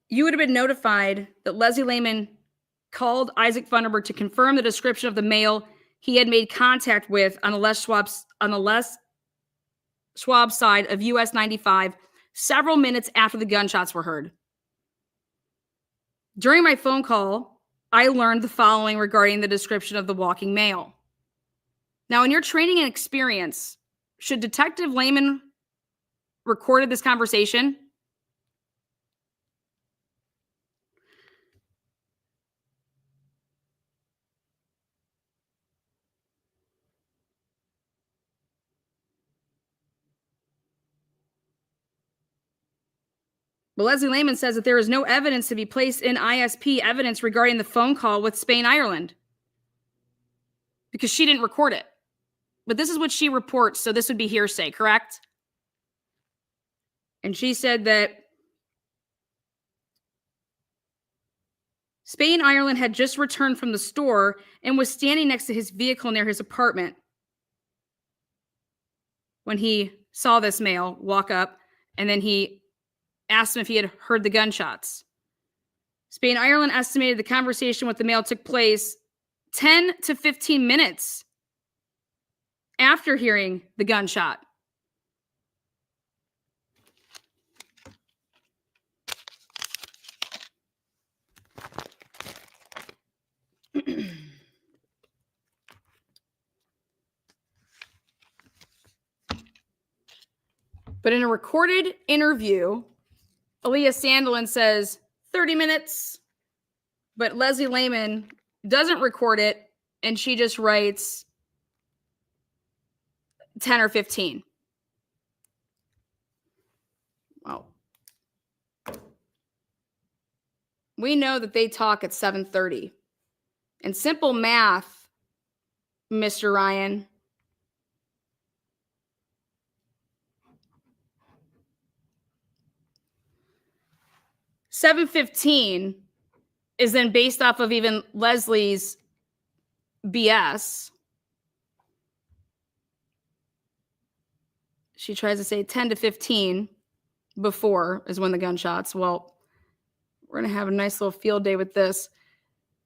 You would have been notified that Leslie Lehman called Isaac Funderburg to confirm the description of the male he had made contact with on the Les Schwab side of US 95 several minutes after the gunshots were heard. During my phone call, I learned the following regarding the description of the walking male. Now, in your training and experience, should Detective Lehman recorded this conversation? But Leslie Lehman says that there is no evidence to be placed in ISP evidence regarding the phone call with Spain, Ireland, because she didn't record it. But this is what she reports, so this would be hearsay, correct? And she said that Spain, Ireland had just returned from the store and was standing next to his vehicle near his apartment when he saw this male walk up, and then he asked him if he had heard the gunshots. Spain, Ireland estimated the conversation with the male took place 10 to 15 minutes after hearing the gunshot. But in a recorded interview, Aaliyah Sandelin says 30 minutes, but Leslie Lehman doesn't record it, and she just writes 10 or 15. Well, we know that they talk at 7:30. And simple math, Mr. Ryan, $7:15 is then based off of even Leslie's BS. She tries to say 10 to 15 before is when the gunshots. Well, we're going to have a nice little field day with this.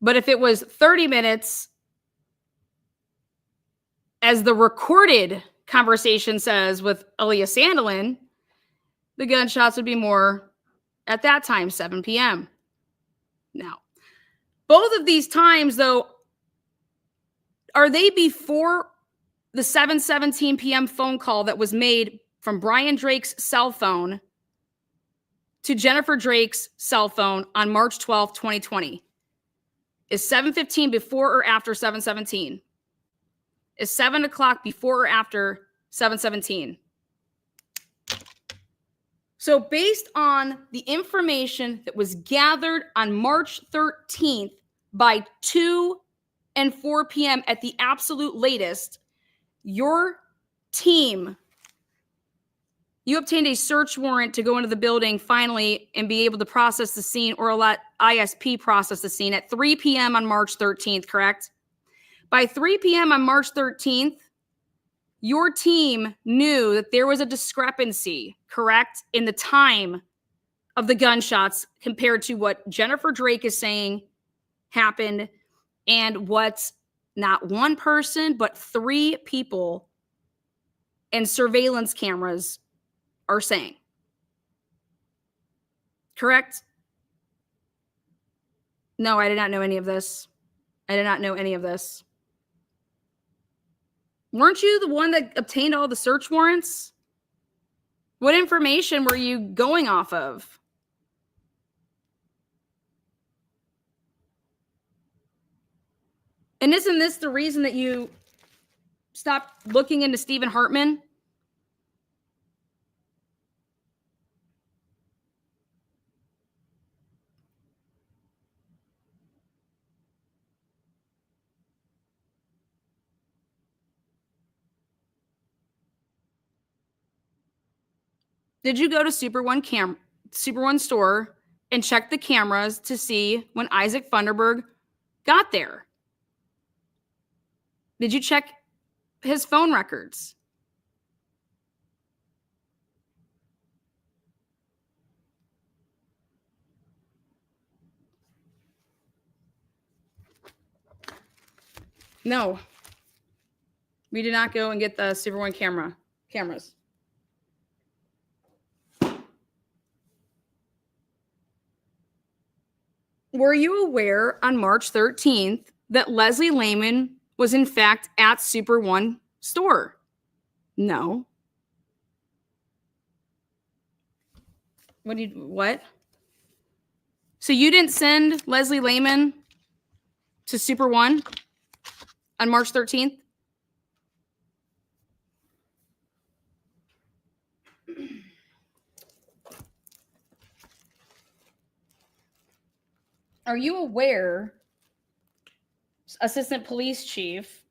But if it was 30 minutes, as the recorded conversation says with Aaliyah Sandelin, the gunshots would be more at that time, 7 p.m. Now, both of these times, though, are they before the 7:17 p.m. phone call that was made from Brian Drake's cell phone to Jennifer Drake's cell phone on March 12, 2020? Is 7:15 before or after 7:17? Is 7 o'clock before or after 7:17? So based on the information that was gathered on March 13th by 2 and 4 p.m. at the absolute latest, your team, you obtained a search warrant to go into the building finally and be able to process the scene or let ISP process the scene at 3 p.m. on March 13th, correct? By 3 p.m. on March 13th, your team knew that there was a discrepancy, correct, in the time of the gunshots compared to what Jennifer Drake is saying happened and what not one person, but 3 people and surveillance cameras are saying. Correct? No, I did not know any of this. I did not know any of this. Weren't you the one that obtained all the search warrants? What information were you going off of? And isn't this the reason that you stopped looking into Stephen Hartman? Did you go to Super One store and check the cameras to see when Isaac Funderburg got there? Did you check his phone records? No. We did not go and get the Super One cameras. Were you aware on March 13th that Leslie Lehman was in fact at Super One store? No. What? So you didn't send Leslie Lehman to Super One on March 13th? Are you aware, Assistant Police Chief,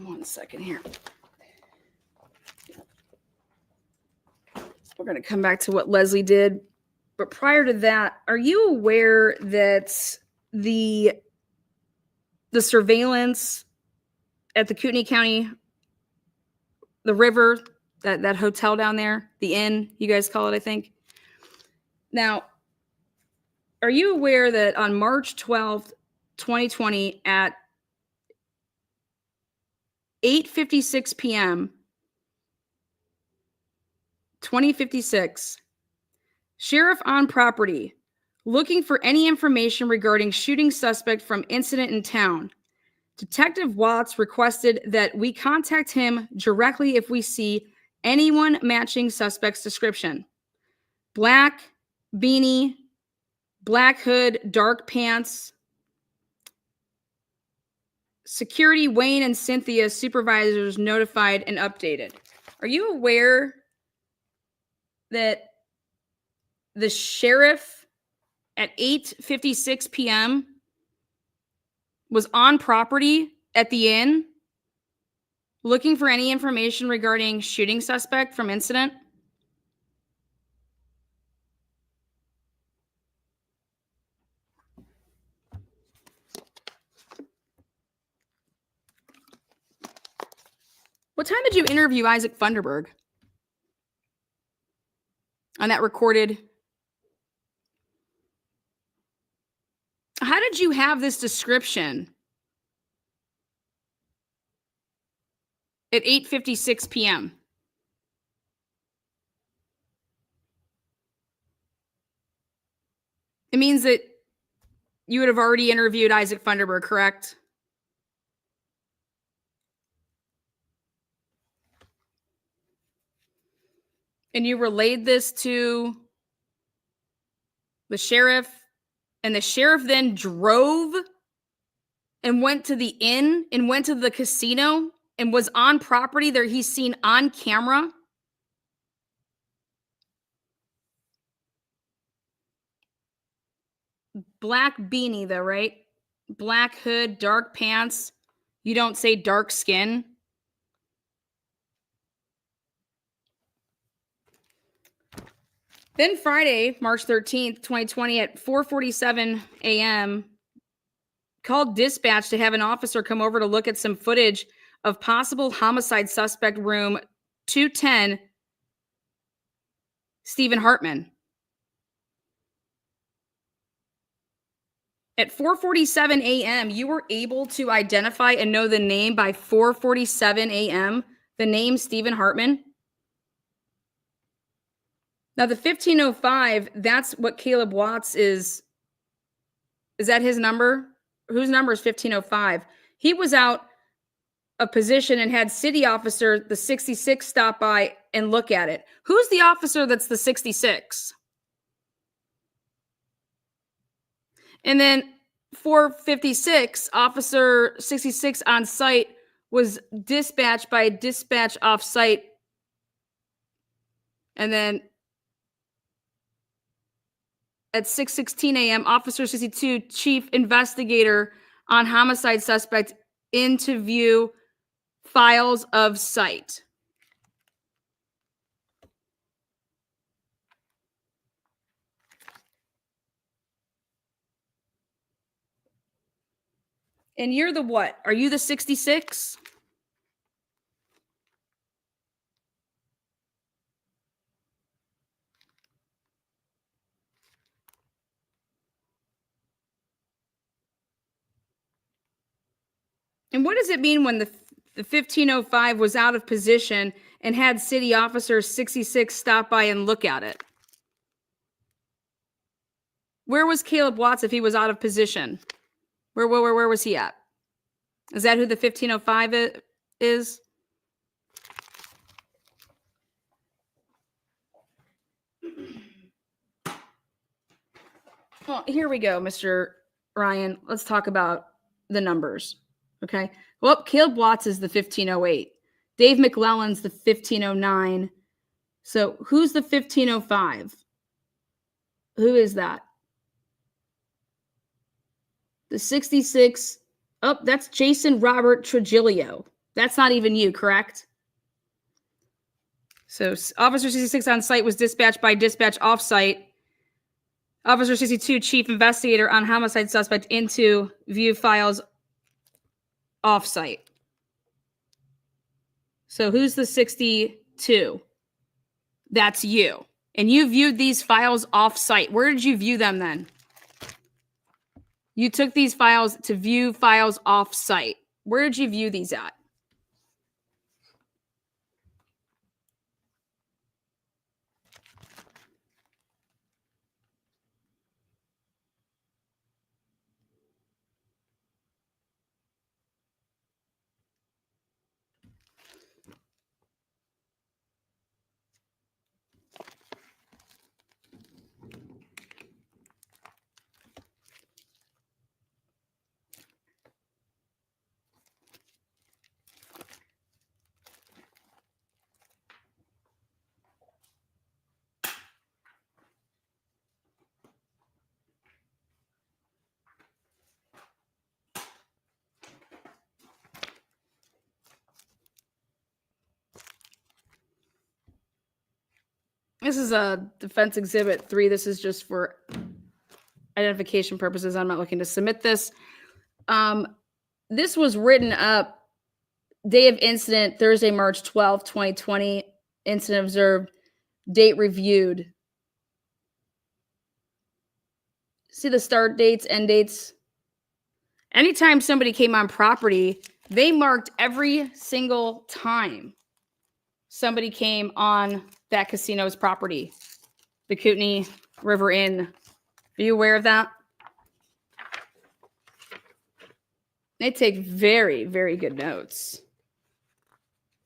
one second here. We're going to come back to what Leslie did. But prior to that, are you aware that the surveillance at the Kootenai County, the river, that hotel down there, the inn, you guys call it, I think. Now, are you aware that on March 12th, 2020 at 8:56 p.m., 2056, sheriff on property, looking for any information regarding shooting suspect from incident in town. Detective Watts requested that we contact him directly if we see Anyone matching suspect's description. Black beanie, black hood, dark pants. Security, Wayne and Cynthia, supervisors notified and updated. Are you aware that the sheriff at 8:56 p.m. was on property at the inn looking for any information regarding shooting suspect from incident? What time did you interview Isaac Funderburg? On that recorded. How did you have this description at 8:56 p.m.? It means that you would have already interviewed Isaac Funderburg, correct? And you relayed this to the sheriff, and the sheriff then drove and went to the inn and went to the casino and was on property there. He's seen on camera. Black beanie, though, right? Black hood, dark pants. You don't say dark skin. Then Friday, March 13th, 2020 at 4:47 a.m., called dispatch to have an officer come over to look at some footage of possible homicide suspect room 210, Stephen Hartman. At 4:47 a.m., you were able to identify and know the name by 4:47 a.m., the name Stephen Hartman. Now, the 1505, that's what Caleb Watts is. Is that his number? Whose number is 1505? He was out of position and had city officer, the 66, stop by and look at it. Who's the officer that's the 66? And then 4:56, officer 66 on site was dispatched by dispatch off site. And then at 6:16 a.m., officer 62, chief investigator on homicide suspect, into view files of site. And you're the what? Are you the 66? And what does it mean when the 1505 was out of position and had city officer 66 stop by and look at it? Where was Caleb Watts if he was out of position? Where was he at? Is that who the 1505 is? Well, here we go, Mr. Ryan. Let's talk about the numbers. Okay. Well, Caleb Watts is the 1508. Dave McClellan's the 1509. So who's the 1505? Who is that? The 66. Oh, that's Jason Robert Trujillo. That's not even you, correct? So officer 66 on site was dispatched by dispatch off site. Officer 62, chief investigator on homicide suspect, into view files off site. So who's the 62? That's you. And you viewed these files off site. Where did you view them then? You took these files to view files off site. Where did you view these at? This is a defense exhibit 3. This is just for identification purposes. I'm not looking to submit this. This was written up day of incident, Thursday, March 12, 2020. Incident observed, date reviewed. See the start dates, end dates? Anytime somebody came on property, they marked every single time somebody came on that casino's property, the Kootenai River Inn. Are you aware of that? They take very, very good notes.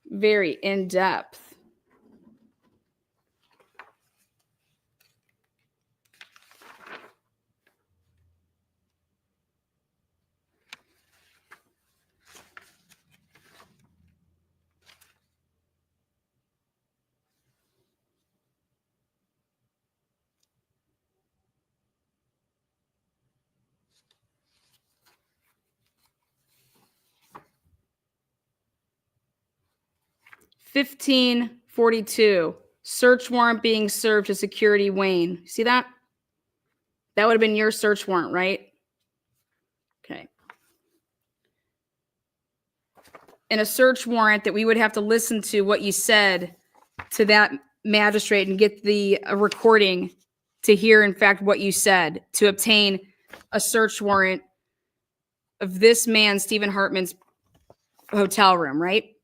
Very in-depth. $15.42. Search warrant being served to Security Wayne. See that? That would have been your search warrant, right? Okay. In a search warrant that we would have to listen to what you said to that magistrate and get the recording to hear, in fact, what you said to obtain a search warrant of this man, Stephen Hartman's hotel room, right?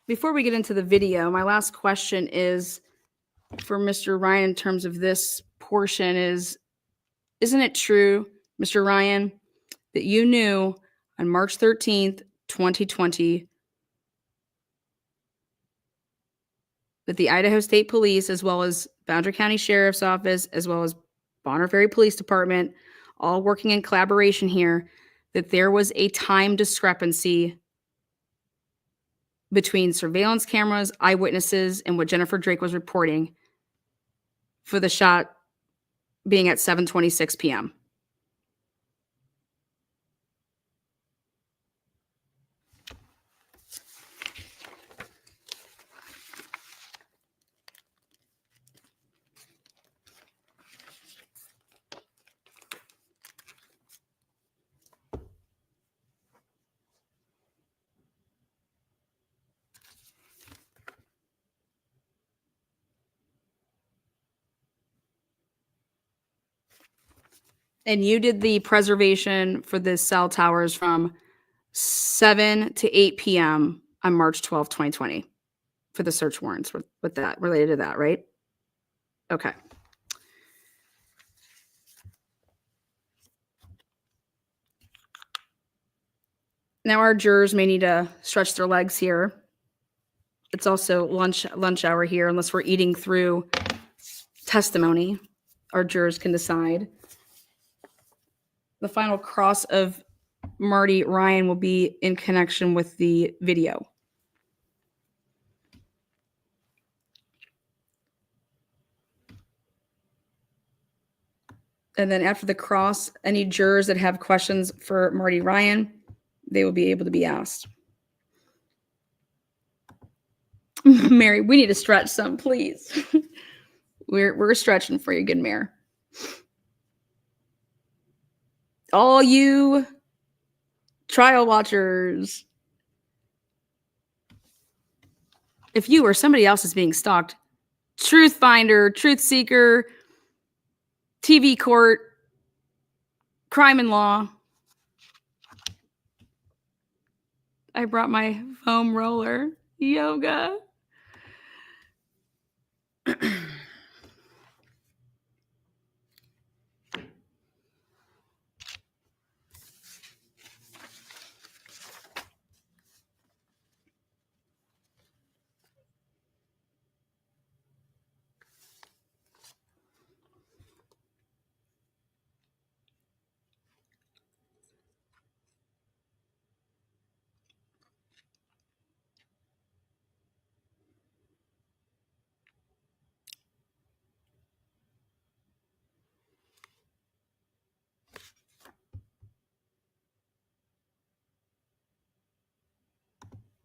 Before we get into the video, my last question is for Mr. Ryan in terms of this portion is, isn't it true, Mr. Ryan, that you knew on March 13th, 2020, that the Idaho State Police, as well as Boundary County Sheriff's Office, as well as Bonner Ferry Police Department, all working in collaboration here, that there was a time discrepancy between surveillance cameras, eyewitnesses, and what Jennifer Drake was reporting for the shot being at 7:26 p.m.? And you did the preservation for the cell towers from 7 to 8 p.m. on March 12, 2020 for the search warrants with that, related to that, right? Okay. Now our jurors may need to stretch their legs here. It's also lunch hour here, unless we're eating through testimony. Our jurors can decide. The final cross of Marty Ryan will be in connection with the video. And then after the cross, any jurors that have questions for Marty Ryan, they will be able to be asked. Mary, we need to stretch some, please. We're stretching for you, good Mayor. All you trial watchers, if you or somebody else is being stalked, truth finder, truth seeker, TV court, crime and law. I brought my foam roller. Yoga.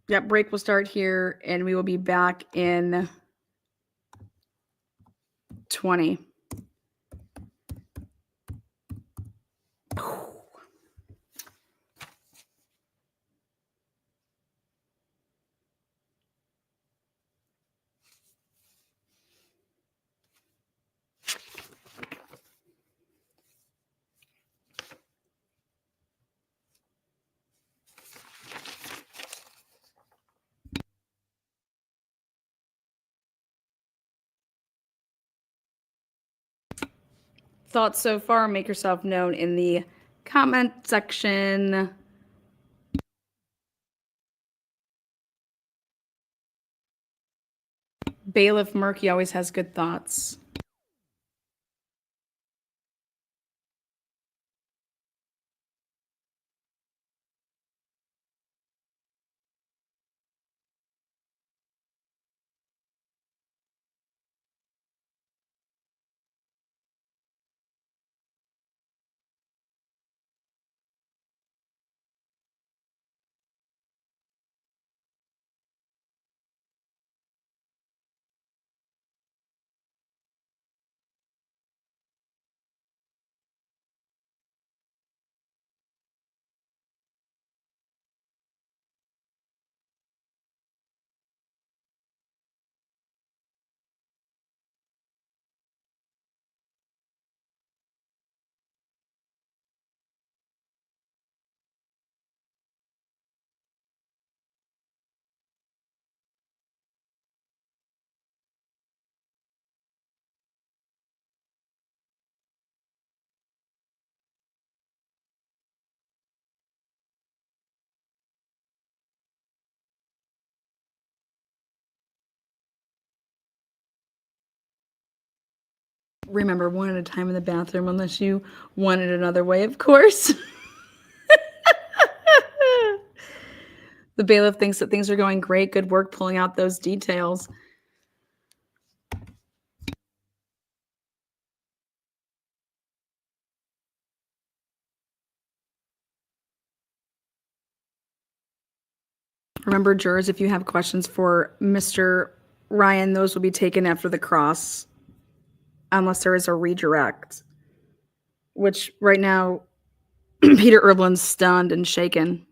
Yep, break will start here, and we will be back in 20. Thoughts so far, make yourself known in the comment section. Bailiff Murky always has good thoughts. Remember, one at a time in the bathroom, unless you want it another way, of course. The bailiff thinks that things are going great. Good work pulling out those details. Remember, jurors, if you have questions for Mr. Ryan, those will be taken after the cross, unless there is a redirect, which right now, Peter Erblin's stunned and shaken.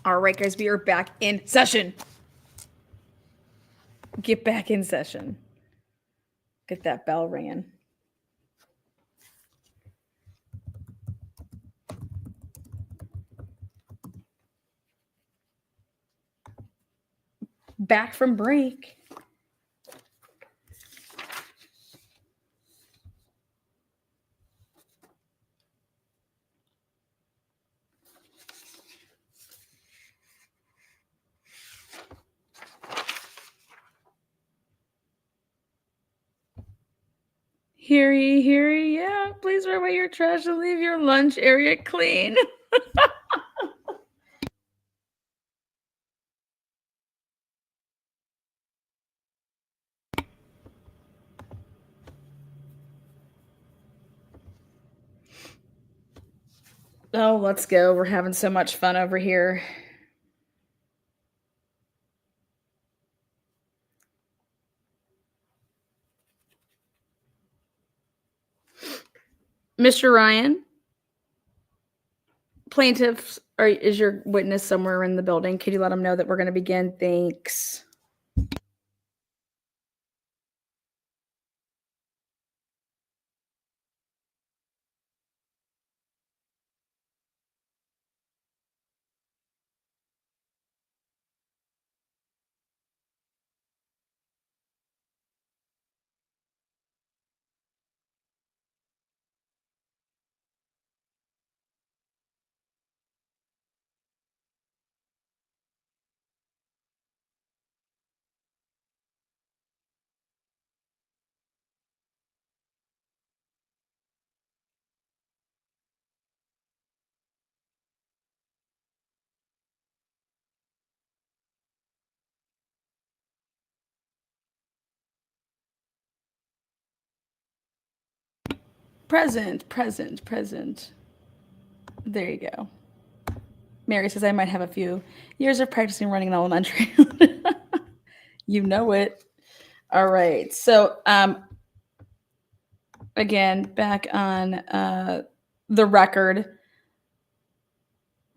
All right, guys, we are back in session. Get back in session. Get that bell ringing. Back from break. Hear ye, yeah. Please throw away your trash and leave your lunch area clean. Oh, let's go. We're having so much fun over here. Mr. Ryan, plaintiffs, is your witness somewhere in the building? Could you let them know that we're going to begin? Thanks. Present. There you go. Mary says, I might have a few years of practicing running an elementary. You know it. All right. So, again, back on the record,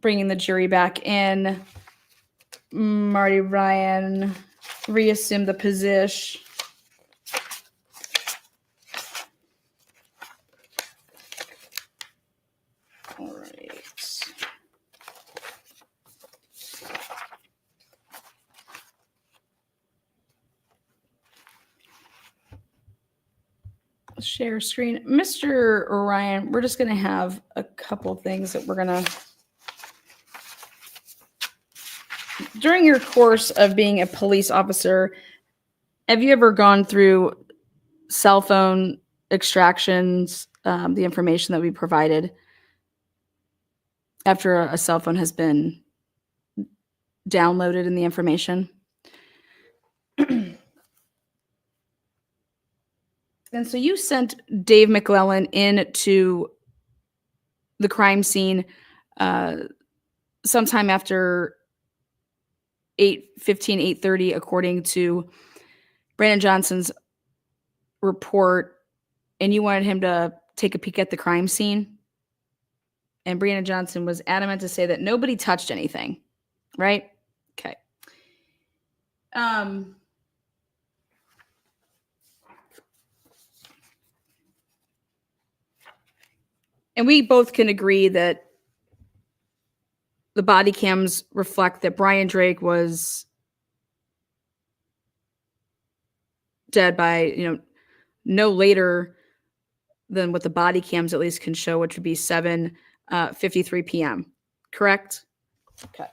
bringing the jury back in. Marty Ryan, reassume the position. All right. Share screen. Mr. Ryan, we're just going to have a couple things that we're going to. During your course of being a police officer, have you ever gone through cell phone extractions, the information that we provided after a cell phone has been downloaded in the information? And so you sent Dave McClellan into the crime scene sometime after 8:15, 8:30, according to Brandon Johnson's report, and you wanted him to take a peek at the crime scene. And Brandon Johnson was adamant to say that nobody touched anything, right? Okay. And we both can agree that the body cams reflect that Brian Drake was dead by, no later than what the body cams at least can show, which would be 7:53 p.m. Correct? Okay.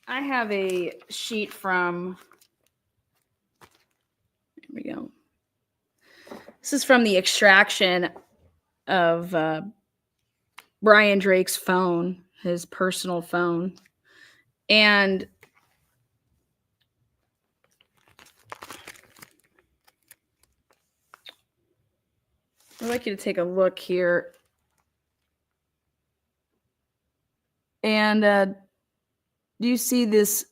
I have a sheet from, here we go. This is from the extraction of Brian Drake's phone, his personal phone. And I'd like you to take a look here. And do you see this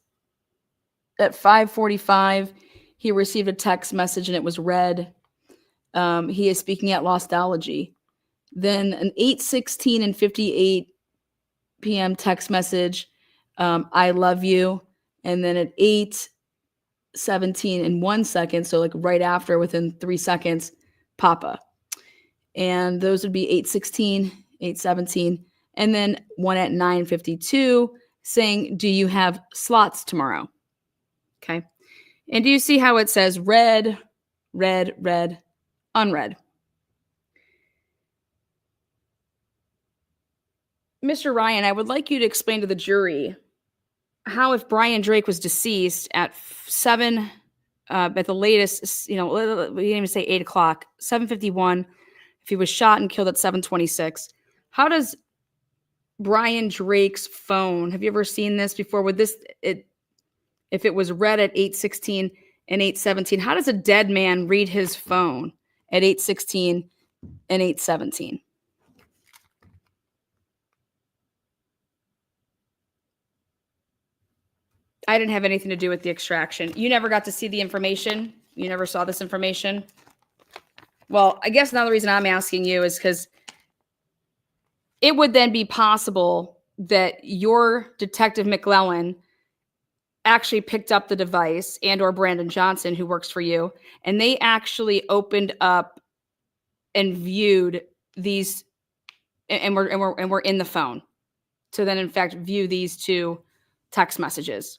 at 5:45? he received a text message and it was read. He is speaking at Lostology. Then an 8:16 and 58 p.m. text message, I love you. And then at 8:17 and 1 second, so like right after, within 3 seconds, Papa. And those would be 8:16, 8:17, and then one at 9:52 saying, do you have slots tomorrow? Okay. And do you see how it says read, read, read, unread? Mr. Ryan, I would like you to explain to the jury how, if Brian Drake was deceased at 7, at the latest, we didn't even say 8 o'clock, 7:51, if he was shot and killed at 7:26, how does Brian Drake's phone, have you ever seen this before? If it was read at 8:16 and 8:17, how does a dead man read his phone at 8:16 and 8:17? I didn't have anything to do with the extraction. You never got to see the information? You never saw this information? Well, I guess another reason I'm asking you is because it would then be possible that your Detective McClellan actually picked up the device, and or Brandon Johnson, who works for you, and they actually opened up and viewed these, and we're in the phone to then in fact view these two text messages.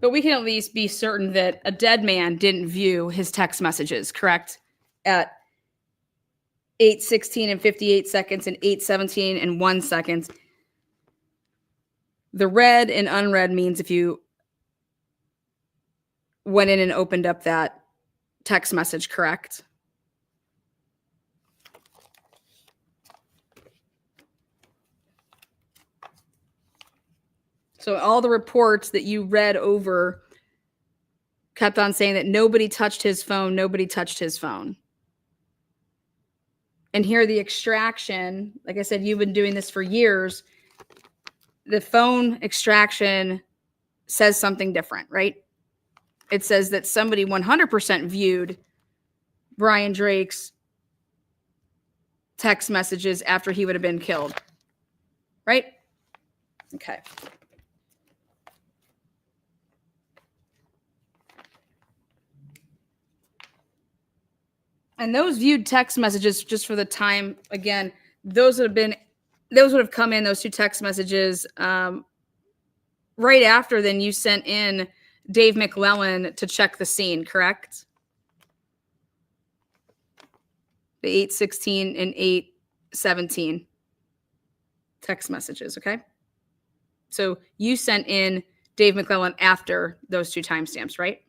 But we can at least be certain that a dead man didn't view his text messages, correct? At 8:16 and 58 seconds and 8:17 and 1 second. The read and unread means if you went in and opened up that text message, correct? So all the reports that you read over kept on saying that nobody touched his phone, nobody touched his phone. And here the extraction, like I said, you've been doing this for years. The phone extraction says something different, right? It says that somebody 100% viewed Brian Drake's text messages after he would have been killed, right? Okay. And those viewed text messages, just for the time, again, those would have come in, those two text messages, right after then you sent in Dave McClellan to check the scene, correct? The 8:16 and 8:17 text messages, okay? So you sent in Dave McClellan after those two timestamps, right?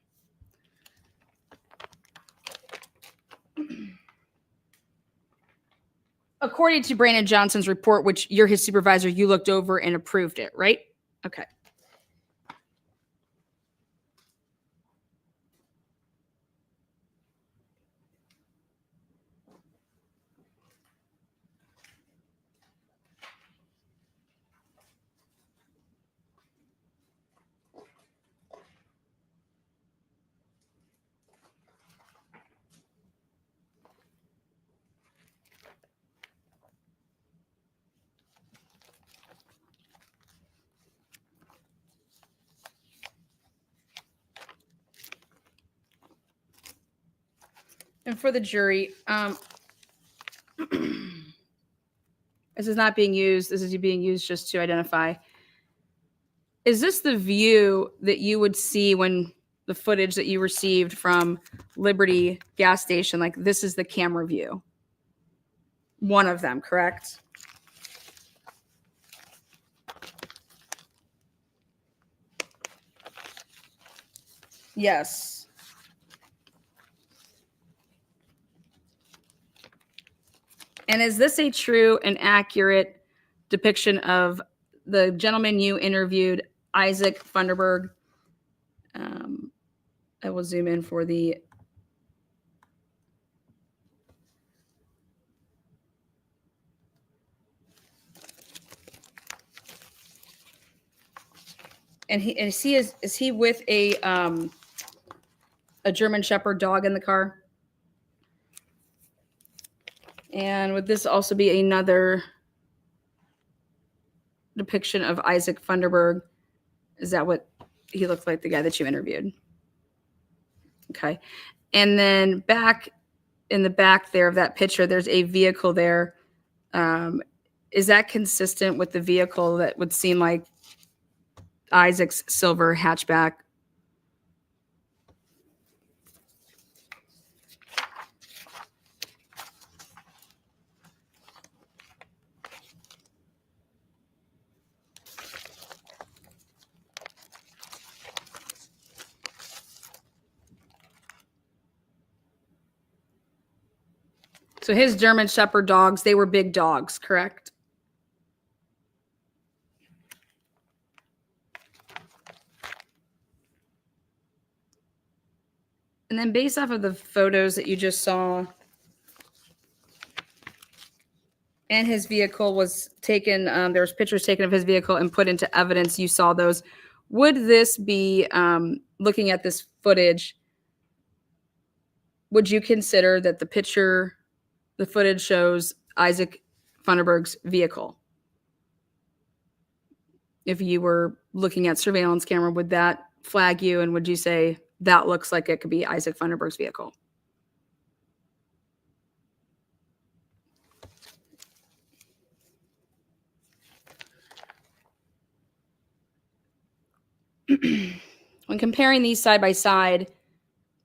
According to Brandon Johnson's report, which you're his supervisor, you looked over and approved it, right? Okay. And for the jury, this is not being used. This is being used just to identify. Is this the view that you would see when the footage that you received from Liberty gas station? Like, this is the camera view. One of them, correct? Yes. And is this a true and accurate depiction of the gentleman you interviewed, Isaac Funderburg? I will zoom in for the And is he with a German Shepherd dog in the car? And would this also be another depiction of Isaac Funderburg? Is that what he looked like, the guy that you interviewed? Okay. And then back in the back there of that picture, there's a vehicle there. Is that consistent with the vehicle that would seem like Isaac's silver hatchback? So his German Shepherd dogs, they were big dogs, correct? And then based off of the photos that you just saw, and his vehicle was taken, there was pictures taken of his vehicle and put into evidence, you saw those. Would this be, looking at this footage, would you consider that the footage shows Isaac Funderburg's vehicle? If you were looking at surveillance camera, would that flag you, and would you say that looks like it could be Isaac Funderburg's vehicle? When comparing these side by side,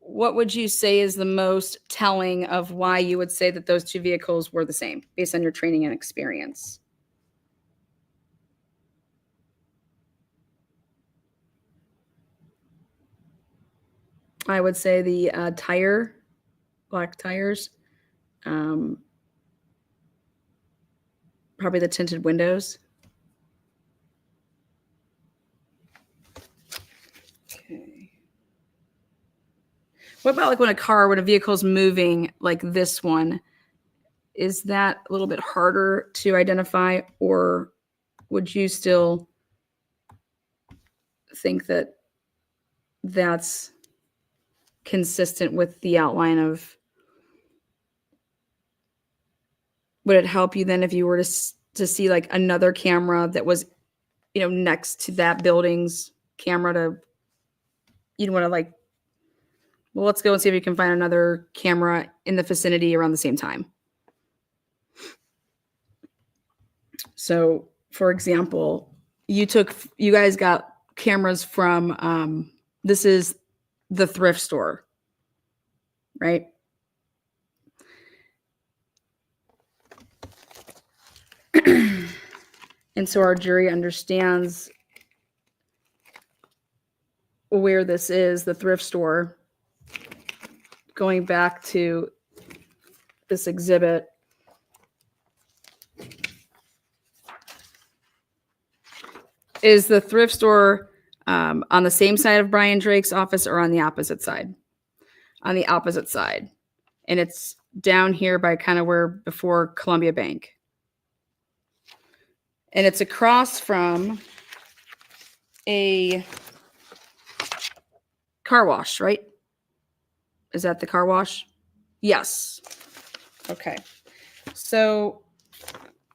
what would you say is the most telling of why you would say that those two vehicles were the same based on your training and experience? I would say the black tires, probably the tinted windows. Okay. What about like when a vehicle is moving like this one? Is that a little bit harder to identify, or would you still think that that's consistent with the outline of? Would it help you then if you were to see like another camera that was, next to that building's camera you'd want to like, well, let's go and see if you can find another camera in the vicinity around the same time. So, for example, you guys got cameras from, this is the thrift store, right? And so our jury understands where this is, the thrift store. Going back to this exhibit, is the thrift store on the same side of Brian Drake's office or on the opposite side? On the opposite side. And it's down here by kind of where before Columbia Bank. And it's across from a car wash, right? Is that the car wash? Yes. Okay. So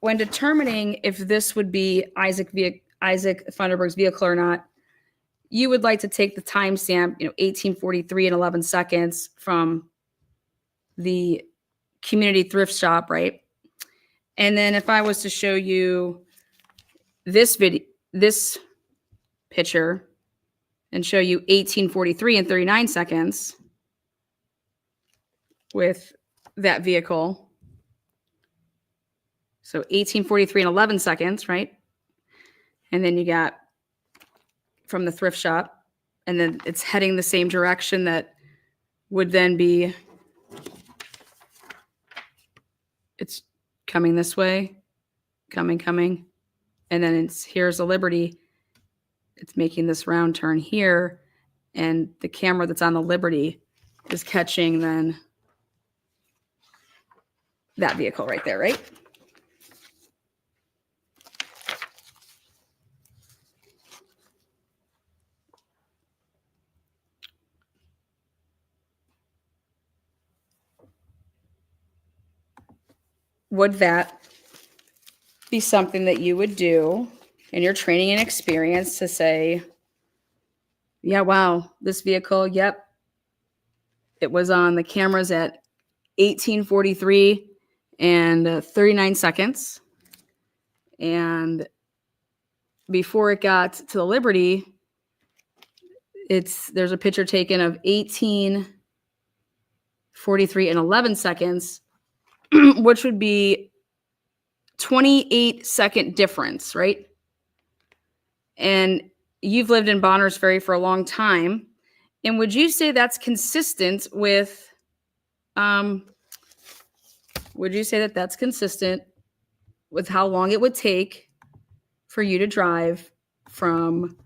when determining if this would be Isaac Funderburg's vehicle or not, you would like to take the timestamp, 1843 and 11 seconds from the community thrift shop, right? And then if I was to show you this picture and show you 1843 and 39 seconds with that vehicle. So 1843 and 11 seconds, right? And then you got from the thrift shop, and then it's heading the same direction that would then be, it's coming this way, coming. And then here's a Liberty. It's making this round turn here. And the camera that's on the Liberty is catching then that vehicle right there, right? would that be something that you would do in your training and experience to say, yeah, wow, this vehicle, yep, it was on the cameras at 18:43 and 39 seconds. And before it got to the Liberty, there's a picture taken of 18:43 and 11 seconds, which would be 28-second difference, right? And you've lived in Bonners Ferry for a long time. And would you say that's consistent with, would you say that that's consistent with how long it would take for you to drive from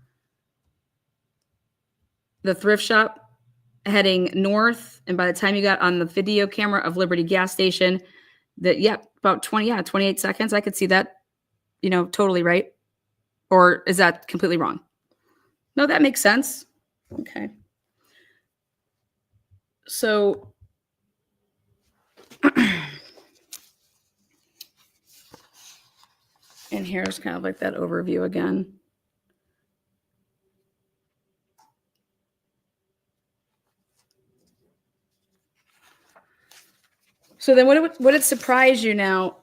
the thrift shop heading north, and by the time you got on the video camera of Liberty gas station, that, yep, about 28 seconds. I could see that, totally right. Or is that completely wrong? No, that makes sense. Okay. So and here's kind of like that overview again. So then would it surprise you now?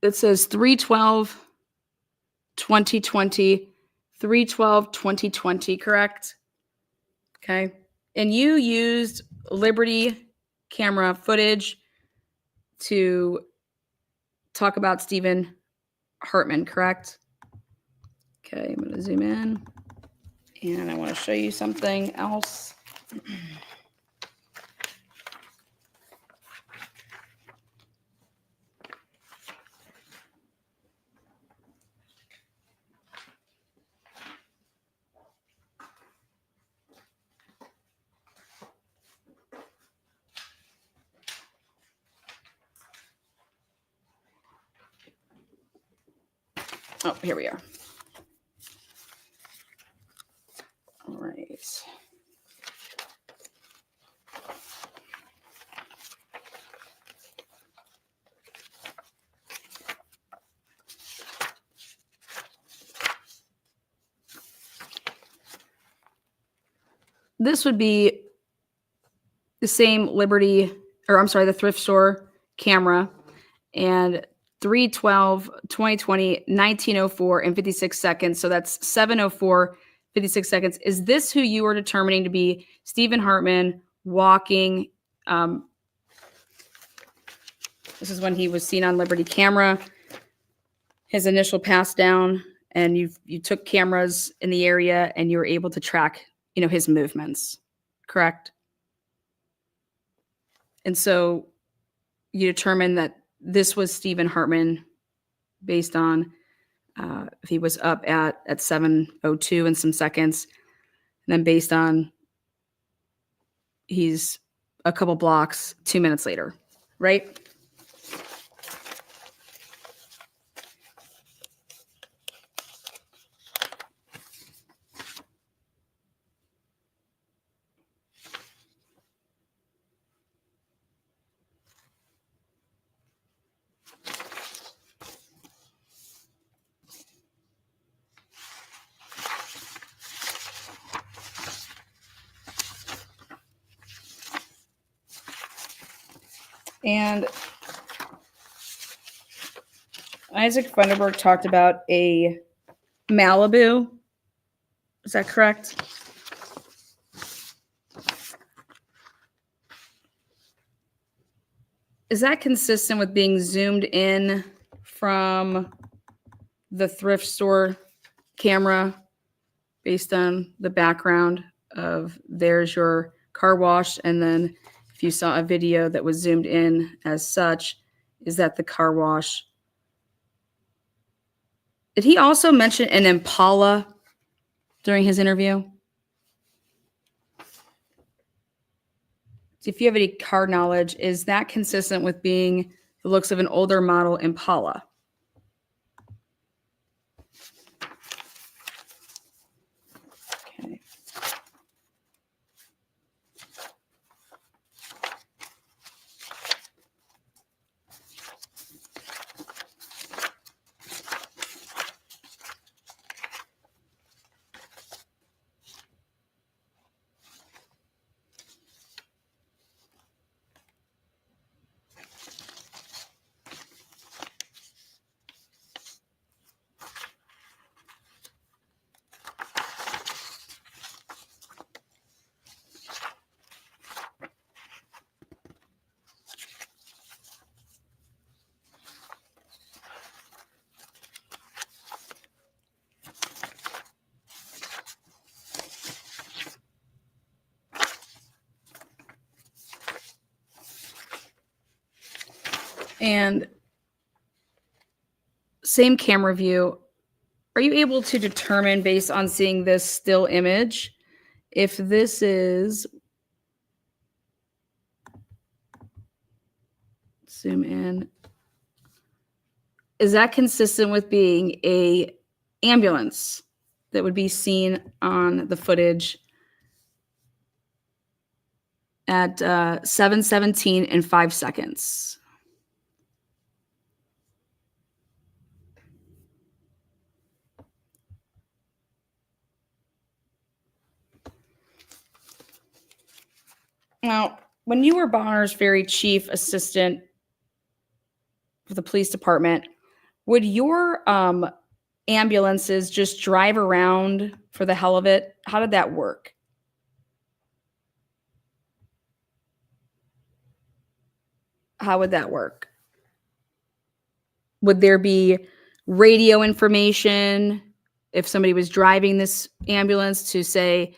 It says 3/12/2020, 3/12/2020, correct? Okay. And you used Liberty camera footage to talk about Stephen Hartman, correct? Okay, I'm going to zoom in. And I want to show you something else. Oh, here we are. All right. This would be the same the thrift store camera, and 3/12/2020, 19:04 and 56 seconds. So that's 7:04, 56 seconds. Is this who you are determining to be Stephen Hartman walking? This is when he was seen on Liberty camera, his initial pass down, and you took cameras in the area and you were able to track, his movements, correct? And so you determined that this was Stephen Hartman based on if he was up at 7:02 and some seconds, and then based on he's a couple blocks 2 minutes later, right? And Isaac Funderburg talked about a Malibu. Is that correct? Is that consistent with being zoomed in from the thrift store camera based on the background of there's your car wash, and then if you saw a video that was zoomed in as such, is that the car wash? Did he also mention an Impala during his interview? If you have any car knowledge, is that consistent with being the looks of an older model Impala? Okay. And same camera view. Are you able to determine, based on seeing this still image, if this is, zoom in, is that consistent with being a ambulance that would be seen on the footage at 7:17 and 5 seconds? Now, when you were Bonner's Ferry chief assistant for the police department, would your ambulances just drive around for the hell of it? How did that work? How would that work? Would there be radio information if somebody was driving this ambulance to say,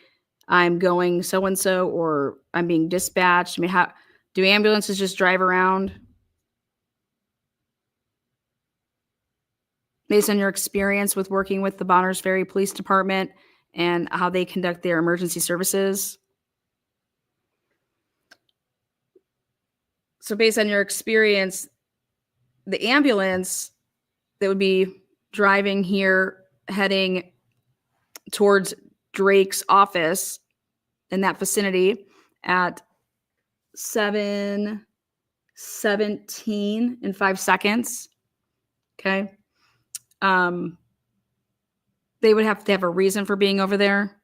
I'm going so-and-so, or I'm being dispatched? I mean, how do ambulances just drive around? Based on your experience with working with the Bonners Ferry Police Department and how they conduct their emergency services. So based on your experience, the ambulance that would be driving here, heading towards Drake's office in that vicinity at 7:17 and 5 seconds. Okay. They would have to have a reason for being over there.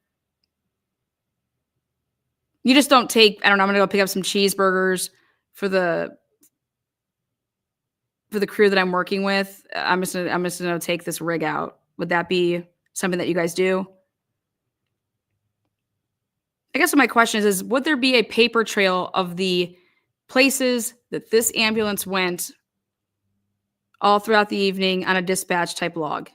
You just don't take, I don't know, I'm going to go pick up some cheeseburgers for the crew that I'm working with. I'm just gonna take this rig out. Would that be something that you guys do? I guess what my question is would there be a paper trail of the places that this ambulance went all throughout the evening on a dispatch type log?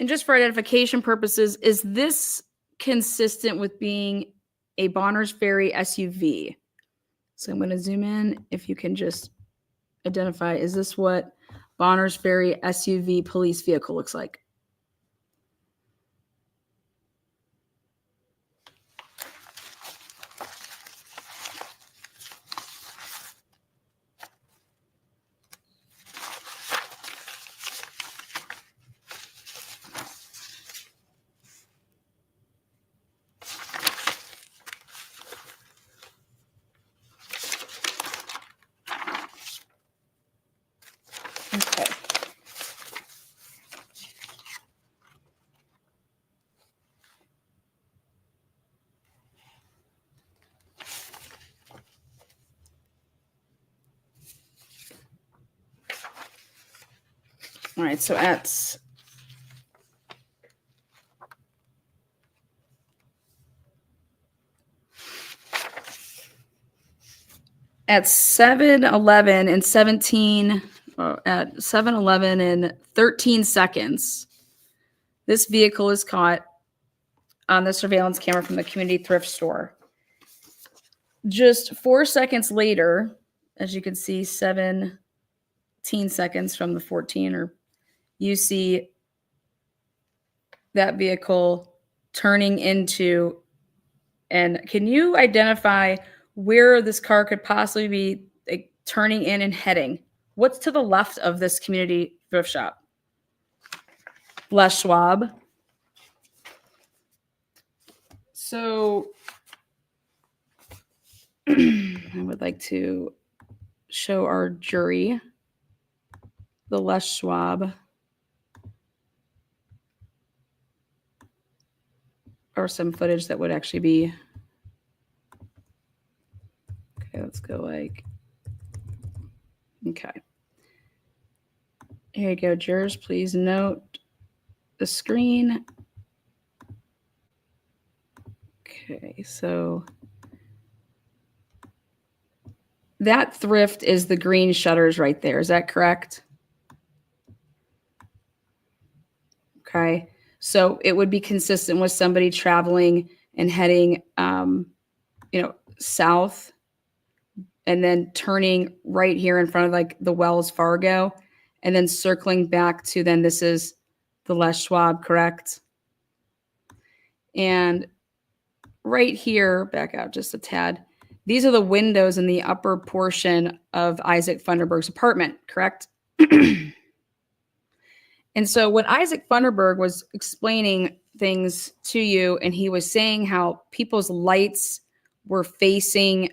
And just for identification purposes, is this consistent with being a Bonners Ferry SUV? So I'm going to zoom in. If you can just identify, is this what Bonners Ferry SUV police vehicle looks like? Okay. All right, so at 7:11 and 17, at 7:11 and 13 seconds, this vehicle is caught on the surveillance camera from the community thrift store. Just 4 seconds later, as you can see, 17 seconds from the 14, or you see that vehicle turning into, and can you identify where this car could possibly be like, turning in and heading? What's to the left of this community thrift shop? Les Schwab. So I would like to show our jury the Les Schwab, or some footage that would actually be, okay, let's go like, okay. Here you go, jurors, please note the screen. Okay, so that thrift is the green shutters right there. Is that correct? Okay. So it would be consistent with somebody traveling and heading, south and then turning right here in front of like the Wells Fargo and then circling back to then this is the Les Schwab, correct? And right here, back out just a tad. These are the windows in the upper portion of Isaac Funderburg's apartment, correct? And so when Isaac Funderburg was explaining things to you, and he was saying how people's lights were facing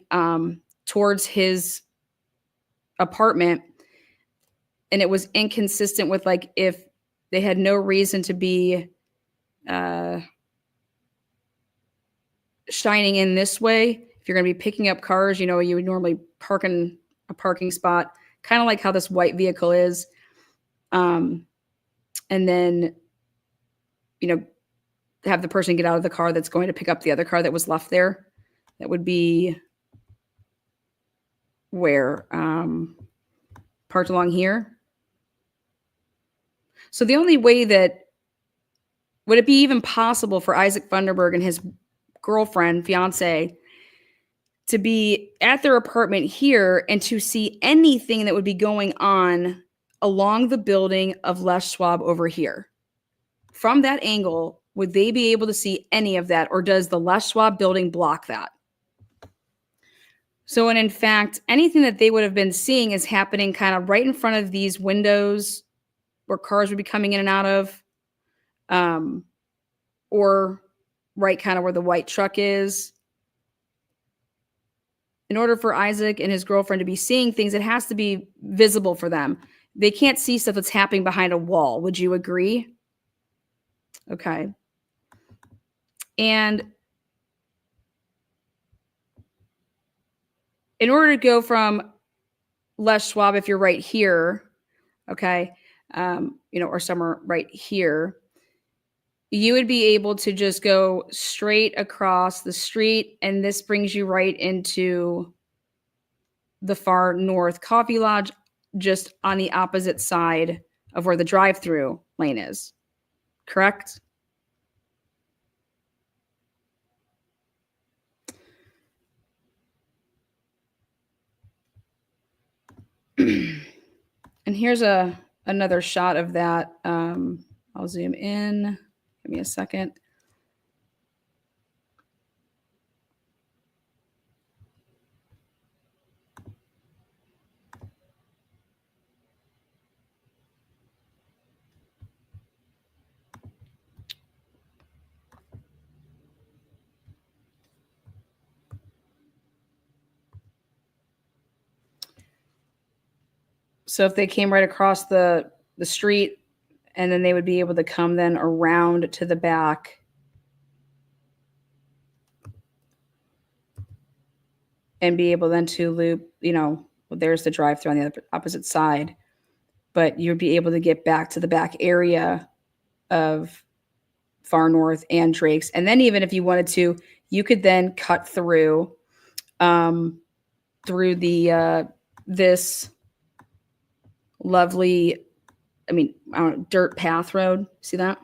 towards his apartment, and it was inconsistent with like if they had no reason to be shining in this way. If you're going to be picking up cars, you would normally park in a parking spot, kind of like how this white vehicle is. And then, have the person get out of the car that's going to pick up the other car that was left there. That would be where? Parked along here. So the only way would it be even possible for Isaac Funderburg and his girlfriend, fiance, to be at their apartment here and to see anything that would be going on along the building of Les Schwab over here? From that angle, would they be able to see any of that, or does the Les Schwab building block that? So, and in fact, anything that they would have been seeing is happening kind of right in front of these windows where cars would be coming in and out of, or right kind of where the white truck is. In order for Isaac and his girlfriend to be seeing things, it has to be visible for them. They can't see stuff that's happening behind a wall. Would you agree? Okay. And in order to go from Les Schwab, if you're right here, okay, or somewhere right here, you would be able to just go straight across the street, and this brings you right into the far north coffee lodge, just on the opposite side of where the drive-through lane is, correct? And here's another shot of that. I'll zoom in. Give me a second. So if they came right across the street, and then they would be able to come then around to the back and be able then to loop, there's the drive-through on the other opposite side, but you'd be able to get back to the back area of Far North and Drake's. And then even if you wanted to, you could then cut through the this lovely, dirt path road. See that?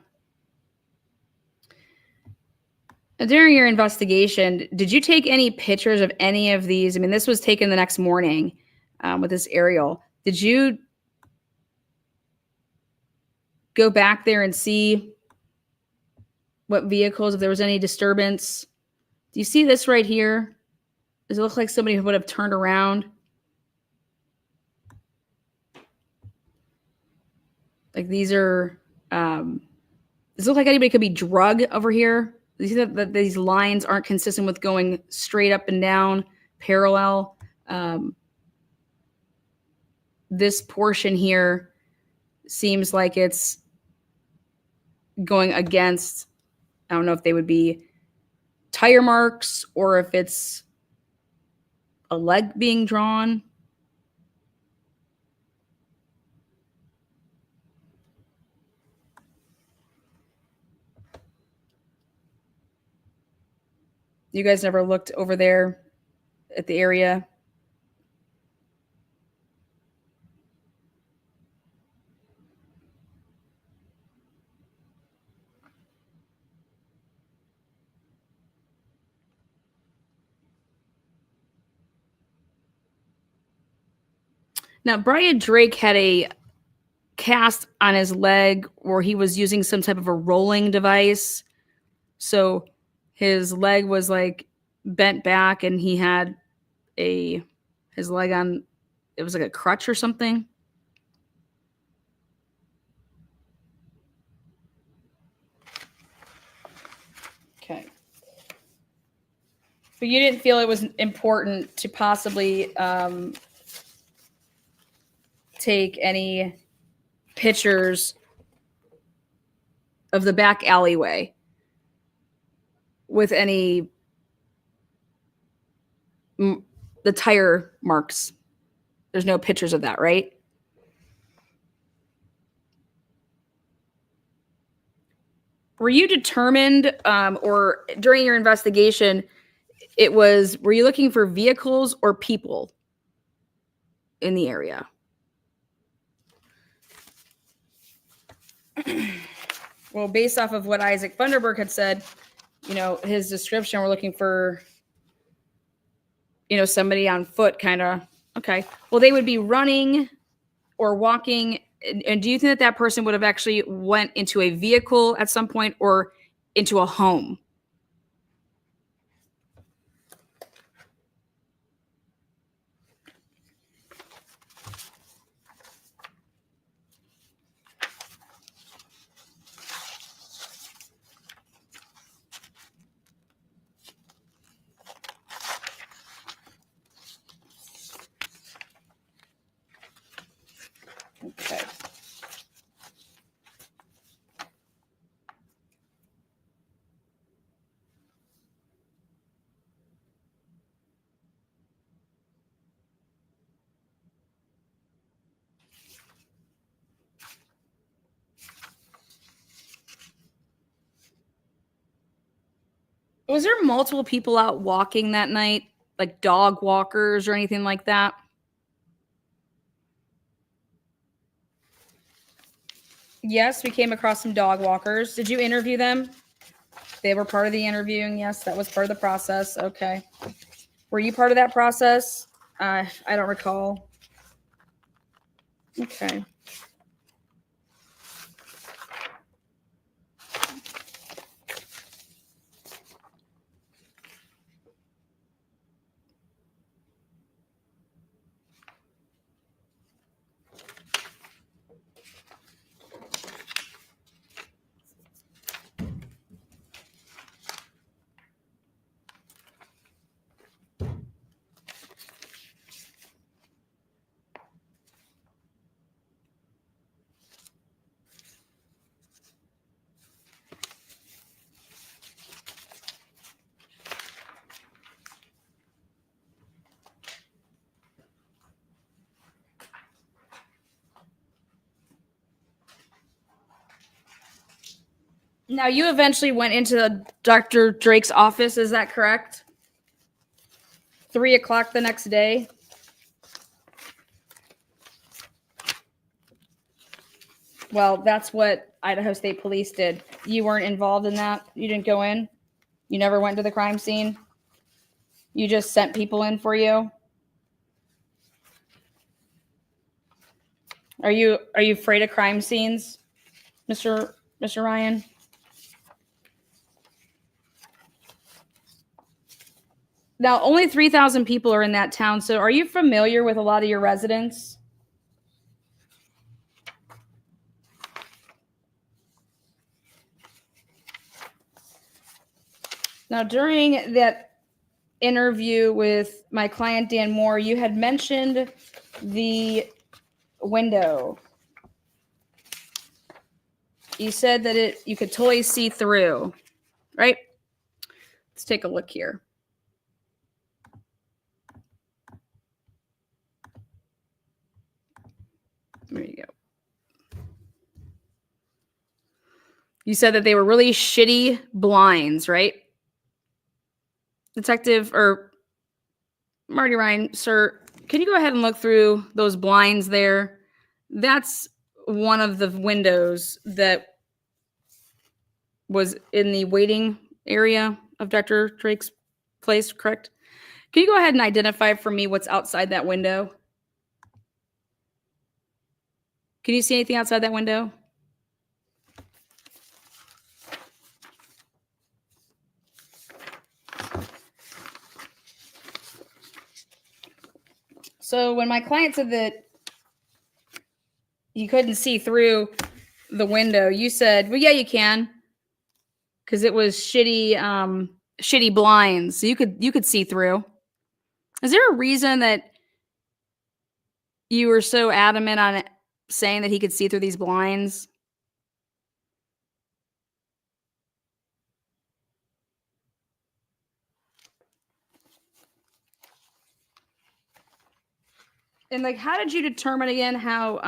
And during your investigation, did you take any pictures of any of these? This was taken the next morning with this aerial. Did you go back there and see what vehicles, if there was any disturbance? Do you see this right here? Does it look like somebody would have turned around? Like these are, does it look like anybody could be drug over here? You see that these lines aren't consistent with going straight up and down, parallel. This portion here seems like it's going against, I don't know if they would be tire marks or if it's a leg being drawn. You guys never looked over there at the area? Now, Brian Drake had a cast on his leg where he was using some type of a rolling device. So his leg was like bent back and he had his leg on, it was like a crutch or something. Okay. But you didn't feel it was important to possibly take any pictures of the back alleyway with any the tire marks. There's no pictures of that, right? Were you determined, or during your investigation, were you looking for vehicles or people in the area? Well, based off of what Isaac Funderburg had said, his description, we're looking for, somebody on foot, kind of. Okay. Well, they would be running or walking. And do you think that person would have actually went into a vehicle at some point or into a home? Okay. Was there multiple people out walking that night, like dog walkers or anything like that? Yes, we came across some dog walkers. Did you interview them? They were part of the interviewing. Yes, that was part of the process. Okay. Were you part of that process? I don't recall. Okay. Now, you eventually went into Dr. Drake's office, is that correct? 3:00 the next day? Well, that's what Idaho State Police did. You weren't involved in that? You didn't go in? You never went to the crime scene? You just sent people in for you? Are you afraid of crime scenes, Mr. Ryan? Now, only 3,000 people are in that town, so are you familiar with a lot of your residents? Now, during that interview with my client, Dan Moore, you had mentioned the window. You said that you could totally see through, right? Let's take a look here. There you go. You said that they were really shitty blinds, right? Detective or Marty Ryan, sir, can you go ahead and look through those blinds there? That's one of the windows that was in the waiting area of Dr. Drake's place, correct? Can you go ahead and identify for me what's outside that window? Can you see anything outside that window? So when my client said that you couldn't see through the window, you said, well, yeah, you can. Because it was shitty blinds. So you could see through. Is there a reason that you were so adamant on it, saying that he could see through these blinds? And like, how did you determine again how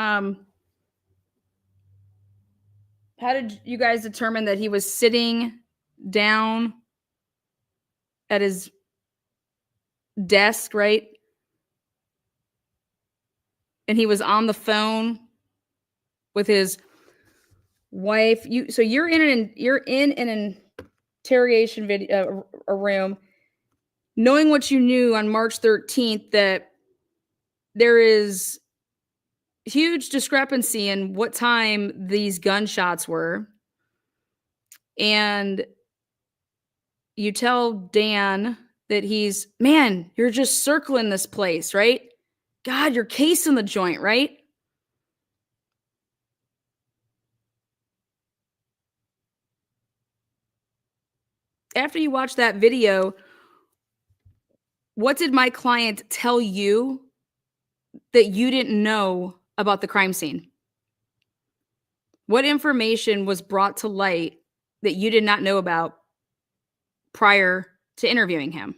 did you guys determine that he was sitting down at his desk, right? And he was on the phone with his wife. You're in an interrogation video a room, knowing what you knew on March 13th, that there is huge discrepancy in what time these gunshots were. And you tell Dan that you're just circling this place, right? God, you're casing the joint, right? After you watch that video, what did my client tell you that you didn't know about the crime scene? What information was brought to light that you did not know about prior to interviewing him?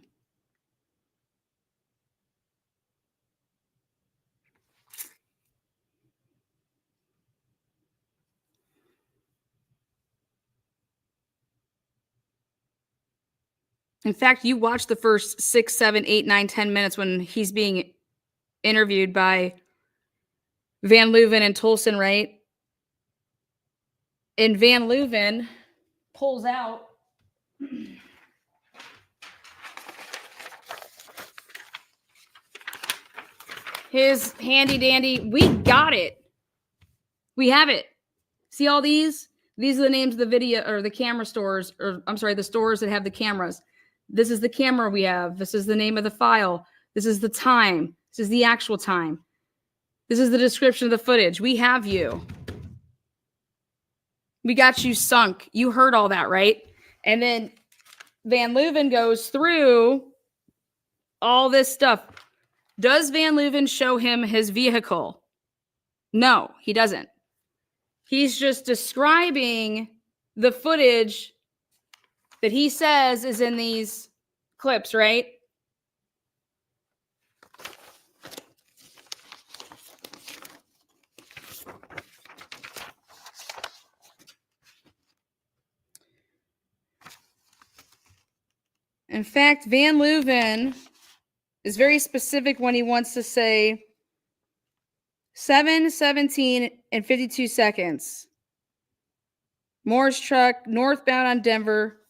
In fact, you watch the first 6, 7, 8, 9, 10 minutes when he's being interviewed by Van Leuven and Tolson, right? And Van Leuven pulls out his handy dandy. We got it. We have it. See all these? These are the names of the video or the camera stores, or I'm sorry, the stores that have the cameras. This is the camera we have. This is the name of the file. This is the time. This is the actual time. This is the description of the footage. We have you. We got you sunk. You heard all that, right? And then Van Leuven goes through all this stuff. Does Van Leuven show him his vehicle? No, he doesn't. He's just describing the footage that he says is in these clips, right? In fact, Van Leuven is very specific when he wants to say 7:17 and 52 seconds. Moore's truck northbound on Denver.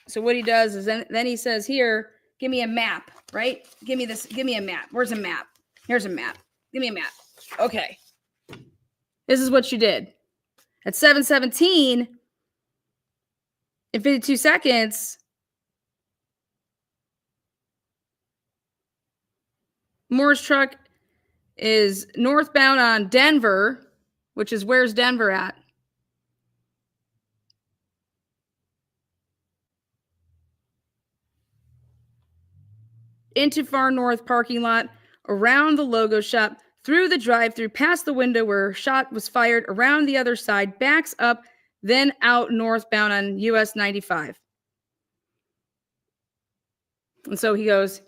So what he does is then he says, here, give me a map, right? Give me a map. Where's a map? Here's a map. Give me a map. Okay. This is what you did. At 7:17 and 52 seconds, Moore's truck is northbound on Denver, which is where's Denver at? Into far north parking lot, around the logo shop, through the drive-through, past the window where shot was fired, around the other side, backs up, then out northbound on US 95. And so he goes,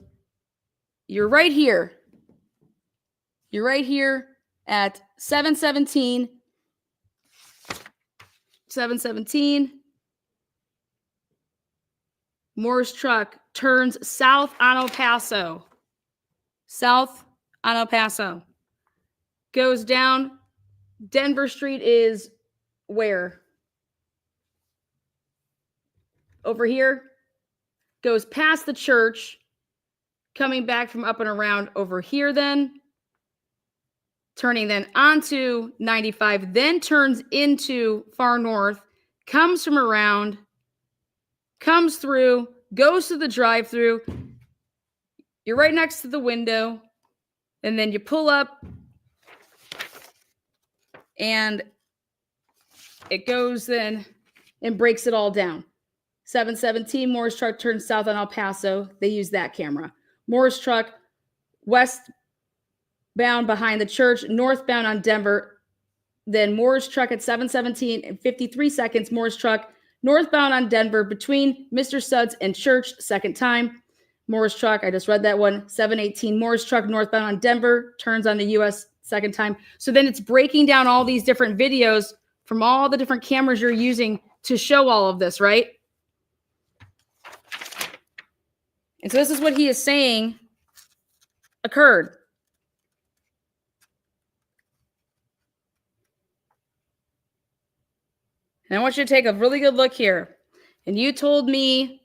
you're right here. You're right here at 7:17. 7:17. Moore's truck turns south on El Paso. South on El Paso. Goes down. Denver Street is where? Over here. Goes past the church. Coming back from up and around over here then. turning then onto 95, then turns into far north, comes from around, comes through, goes to the drive-through. You're right next to the window, and then you pull up, and it goes then and breaks it all down. 717, Moore's truck turns south on El Paso. They use that camera. Moore's truck westbound behind the church, northbound on Denver. Then Moore's truck at 717 and 53 seconds. Moore's truck northbound on Denver between Mr. Suds and church, second time. Moore's truck, I just read that one. 718, Moore's truck northbound on Denver, turns on the US, second time. So then it's breaking down all these different videos from all the different cameras you're using to show all of this, right? And so this is what he is saying occurred. And I want you to take a really good look here. And you told me,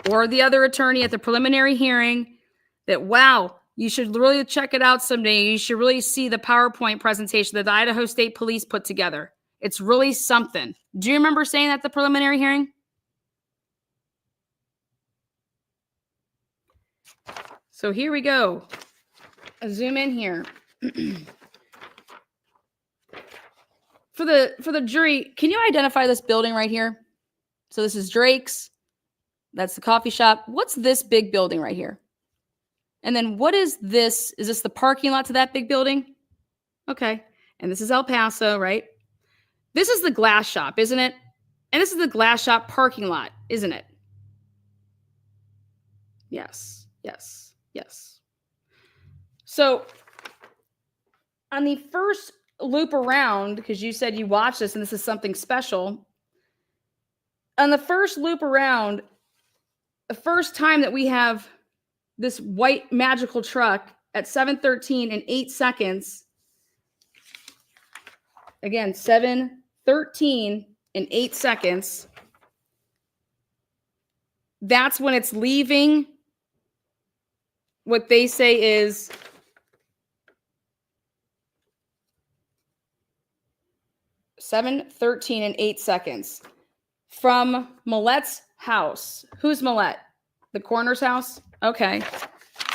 or the other attorney at the preliminary hearing, that, wow, you should really check it out someday. You should really see the PowerPoint presentation that the Idaho State Police put together. It's really something. Do you remember saying that at the preliminary hearing? So here we go. I'll zoom in here. For the jury, can you identify this building right here? So this is Drake's. That's the coffee shop. What's this big building right here? And then what is this? Is this the parking lot to that big building? Okay. And this is El Paso, right? This is the glass shop, isn't it? And this is the glass shop parking lot, isn't it? Yes, yes, yes. So on the first loop around, because you said you watched this and this is something special, on the first loop around, the first time that we have this white magical truck at 7:13 and 8 seconds, again, 7:13 and 8 seconds, that's when it's leaving what they say is seven 13 and 8 seconds from Millette's house. Who's Millette? The coroner's house? Okay.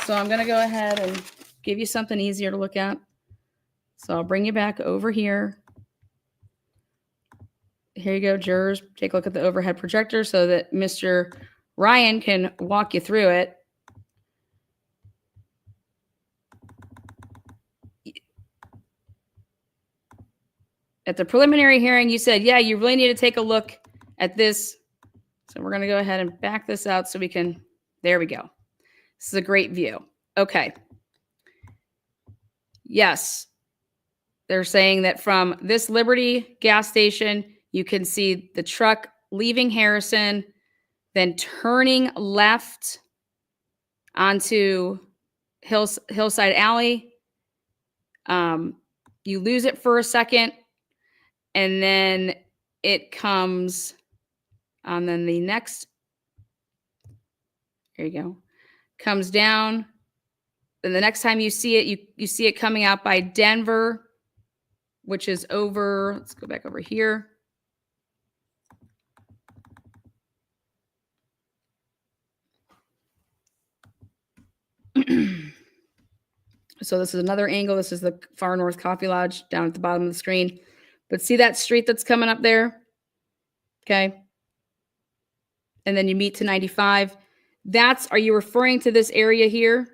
So I'm going to go ahead and give you something easier to look at. So I'll bring you back over here. Here you go, jurors. Take a look at the overhead projector so that Mr. Ryan can walk you through it. At the preliminary hearing, you said, yeah, you really need to take a look at this. So we're going to go ahead and back this out so we can, there we go. This is a great view. Okay. Yes. They're saying that from this Liberty gas station, you can see the truck leaving Harrison, then turning left onto Hillside Alley. You lose it for a second, and then it comes on then the next, here you go, comes down. Then the next time you see it, you see it coming out by Denver, which is over, let's go back over here. So this is another angle. This is the Far North Coffee Lodge down at the bottom of the screen. But see that street that's coming up there? Okay. And then you meet to 95. Are you referring to this area here?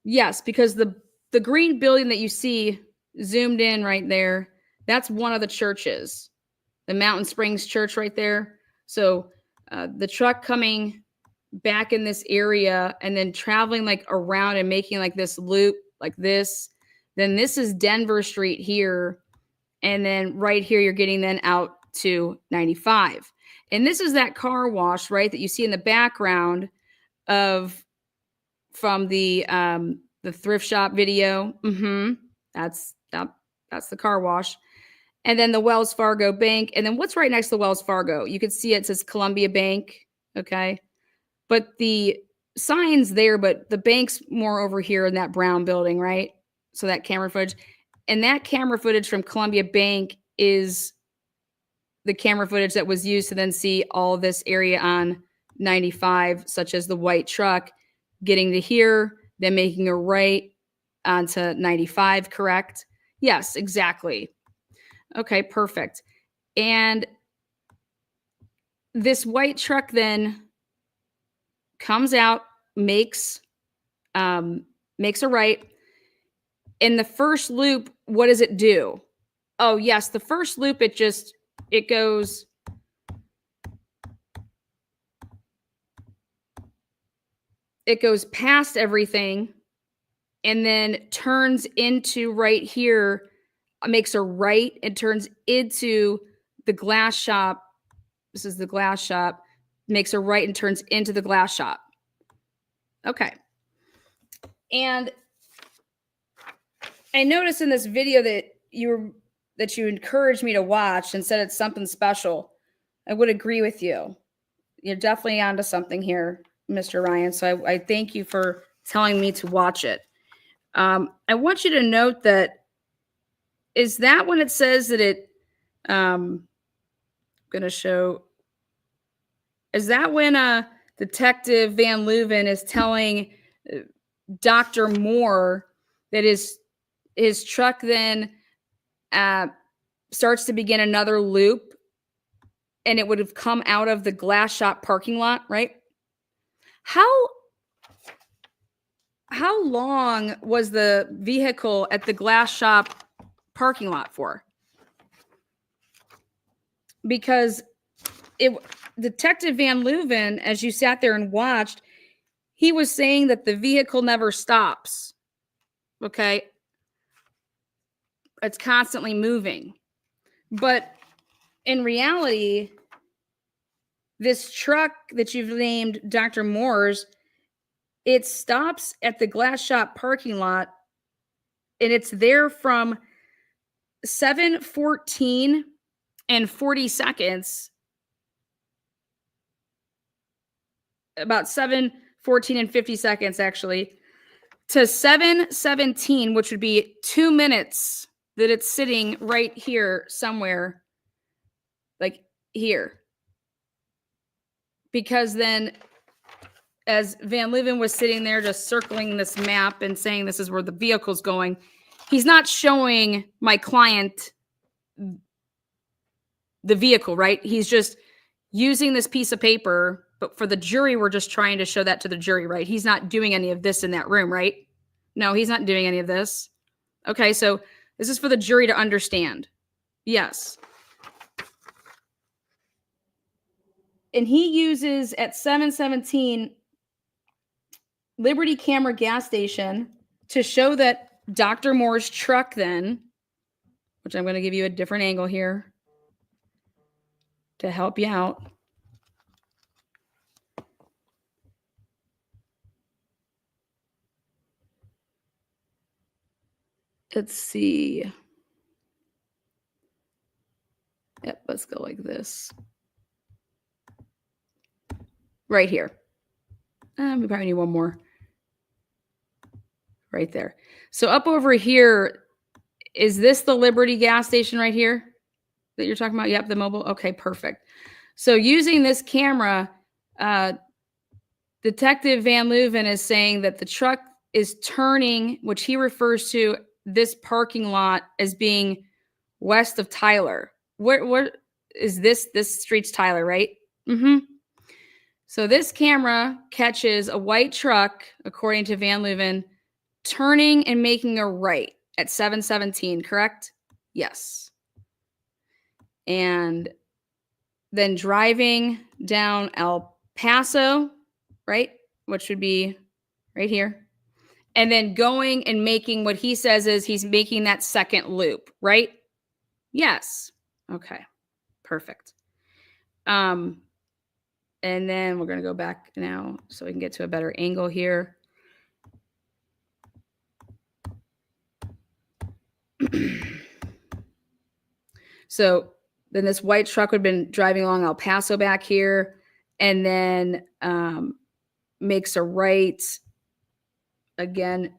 Yes, because the green building that you see zoomed in right there, that's one of the churches. The Mountain Springs Church right there. So the truck coming back in this area and then traveling like around and making like this loop like this. Then this is Denver Street here. And then right here, you're getting then out to 95. And this is that car wash, right, that you see in the background from the thrift shop video. That's the car wash. And then the Wells Fargo Bank. And then what's right next to the Wells Fargo? You can see it says Columbia Bank. Okay. But the signs there, but the bank's more over here in that brown building, right? So that camera footage. And that camera footage from Columbia Bank is the camera footage that was used to then see all this area on 95, such as the white truck getting to here, then making a right onto 95, correct? Yes, exactly. Okay, perfect. And this white truck then comes out, makes a right. In the first loop, what does it do? Oh, yes, the first loop, it goes past everything and then turns into right here, makes a right and turns into the glass shop. This is the glass shop, makes a right and turns into the glass shop. Okay. And I noticed in this video that you encouraged me to watch and said it's something special. I would agree with you. You're definitely onto something here, Mr. Ryan. So I thank you for telling me to watch it. I want you to note that, is that when it says that it, I'm going to show, is that when Detective Van Leuven is telling Dr. Moore that his truck then starts to begin another loop and it would have come out of the glass shop parking lot, right? How long was the vehicle at the glass shop parking lot for? Because Detective Van Leuven, as you sat there and watched, he was saying that the vehicle never stops. Okay. It's constantly moving. But in reality, this truck that you've named Dr. Moore's, it stops at the glass shop parking lot and it's there from 7:14 and 40 seconds, about 7:14 and 50 seconds actually, to 7:17, which would be 2 minutes that it's sitting right here somewhere, like here. Because then as Van Leuven was sitting there just circling this map and saying this is where the vehicle's going, he's not showing my client the vehicle, right? He's just using this piece of paper, but for the jury, we're just trying to show that to the jury, right? He's not doing any of this in that room, right? No, he's not doing any of this. Okay, so this is for the jury to understand. Yes. And he uses at 7:17 Liberty Camera gas station to show that Dr. Moore's truck then, which I'm going to give you a different angle here to help you out. Let's see. Yep, let's go like this. Right here. We probably need one more. Right there. So up over here, is this the Liberty gas station right here that you're talking about? Yep, the mobile. Okay, perfect. So using this camera, Detective Van Leuven is saying that the truck is turning, which he refers to this parking lot as being west of Tyler. Where is this? This street's Tyler, right? Mm-hmm. So this camera catches a white truck, according to Van Leuven, turning and making a right at 7:17, correct? Yes. And then driving down El Paso, right? Which would be right here. And then going and making what he says is he's making that second loop, right? Yes. Okay. Perfect. And then we're going to go back now so we can get to a better angle here. So then this white truck would have been driving along El Paso back here. And then makes a right, again,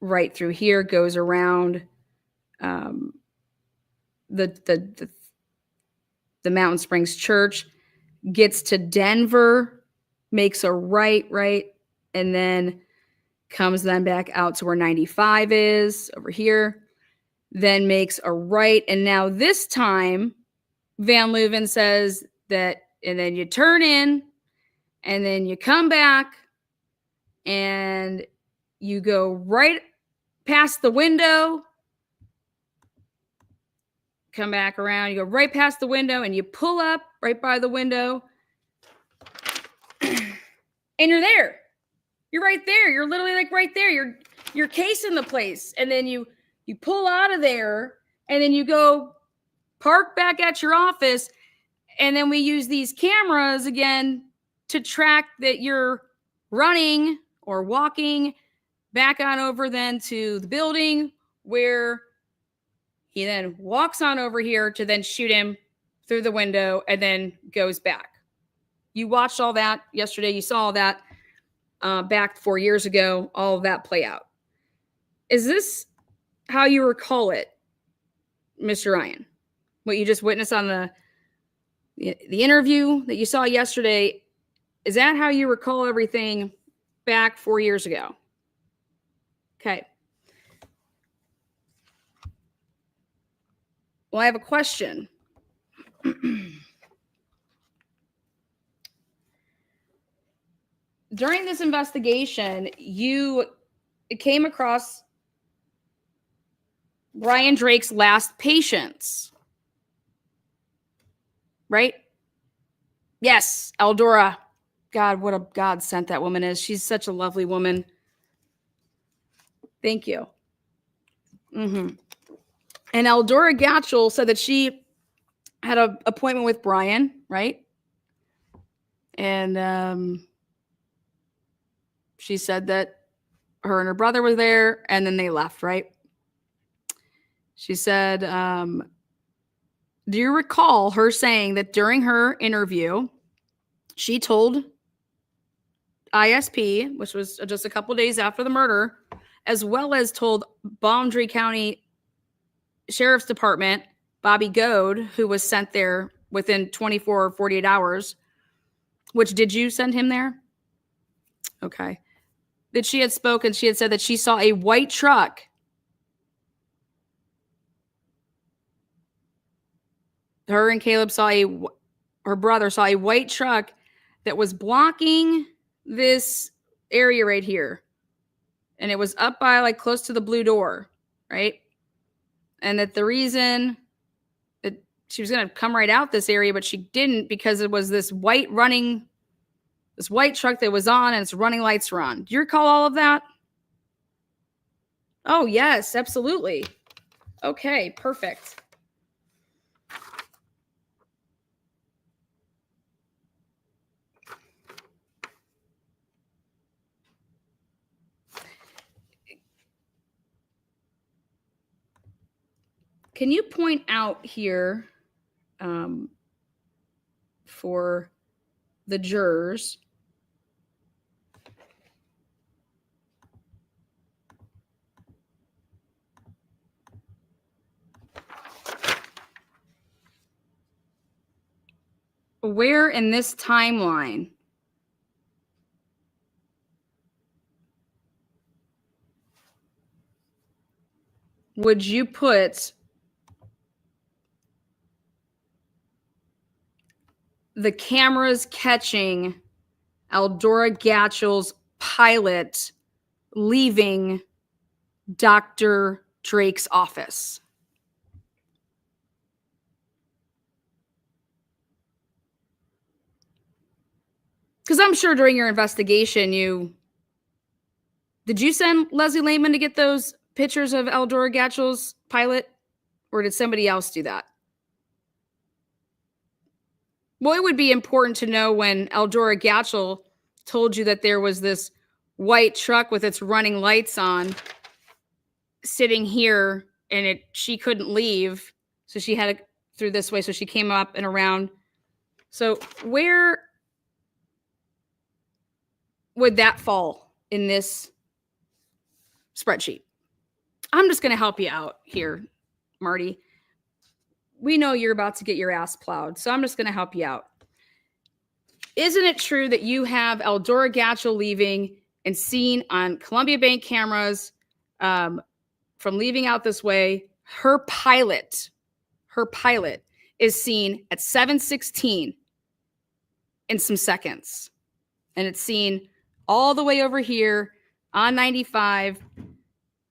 right through here, goes around the Mountain Springs Church, gets to Denver, makes a right, and then comes then back out to where 95 is over here, then makes a right. And now this time, Van Leuven says that, and then you turn in, and then you come back, and you go right past the window, come back around, you go right past the window, and you pull up right by the window, and you're there. You're right there. You're literally like right there. You're casing the place. And then you pull out of there, and then you go park back at your office. And then we use these cameras again to track that you're running or walking back on over then to the building, where he then walks on over here to then shoot him through the window and then goes back. You watched all that yesterday. You saw all that back 4 years ago, all of that play out. Is this how you recall it, Mr. Ryan? What you just witnessed on the interview that you saw yesterday, is that how you recall everything back 4 years ago? Okay. Well, I have a question. During this investigation, you came across Brian Drake's last patients, right? Yes, Eldora. God, what a godsend that woman is. She's such a lovely woman. Thank you. And Eldora Gatchell said that she had an appointment with Brian, right? And she said that her and her brother were there, and then they left, right? She said, do you recall her saying that during her interview, she told ISP, which was just a couple days after the murder, as well as told Boundary County Sheriff's Department, Bobby Goad, who was sent there within 24 or 48 hours, which did you send him there? Okay. That she had spoken, she had said that she saw a white truck her and Caleb saw her brother saw a white truck that was blocking this area right here. And it was up by like close to the blue door, right? And that the reason that she was going to come right out this area, but she didn't, because it was this white truck that was on and its running lights were on. Do you recall all of that? Oh, yes, absolutely. Okay, perfect. Can you point out here for the jurors where in this timeline would you put the cameras catching Eldora Gatchell's pilot leaving Dr. Drake's office? Because I'm sure during your investigation, did you send Leslie Lehman to get those pictures of Eldora Gatchell's pilot, or did somebody else do that? Well, it would be important to know when Eldora Gatchell told you that there was this white truck with its running lights on sitting here, and she couldn't leave, so she had to through this way, so she came up and around. So where would that fall in this spreadsheet? I'm just going to help you out here, Marty. We know you're about to get your ass plowed, so I'm just going to help you out. Isn't it true that you have Eldora Gatchel leaving and seen on Columbia Bank cameras from leaving out this way? Her pilot is seen at 7:16 in some seconds. And it's seen all the way over here on 95,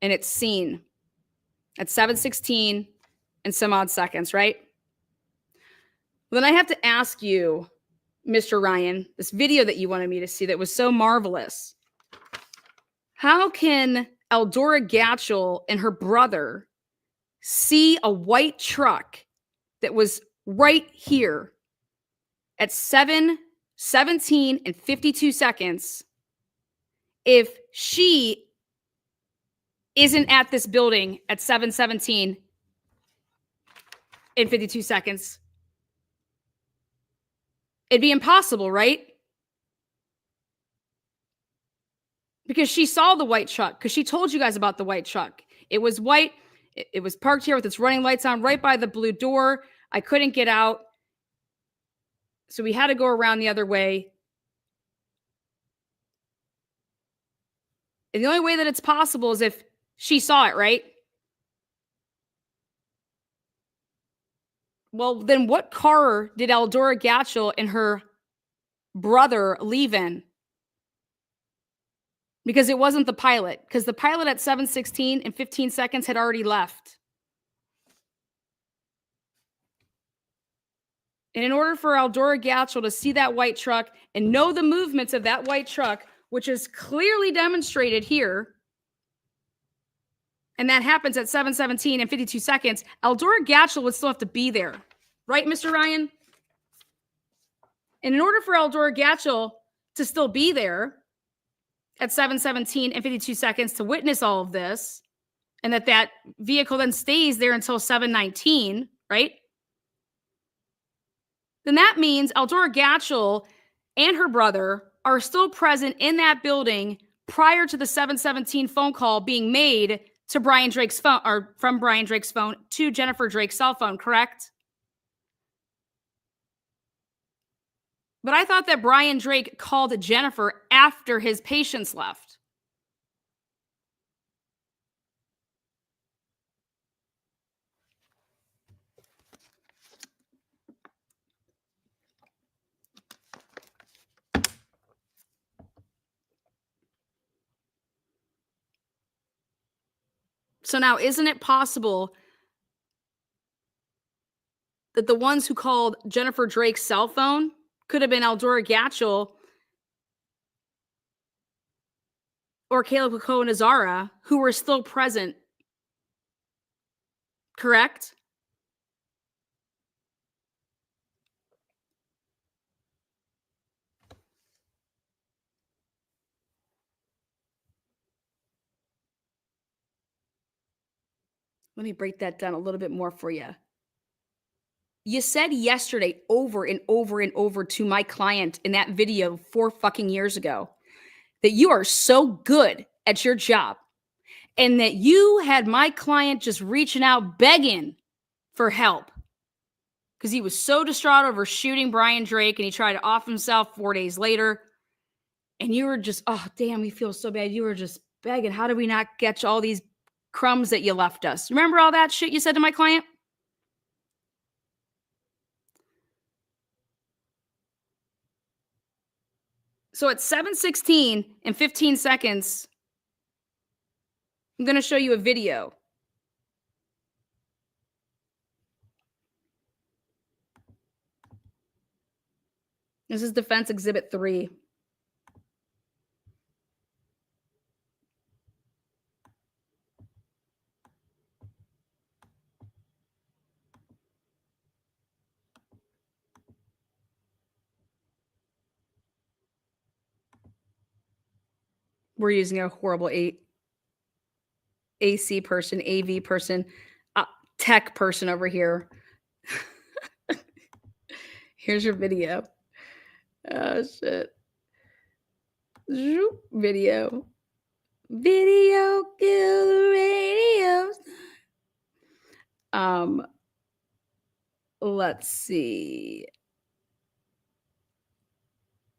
and it's seen at 7:16 in some odd seconds, right? Well, then I have to ask you, Mr. Ryan, this video that you wanted me to see that was so marvelous. How can Eldora Gatchel and her brother see a white truck that was right here at 7:17 and 52 seconds if she isn't at this building at 7:17 and 52 seconds? It'd be impossible, right? Because she saw the white truck, because she told you guys about the white truck. It was white. It was parked here with its running lights on right by the blue door. I couldn't get out. So we had to go around the other way. And the only way that it's possible is if she saw it, right? Well, then what car did Eldora Gatchel and her brother leave in? Because it wasn't the pilot. Because the pilot at 7:16 and 15 seconds had already left. And in order for Eldora Gatchel to see that white truck and know the movements of that white truck, which is clearly demonstrated here, and that happens at 7:17 and 52 seconds, Eldora Gatchel would still have to be there. Right, Mr. Ryan? And in order for Eldora Gatchel to still be there at 7:17 and 52 seconds to witness all of this, and that vehicle then stays there until 7:19, right? Then that means Eldora Gatchel and her brother are still present in that building prior to the 7:17 phone call being made to Brian Drake's phone, or from Brian Drake's phone to Jennifer Drake's cell phone, correct? But I thought that Brian Drake called Jennifer after his patients left. So now, isn't it possible that the ones who called Jennifer Drake's cell phone could have been Eldora Gatchel or Caleb Nazara, who were still present? Correct? Let me break that down a little bit more for you. You said yesterday over and over and over to my client in that video 4 fucking years ago that you are so good at your job and that you had my client just reaching out begging for help because he was so distraught over shooting Brian Drake and he tried to off himself 4 days later. And you were just, oh, damn, we feel so bad. You were just begging. How do we not catch all these crumbs that you left us? Remember all that shit you said to my client? So at 7:16 and 15 seconds, I'm going to show you a video. This is Defense Exhibit 3. We're using a horrible AC person, AV person, tech person over here. Here's your video. Oh, shit. Video. Video kill the radio. Let's see.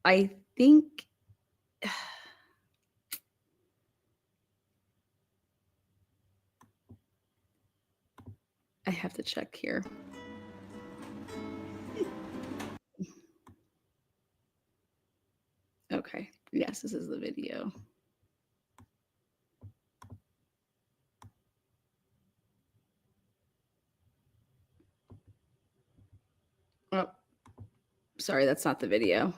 I think I have to check here. Okay. Yes, this is the video. Oh, sorry, that's not the video.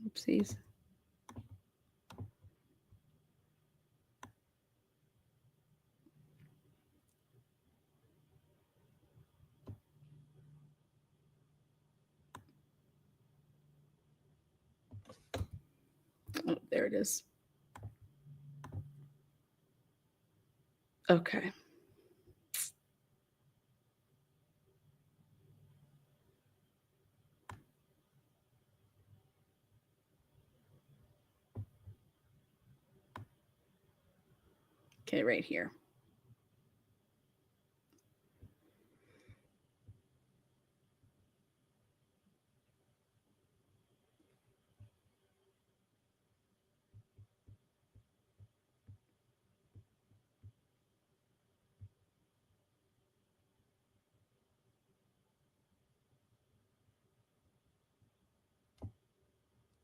Oopsies. Oh, there it is. Okay. Okay, right here.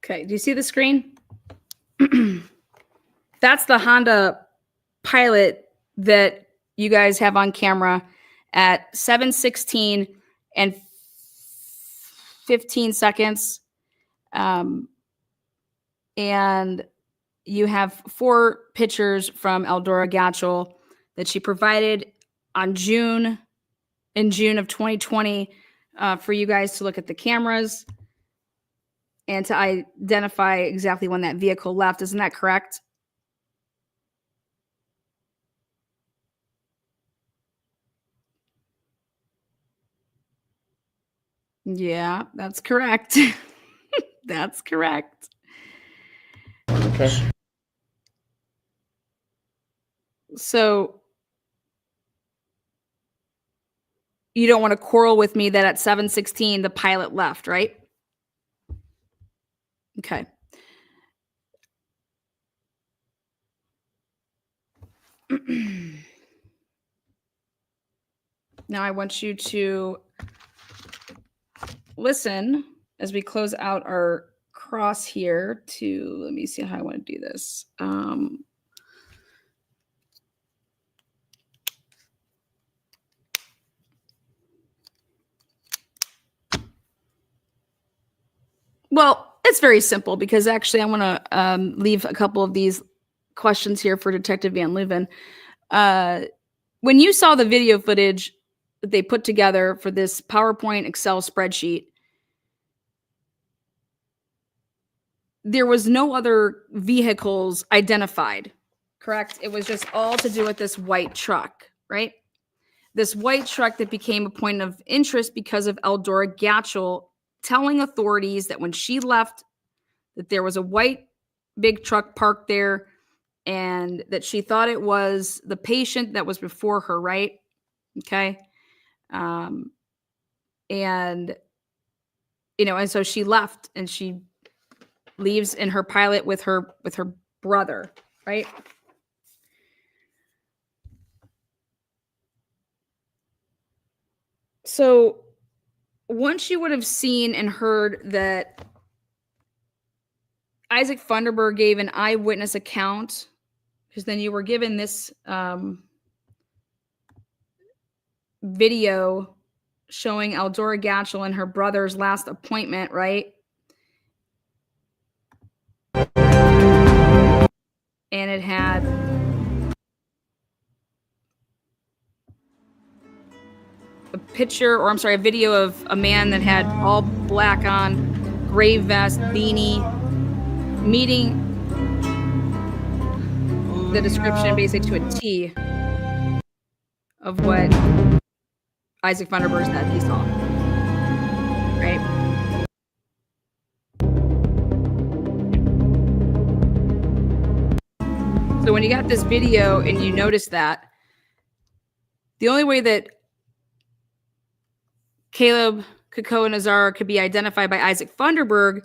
Okay, do you see the screen? That's the Honda Pilot that you guys have on camera at 7:16 and 15 seconds. And you have 4 pictures from Eldora Gatchel that she provided in June of 2020 for you guys to look at the cameras and to identify exactly when that vehicle left. Isn't that correct? Yeah, that's correct. That's correct. Okay. So you don't want to quarrel with me that at 7:16 the pilot left, right? Okay. Now I want you to listen as we close out our cross here to, let me see how I want to do this. Well, it's very simple because actually I want to leave a couple of these questions here for Detective Van Leuven. When you saw the video footage that they put together for this PowerPoint Excel spreadsheet, there was no other vehicles identified, correct? It was just all to do with this white truck, right? This white truck that became a point of interest because of Eldora Gatchel telling authorities that when she left, that there was a white big truck parked there and that she thought it was the patient that was before her, right? Okay. And, you know, and so she left and she leaves in her Pilot with her brother, right? So once you would have seen and heard that Isaac Funderburg gave an eyewitness account, because then you were given this video showing Eldora Gatchel and her brother's last appointment, right? And it had a picture, or I'm sorry, a video of a man that had all black on, gray vest, beanie, meeting the description basically to a T of what Isaac Funderburg said he saw, right? So when you got this video and you notice that, the only way that Caleb, Kako, and Azara could be identified by Isaac Funderburg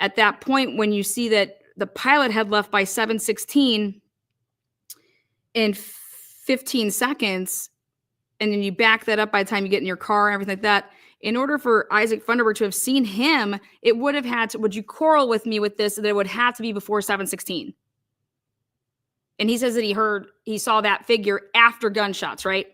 at that point when you see that the pilot had left by 7:16 in 15 seconds, and then you back that up by the time you get in your car and everything like that. In order for Isaac Funderburg to have seen him, it would have had to, would you quarrel with me with this, that it would have to be before 7:16? And he says that he saw that figure after gunshots, right?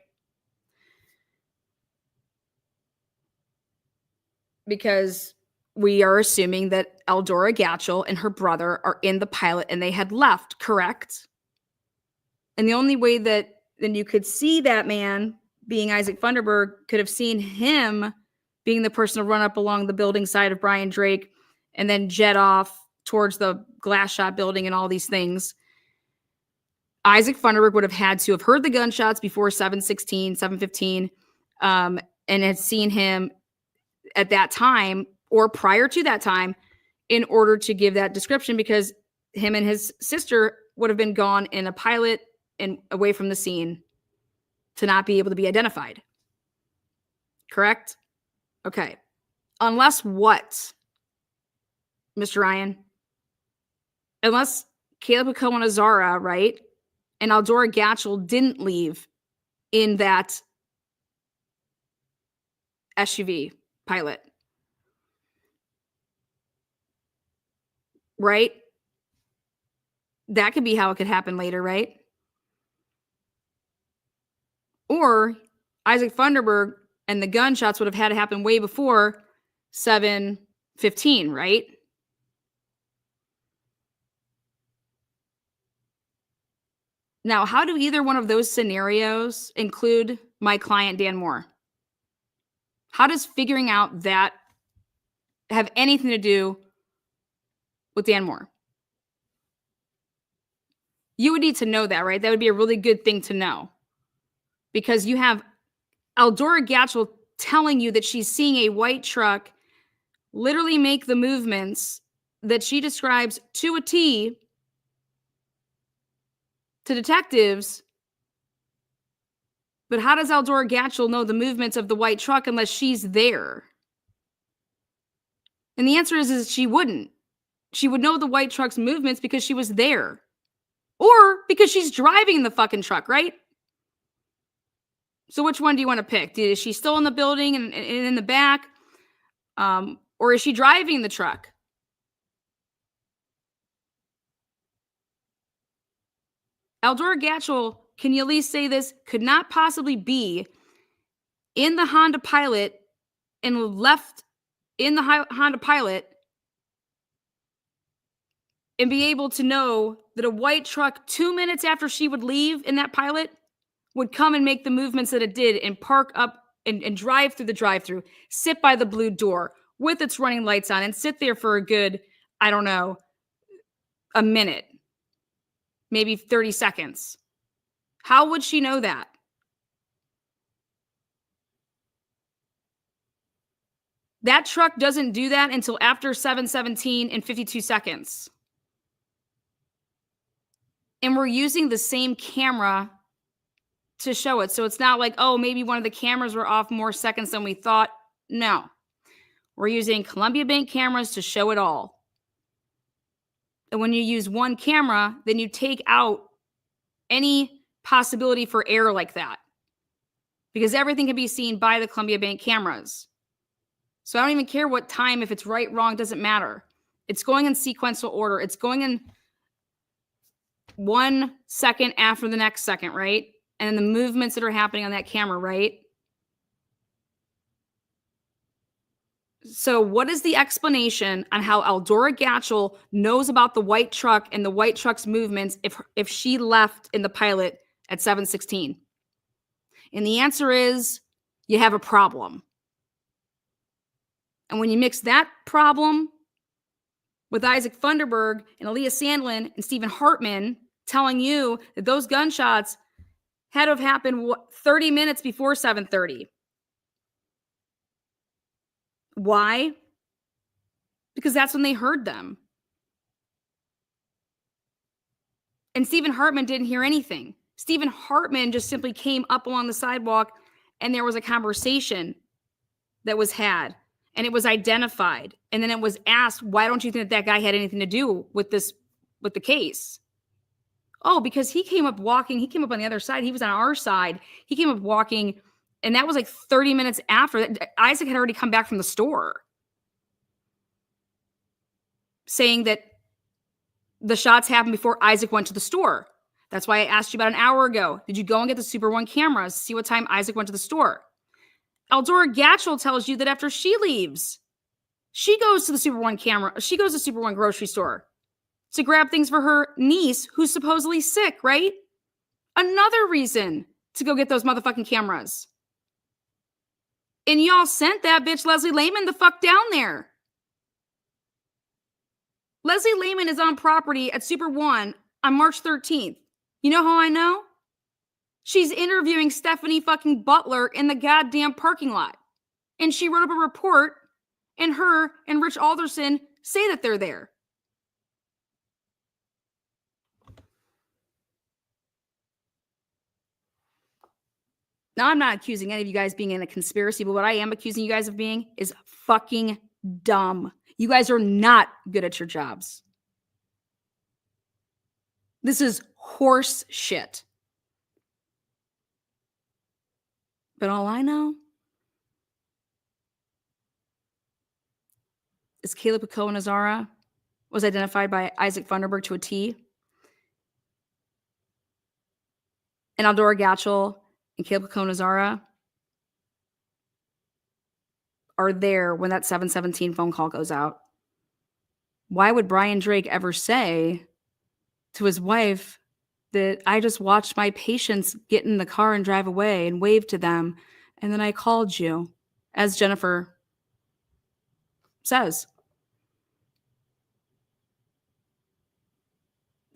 Because we are assuming that Eldora Gatchel and her brother are in the pilot and they had left, correct? And the only way that then you could see that man being Isaac Funderburg could have seen him being the person to run up along the building side of Brian Drake and then jet off towards the glass shot building and all these things. Isaac Funderburg would have had to have heard the gunshots before 7:16, 7:15, and had seen him at that time or prior to that time in order to give that description, because him and his sister would have been gone in a pilot and away from the scene to not be able to be identified. Correct? Okay. Unless what, Mr. Ryan? Unless Caleb, Kako, and Azara, right? And Eldora Gatchel didn't leave in that SUV pilot. Right? That could be how it could happen later, right? Or Isaac Funderburg and the gunshots would have had to happen way before 7:15, right? Now, how do either one of those scenarios include my client, Dan Moore? How does figuring out that have anything to do with Dan Moore? You would need to know that, right? That would be a really good thing to know. Because you have Eldora Gatchel telling you that she's seeing a white truck literally make the movements that she describes to a T to detectives. But how does Eldora Gatchel know the movements of the white truck unless she's there? And the answer is she wouldn't. She would know the white truck's movements because she was there. Or because she's driving the fucking truck, right? So which one do you want to pick? Is she still in the building and in the back? Or is she driving the truck? Eldora Gatchel, can you at least say this, could not possibly be in the Honda Pilot and left in the Honda Pilot and be able to know that a white truck 2 minutes after she would leave in that Pilot would come and make the movements that it did and park up and drive through the drive-through, sit by the blue door with its running lights on and sit there for a good, I don't know, a minute, maybe 30 seconds. How would she know that? That truck doesn't do that until after 7:17 and 52 seconds. And we're using the same camera to show it. So it's not like, oh, maybe one of the cameras were off more seconds than we thought. No. We're using Columbia Bank cameras to show it all. And when you use one camera, then you take out any possibility for error like that, because everything can be seen by the Columbia Bank cameras. So I don't even care what time, if it's right, wrong, doesn't matter. It's going in sequential order. It's going in 1 second after the next second, right? And the movements that are happening on that camera, right? So what is the explanation on how Eldora Gatchel knows about the white truck and the white truck's movements if she left in the Pilot at 7:16? And the answer is you have a problem. And when you mix that problem with Isaac Funderburg and Aaliyah Sandlin and Stephen Hartman telling you that those gunshots had to have happened 30 minutes before 7:30. Why? Because that's when they heard them. And Stephen Hartman didn't hear anything. Stephen Hartman just simply came up along the sidewalk and there was a conversation that was had and it was identified. And then it was asked, why don't you think that guy had anything to do with the case? Oh, because he came up walking. He came up on the other side. He was on our side. He came up walking. And that was like 30 minutes after that. Isaac had already come back from the store saying that the shots happened before Isaac went to the store. That's why I asked you about an hour ago. Did you go and get the Super One cameras? See what time Isaac went to the store. Eldora Gatchell tells you that after she leaves, she goes to the Super One camera. She goes to Super One grocery store to grab things for her niece who's supposedly sick, right? Another reason to go get those motherfucking cameras. And y'all sent that bitch Leslie Lehman the fuck down there. Leslie Lehman is on property at Super One on March 13th. You know how I know? She's interviewing Stephanie fucking Butler in the goddamn parking lot. And she wrote up a report, and her and Rich Alderson say that they're there. Now, I'm not accusing any of you guys being in a conspiracy, but what I am accusing you guys of being is fucking dumb. You guys are not good at your jobs. This is horse shit. But all I know is Caleb Pico-Nazara was identified by Isaac Funderburg to a T. And Eldora Gatchell and Caleb Pico-Nazara are there when that 717 phone call goes out. Why would Brian Drake ever say to his wife that I just watched my patients get in the car and drive away and wave to them, and then I called you, as Jennifer says?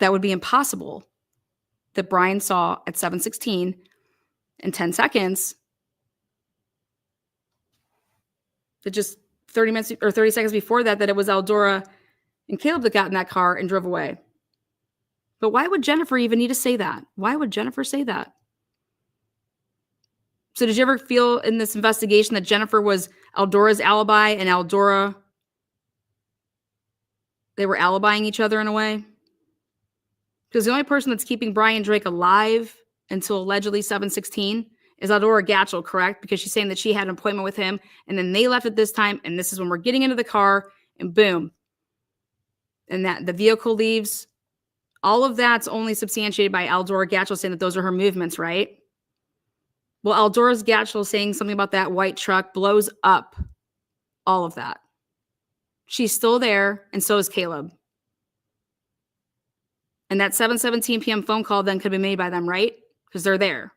That would be impossible. That Brian saw at 7:16 in 10 seconds, that just 30 minutes or 30 seconds before that it was Eldora and Caleb that got in that car and drove away. But why would Jennifer even need to say that? Why would Jennifer say that? So did you ever feel in this investigation that Jennifer was Eldora's alibi and Eldora, they were alibying each other in a way? Because the only person that's keeping Brian Drake alive until allegedly 7:16 is Eldora Gatchell, correct? Because she's saying that she had an appointment with him and then they left at this time and this is when we're getting into the car and boom. And that the vehicle leaves. All of that's only substantiated by Eldora Gatchell saying that those are her movements, right? Well, Eldora Gatchell saying something about that white truck blows up all of that. She's still there, and so is Caleb. And that 7:17 p.m. phone call then could be made by them, right? Because they're there.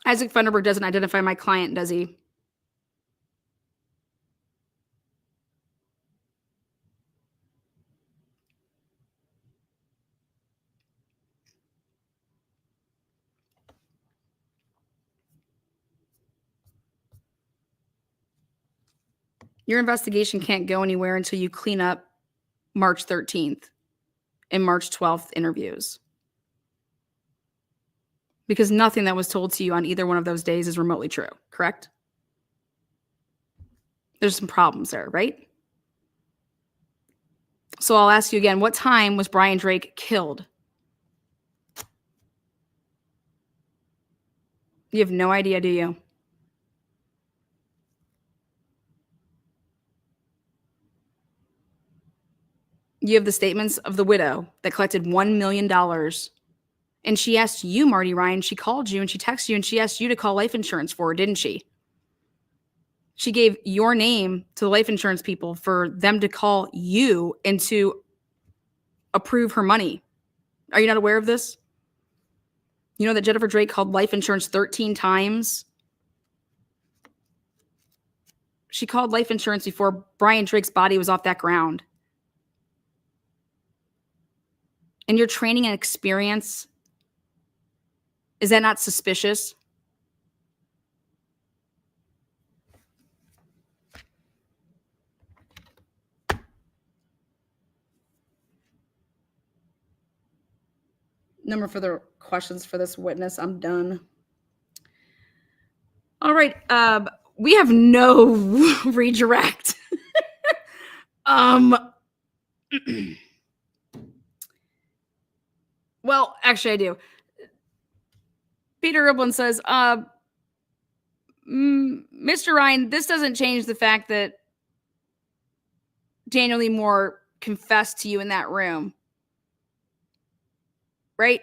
Isaac Funderburg doesn't identify my client, does he? Your investigation can't go anywhere until you clean up March 13th and March 12th interviews. Because nothing that was told to you on either one of those days is remotely true, correct? There's some problems there, right? So I'll ask you again, what time was Brian Drake killed? You have no idea, do you? You have the statements of the widow that collected $1 million. And she asked you, Marty Ryan, she called you and she texted you and she asked you to call life insurance for her, didn't she? She gave your name to the life insurance people for them to call you and to approve her money. Are you not aware of this? You know that Jennifer Drake called life insurance 13 times? She called life insurance before Brian Drake's body was off that ground. And your training and experience, is that not suspicious? number for the questions for this witness. I'm done. All right. We have no redirect. Well, actually, I do. Peter Riblin says, Mr. Ryan, this doesn't change the fact that Daniel Lee Moore confessed to you in that room. Right?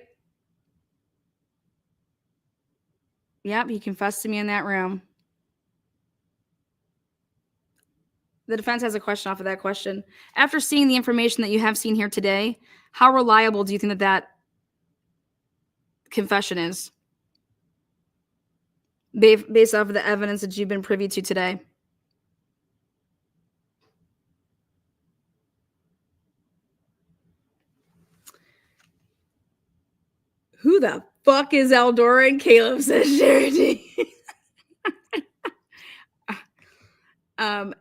Yep, he confessed to me in that room. The defense has a question off of that question. After seeing the information that you have seen here today, how reliable do you think that that confession is? Based off of the evidence that you've been privy to today. Who the fuck is Eldora? And Caleb says Charity.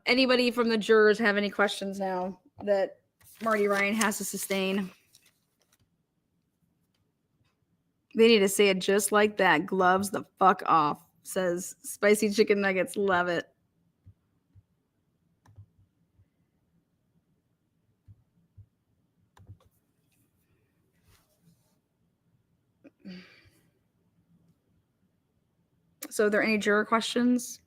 Anybody from the jurors have any questions now that Marty Ryan has to sustain? They need to say it just like that. Gloves the fuck off, says Spicy Chicken Nuggets. Love it. So are there any juror questions?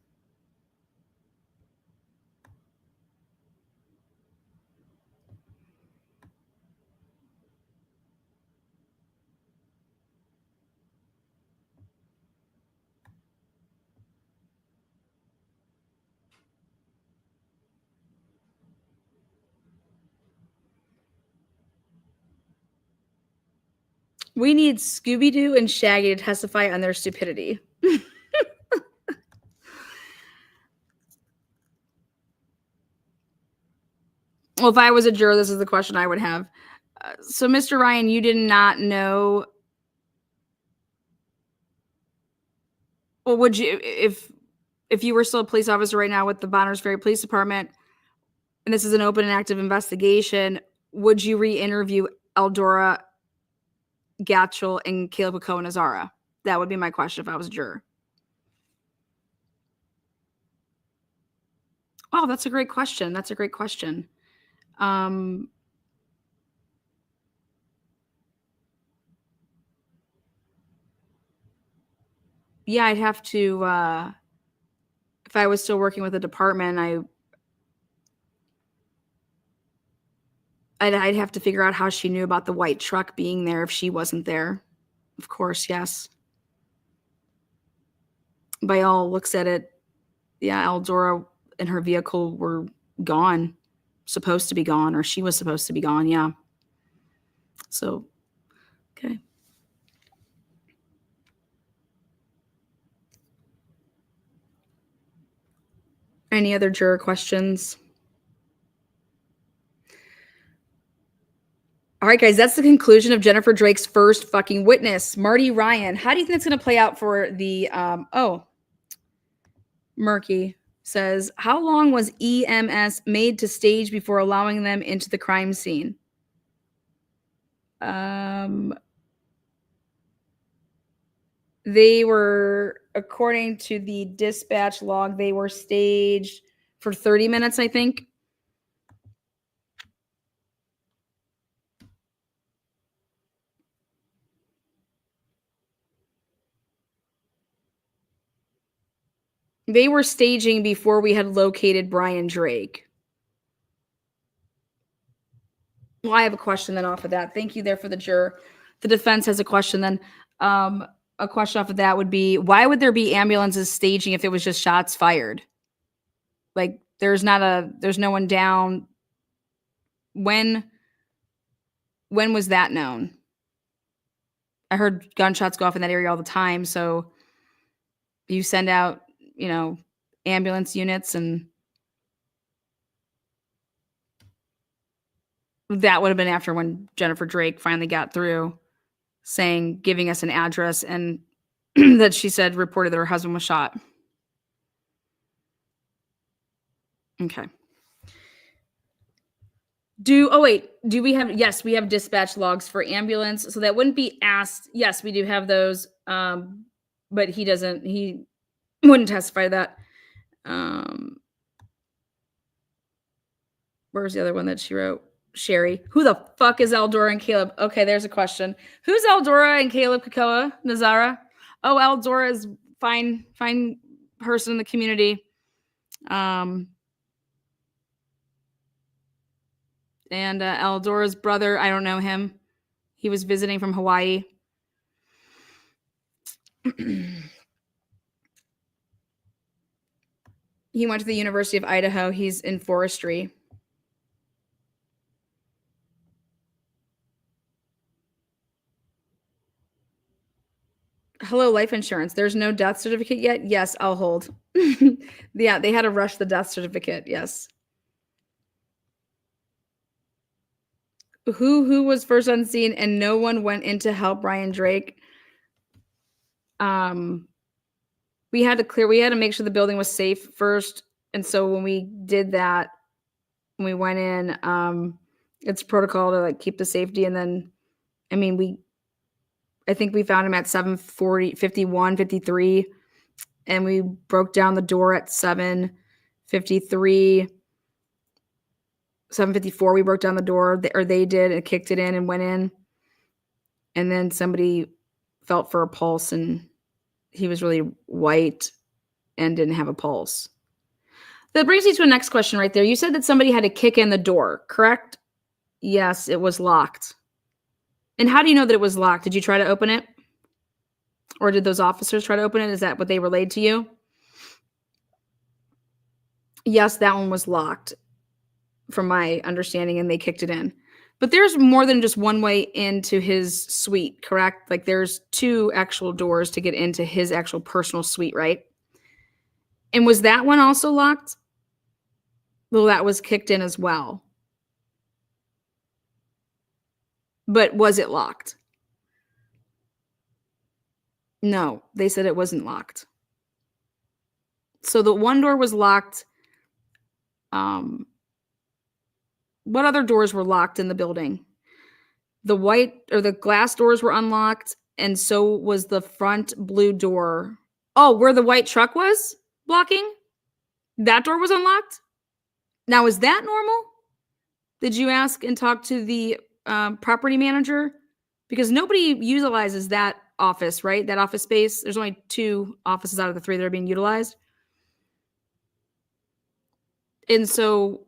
We need Scooby-Doo and Shaggy to testify on their stupidity. Well, if I was a juror, this is the question I would have. So, Mr. Ryan, you did not know. Well, would you, if you were still a police officer right now with the Bonners Ferry Police Department, and this is an open and active investigation, would you re-interview Eldora, Gatchel, and Caleb Cohen Azara? That would be my question if I was a juror. Oh, that's a great question. That's a great question. Yeah, I'd have to, if I was still working with the department, I'd have to figure out how she knew about the white truck being there if she wasn't there. Of course, yes. By all looks at it, yeah, Eldora and her vehicle were gone, supposed to be gone, or she was supposed to be gone, yeah. So, okay. Any other juror questions? All right, guys, that's the conclusion of Jennifer Drake's first fucking witness, Marty Ryan. How do you think it's going to play out for the, Murky says, how long was EMS made to stage before allowing them into the crime scene? They were, according to the dispatch log, they were staged for 30 minutes, I think. They were staging before we had located Brian Drake. Well, I have a question then off of that. Thank you there for the juror. The defense has a question then. A question off of that would be, why would there be ambulances staging if it was just shots fired? Like, there's no one down. When was that known? I heard gunshots go off in that area all the time. So you send out, ambulance units, and that would have been after when Jennifer Drake finally got through giving us an address, and that she said reported that her husband was shot. Okay. Do we have, yes, we have dispatch logs for ambulance. So that wouldn't be asked. Yes, we do have those. But he wouldn't testify to that. Where's the other one that she wrote? Sherry. Who the fuck is Eldora and Caleb? Okay, there's a question. Who's Eldora and Caleb Kakoa Nazara? Oh, Eldora is fine person in the community. And Eldora's brother, I don't know him. He was visiting from Hawaii. He went to the University of Idaho. He's in forestry. Hello, life insurance. There's no death certificate yet? Yes, I'll hold. Yeah, they had to rush the death certificate. Yes. Who was first on scene and no one went in to help Brian Drake? We had to make sure the building was safe first. And so when we did that, when we went in, it's protocol to like keep the safety. And then, I think we found him at 7:51, 53, and we broke down the door at 7:53, 7:54. We broke down the door, or they did, and kicked it in and went in. And then somebody felt for a pulse, and he was really white and didn't have a pulse. That brings me to a next question right there. You said that somebody had to kick in the door, correct? Yes, it was locked. And how do you know that it was locked? Did you try to open it? Or did those officers try to open it? Is that what they relayed to you? Yes, that one was locked from my understanding, and they kicked it in. But there's more than just one way into his suite, correct? Like there's two actual doors to get into his actual personal suite, right? And was that one also locked? Well, that was kicked in as well. But was it locked? No, they said it wasn't locked. So the one door was locked. What other doors were locked in the building? The white or the glass doors were unlocked, and so was the front blue door. Oh, where the white truck was blocking? That door was unlocked? Now, is that normal? Did you ask and talk to the property manager? Because nobody utilizes that office, right? That office space. There's only 2 offices out of the 3 that are being utilized. And so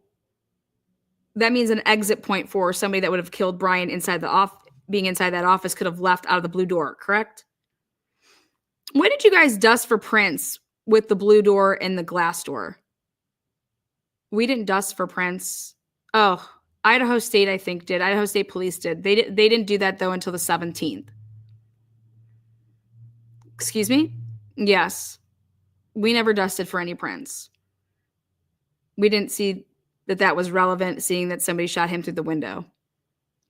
that means an exit point for somebody that would have killed Brian inside the being inside that office could have left out of the blue door, correct? When did you guys dust for prints with the blue door and the glass door? We didn't dust for prints. Oh, Idaho State, I think, did. Idaho State Police did. They didn't do that, though, until the 17th. Excuse me? Yes. We never dusted for any prints. We didn't see that was relevant, seeing that somebody shot him through the window.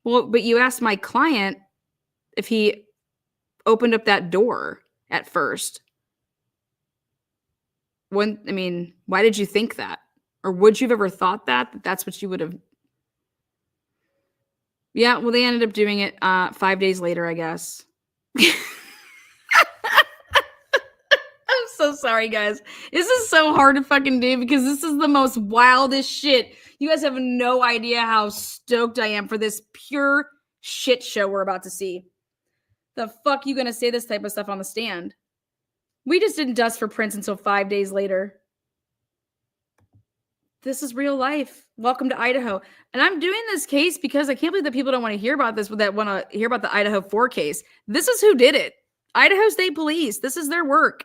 Well, but you asked my client if he opened up that door at first. Why did you think that? Or would you have ever thought that that's what you would have? Yeah, well, they ended up doing it 5 days later, I guess. I'm so sorry, guys. This is so hard to fucking do because this is the most wildest shit. You guys have no idea how stoked I am for this pure shit show we're about to see. The fuck you gonna say this type of stuff on the stand? We just didn't dust for prints until 5 days later. This is real life. Welcome to Idaho. And I'm doing this case because I can't believe that people don't want to hear about this, that want to hear about the Idaho 4 case. This is who did it. Idaho State Police. This is their work.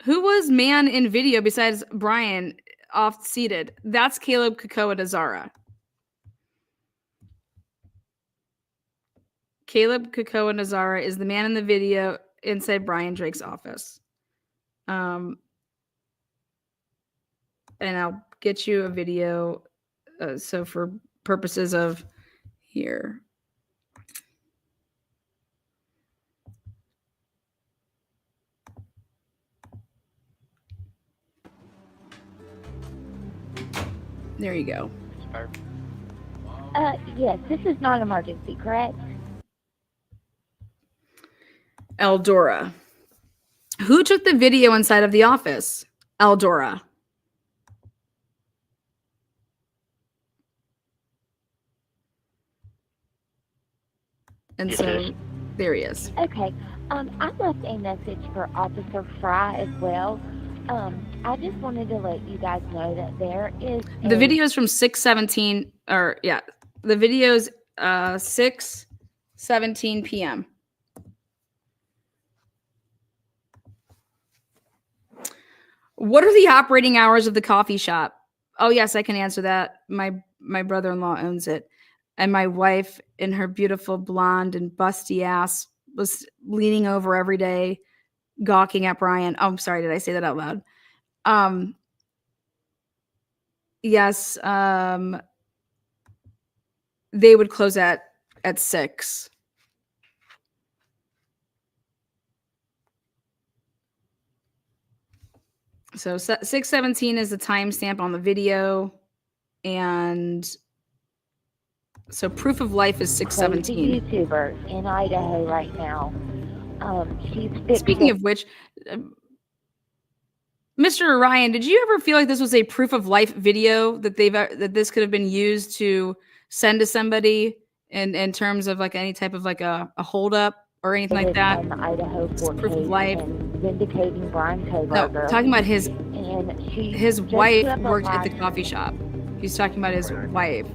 Who was man in video besides Brian off-seated? That's Caleb Kakoa Nazara. Caleb Kakoa Nazara is the man in the video inside Brian Drake's office. And I'll get you a video. So for purposes of here. There you go. Yes, this is not an emergency, correct? Eldora. Who took the video inside of the office? Eldora. And so there he is. Okay. I left a message for Officer Fry as well. I just wanted to let you guys know that there is The video is from 6:17, or yeah, the video's 6:17 p.m. What are the operating hours of the coffee shop? Oh yes, I can answer that. My brother-in-law owns it, and my wife, in her beautiful blonde and busty ass, was leaning over every day, gawking at Brian. Oh, I'm sorry, did I say that out loud? Yes, they would close at 6. So 6:17 is the timestamp on the video, and so proof of life is 6:17. YouTuber in Idaho right now. Speaking of which, Mr. Ryan, did you ever feel like this was a proof of life video that that this could have been used to send to somebody in terms of like any type of like a holdup or anything like that? An Idaho court Proof of life. Vindicating Brian No, Koberger. talking about his wife just worked at the coffee shop. He's talking about his wife.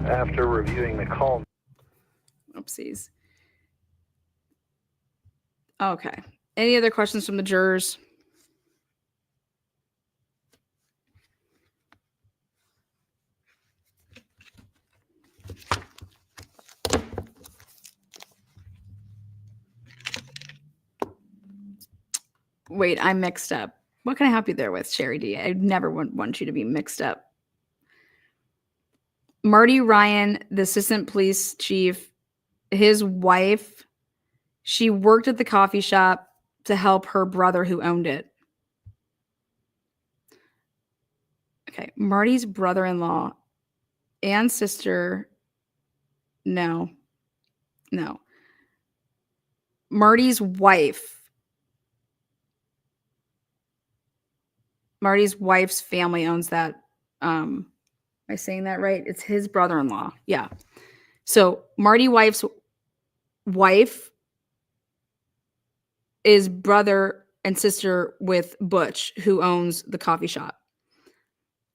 After reviewing the call. Oopsies. Okay. Any other questions from the jurors? Wait, I'm mixed up. What can I help you there with, Sherry D? I never want you to be mixed up. Marty Ryan, the assistant police chief, his wife, she worked at the coffee shop to help her brother who owned it. Okay, Marty's brother-in-law and sister. No. Marty's wife. Marty's wife's family owns that. Am I saying that right? It's his brother-in-law. Yeah. So Marty wife's wife is brother and sister with Butch, who owns the coffee shop.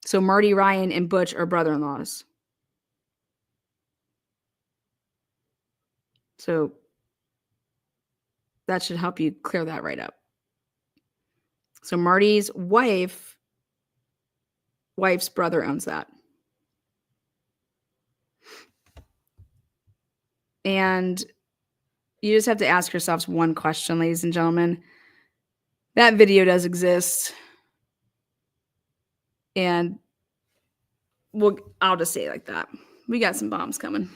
So Marty Ryan and Butch are brother-in-laws. So that should help you clear that right up. So Marty's wife's brother owns that. And you just have to ask yourselves one question, ladies and gentlemen. That video does exist. And I'll just say it like that. We got some bombs coming.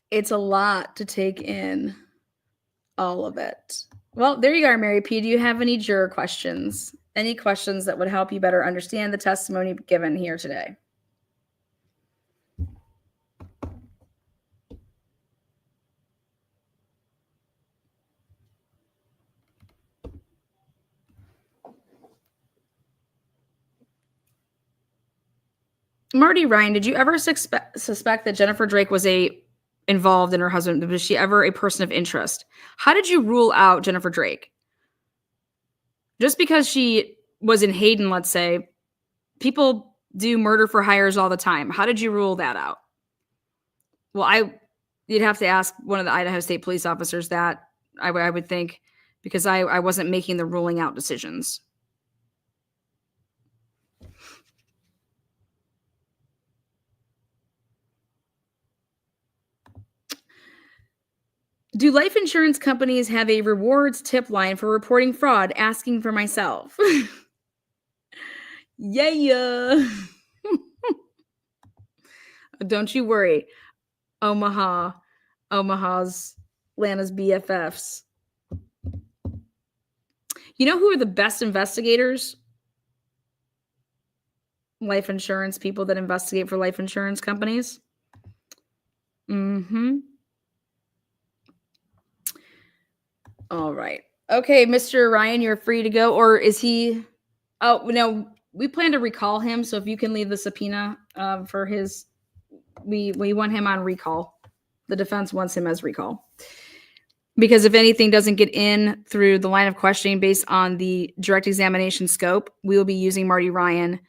It's a lot to take in, all of it. Well, there you are, Mary P. Do you have any juror questions? Any questions that would help you better understand the testimony given here today? Marty Ryan, did you ever suspect that Jennifer Drake was involved in her husband? Was she ever a person of interest? How did you rule out Jennifer Drake? Just because she was in Hayden, let's say, people do murder for hires all the time. How did you rule that out? Well, you'd have to ask one of the Idaho State police officers that, I would think, because I wasn't making the ruling out decisions. Do life insurance companies have a rewards tip line for reporting fraud? Asking for myself. Yeah. Don't you worry. Omaha's Lana's BFFs. You know who are the best investigators? Life insurance people that investigate for life insurance companies. Mm-hmm. All right. Okay, Mr. Ryan, you're free to go. Or is he? Oh, no, we plan to recall him. So if you can leave the subpoena for his, we want him on recall. The defense wants him as recall. Because if anything doesn't get in through the line of questioning based on the direct examination scope, we will be using Marty Ryan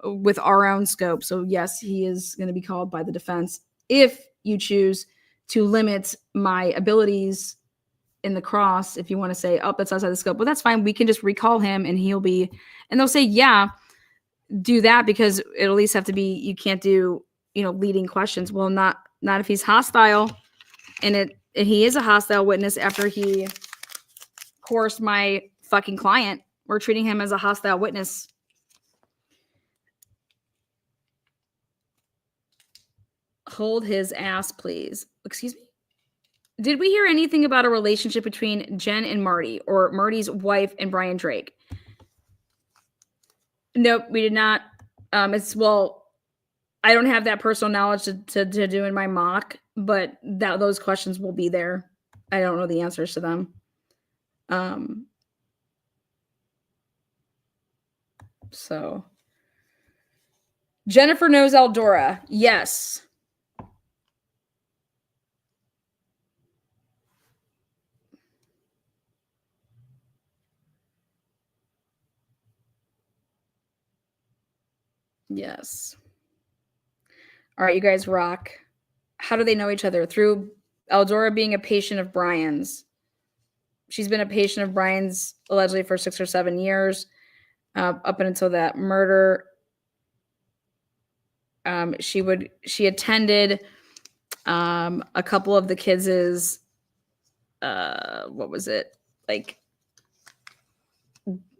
with our own scope. So yes, he is going to be called by the defense. If you choose to limit my abilities in the cross, if you want to say, oh, that's outside the scope, well, that's fine. We can just recall him and he'll be, and they'll say, yeah, do that, because it'll at least have to be, you can't do, leading questions. Well, not if he's hostile, and he is a hostile witness after he coerced my fucking client. We're treating him as a hostile witness. Hold his ass, please. Excuse me? Did we hear anything about a relationship between Jen and Marty, or Marty's wife and Brian Drake? Nope, we did not. I don't have that personal knowledge to do in my mock, but those questions will be there. I don't know the answers to them. So Jennifer knows Eldora. Yes. Yes. All right, you guys rock. How do they know each other? Through Eldora being a patient of Brian's. She's been a patient of Brian's allegedly for 6 or 7 years, up until that murder. She attended a couple of the kids' what was it? Like,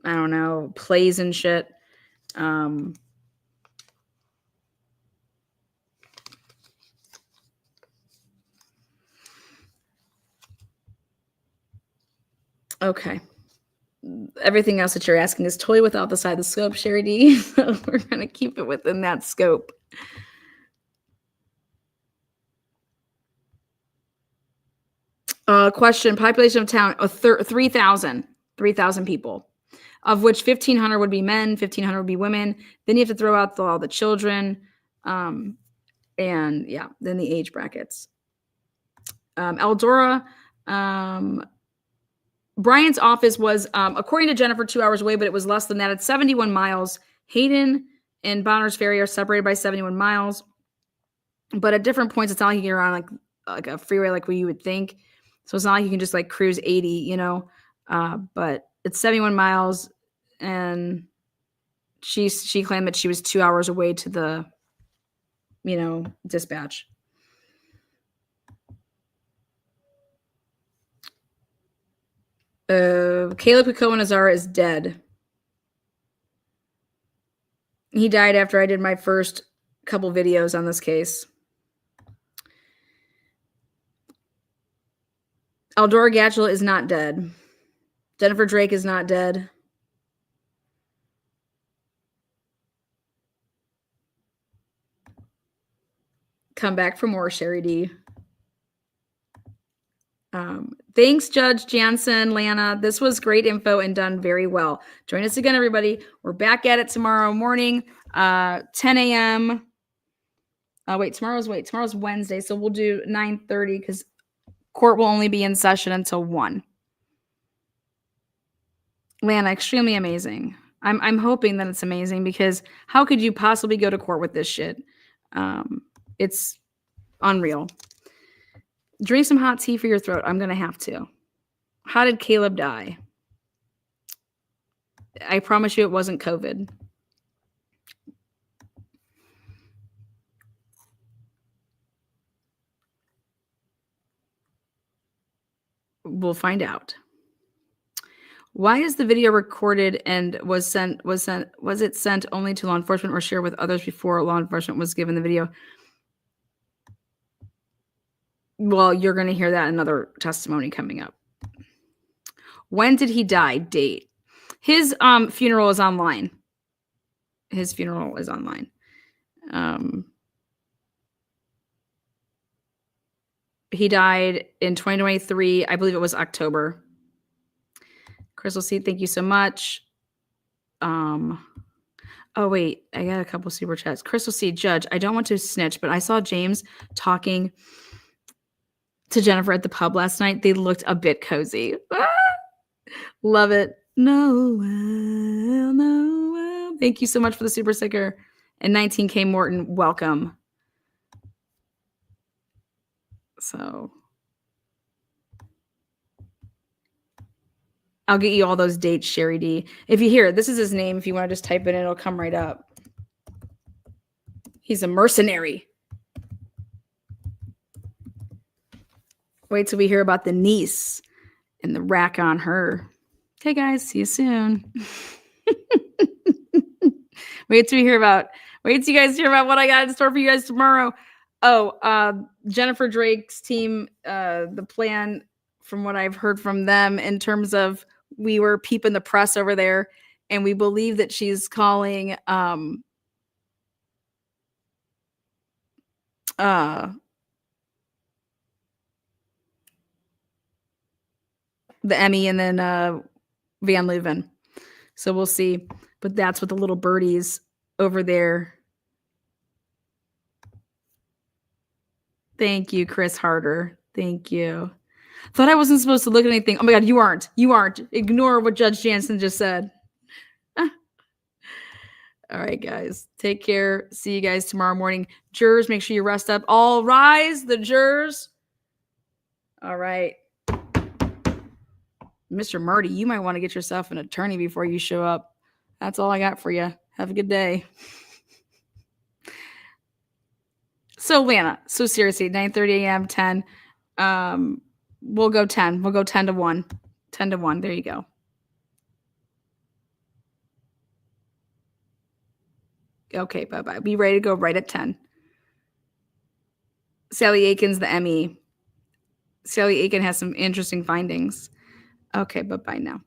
I don't know, plays and shit. Okay. Everything else that you're asking is totally without the side of the scope, Sherry D. So we're going to keep it within that scope. Question, population of town, 3,000 people, of which 1,500 would be men, 1,500 would be women. Then you have to throw out all the children. And yeah, then the age brackets. Eldora, Brian's office was, according to Jennifer, 2 hours away, but it was less than that. It's 71 miles. Hayden and Bonners Ferry are separated by 71 miles. But at different points, it's not like you get around like a freeway like what you would think. So it's not like you can just like cruise 80, but it's 71 miles. And she claimed that she was 2 hours away to the, dispatch. Caleb Kikowanazara is dead. He died after I did my first couple videos on this case. Eldora Gatchel is not dead. Jennifer Drake is not dead. Come back for more, Sherry D. Thanks, Judge Jansen, Lana. This was great info and done very well. Join us again, everybody. We're back at it tomorrow morning, 10 a.m. Tomorrow's Wednesday, so we'll do 9:30 because court will only be in session until 1. Lana, extremely amazing. I'm hoping that it's amazing, because how could you possibly go to court with this shit? It's unreal. Drink some hot tea for your throat. I'm going to have to. How did Caleb die? I promise you it wasn't COVID. We'll find out. Why is the video recorded and was it sent only to law enforcement or shared with others before law enforcement was given the video? Well, you're going to hear that in another testimony coming up. When did he die? Date. His funeral is online. His funeral is online. He died in 2023. I believe it was October. Crystal C, thank you so much. Oh, wait. I got a couple super chats. Crystal C, Judge, I don't want to snitch, but I saw James talking to Jennifer at the pub last night. They looked a bit cozy. Love it. No. Thank you so much for the super sticker. And 19K Morton, welcome. So I'll get you all those dates, Sherry D. If you hear it, this is his name. If you want to just type it in, it'll come right up. He's a mercenary. Wait till we hear about the niece and the rack on her. Okay, guys, see you soon. Wait till you guys hear about what I got in store for you guys tomorrow. Oh, Jennifer Drake's team, the plan from what I've heard from them in terms of we were peeping the press over there, and we believe that she's calling the Emmy and then Van Leuven. So we'll see. But that's what the little birdies over there. Thank you, Chris Harder. Thank you. Thought I wasn't supposed to look at anything. Oh my God, you aren't. You aren't. Ignore what Judge Jansen just said. All right, guys. Take care. See you guys tomorrow morning. Jurors, make sure you rest up. All rise, the jurors. All right. Mr. Marty, you might want to get yourself an attorney before you show up. That's all I got for you. Have a good day. So, Lana, so seriously, 9:30 a.m., 10. We'll go 10. We'll go 10 to 1. 10 to 1. There you go. Okay, bye-bye. Be ready to go right at 10. Sally Aiken's the Emmy. Sally Aiken has some interesting findings. Okay, bye-bye now.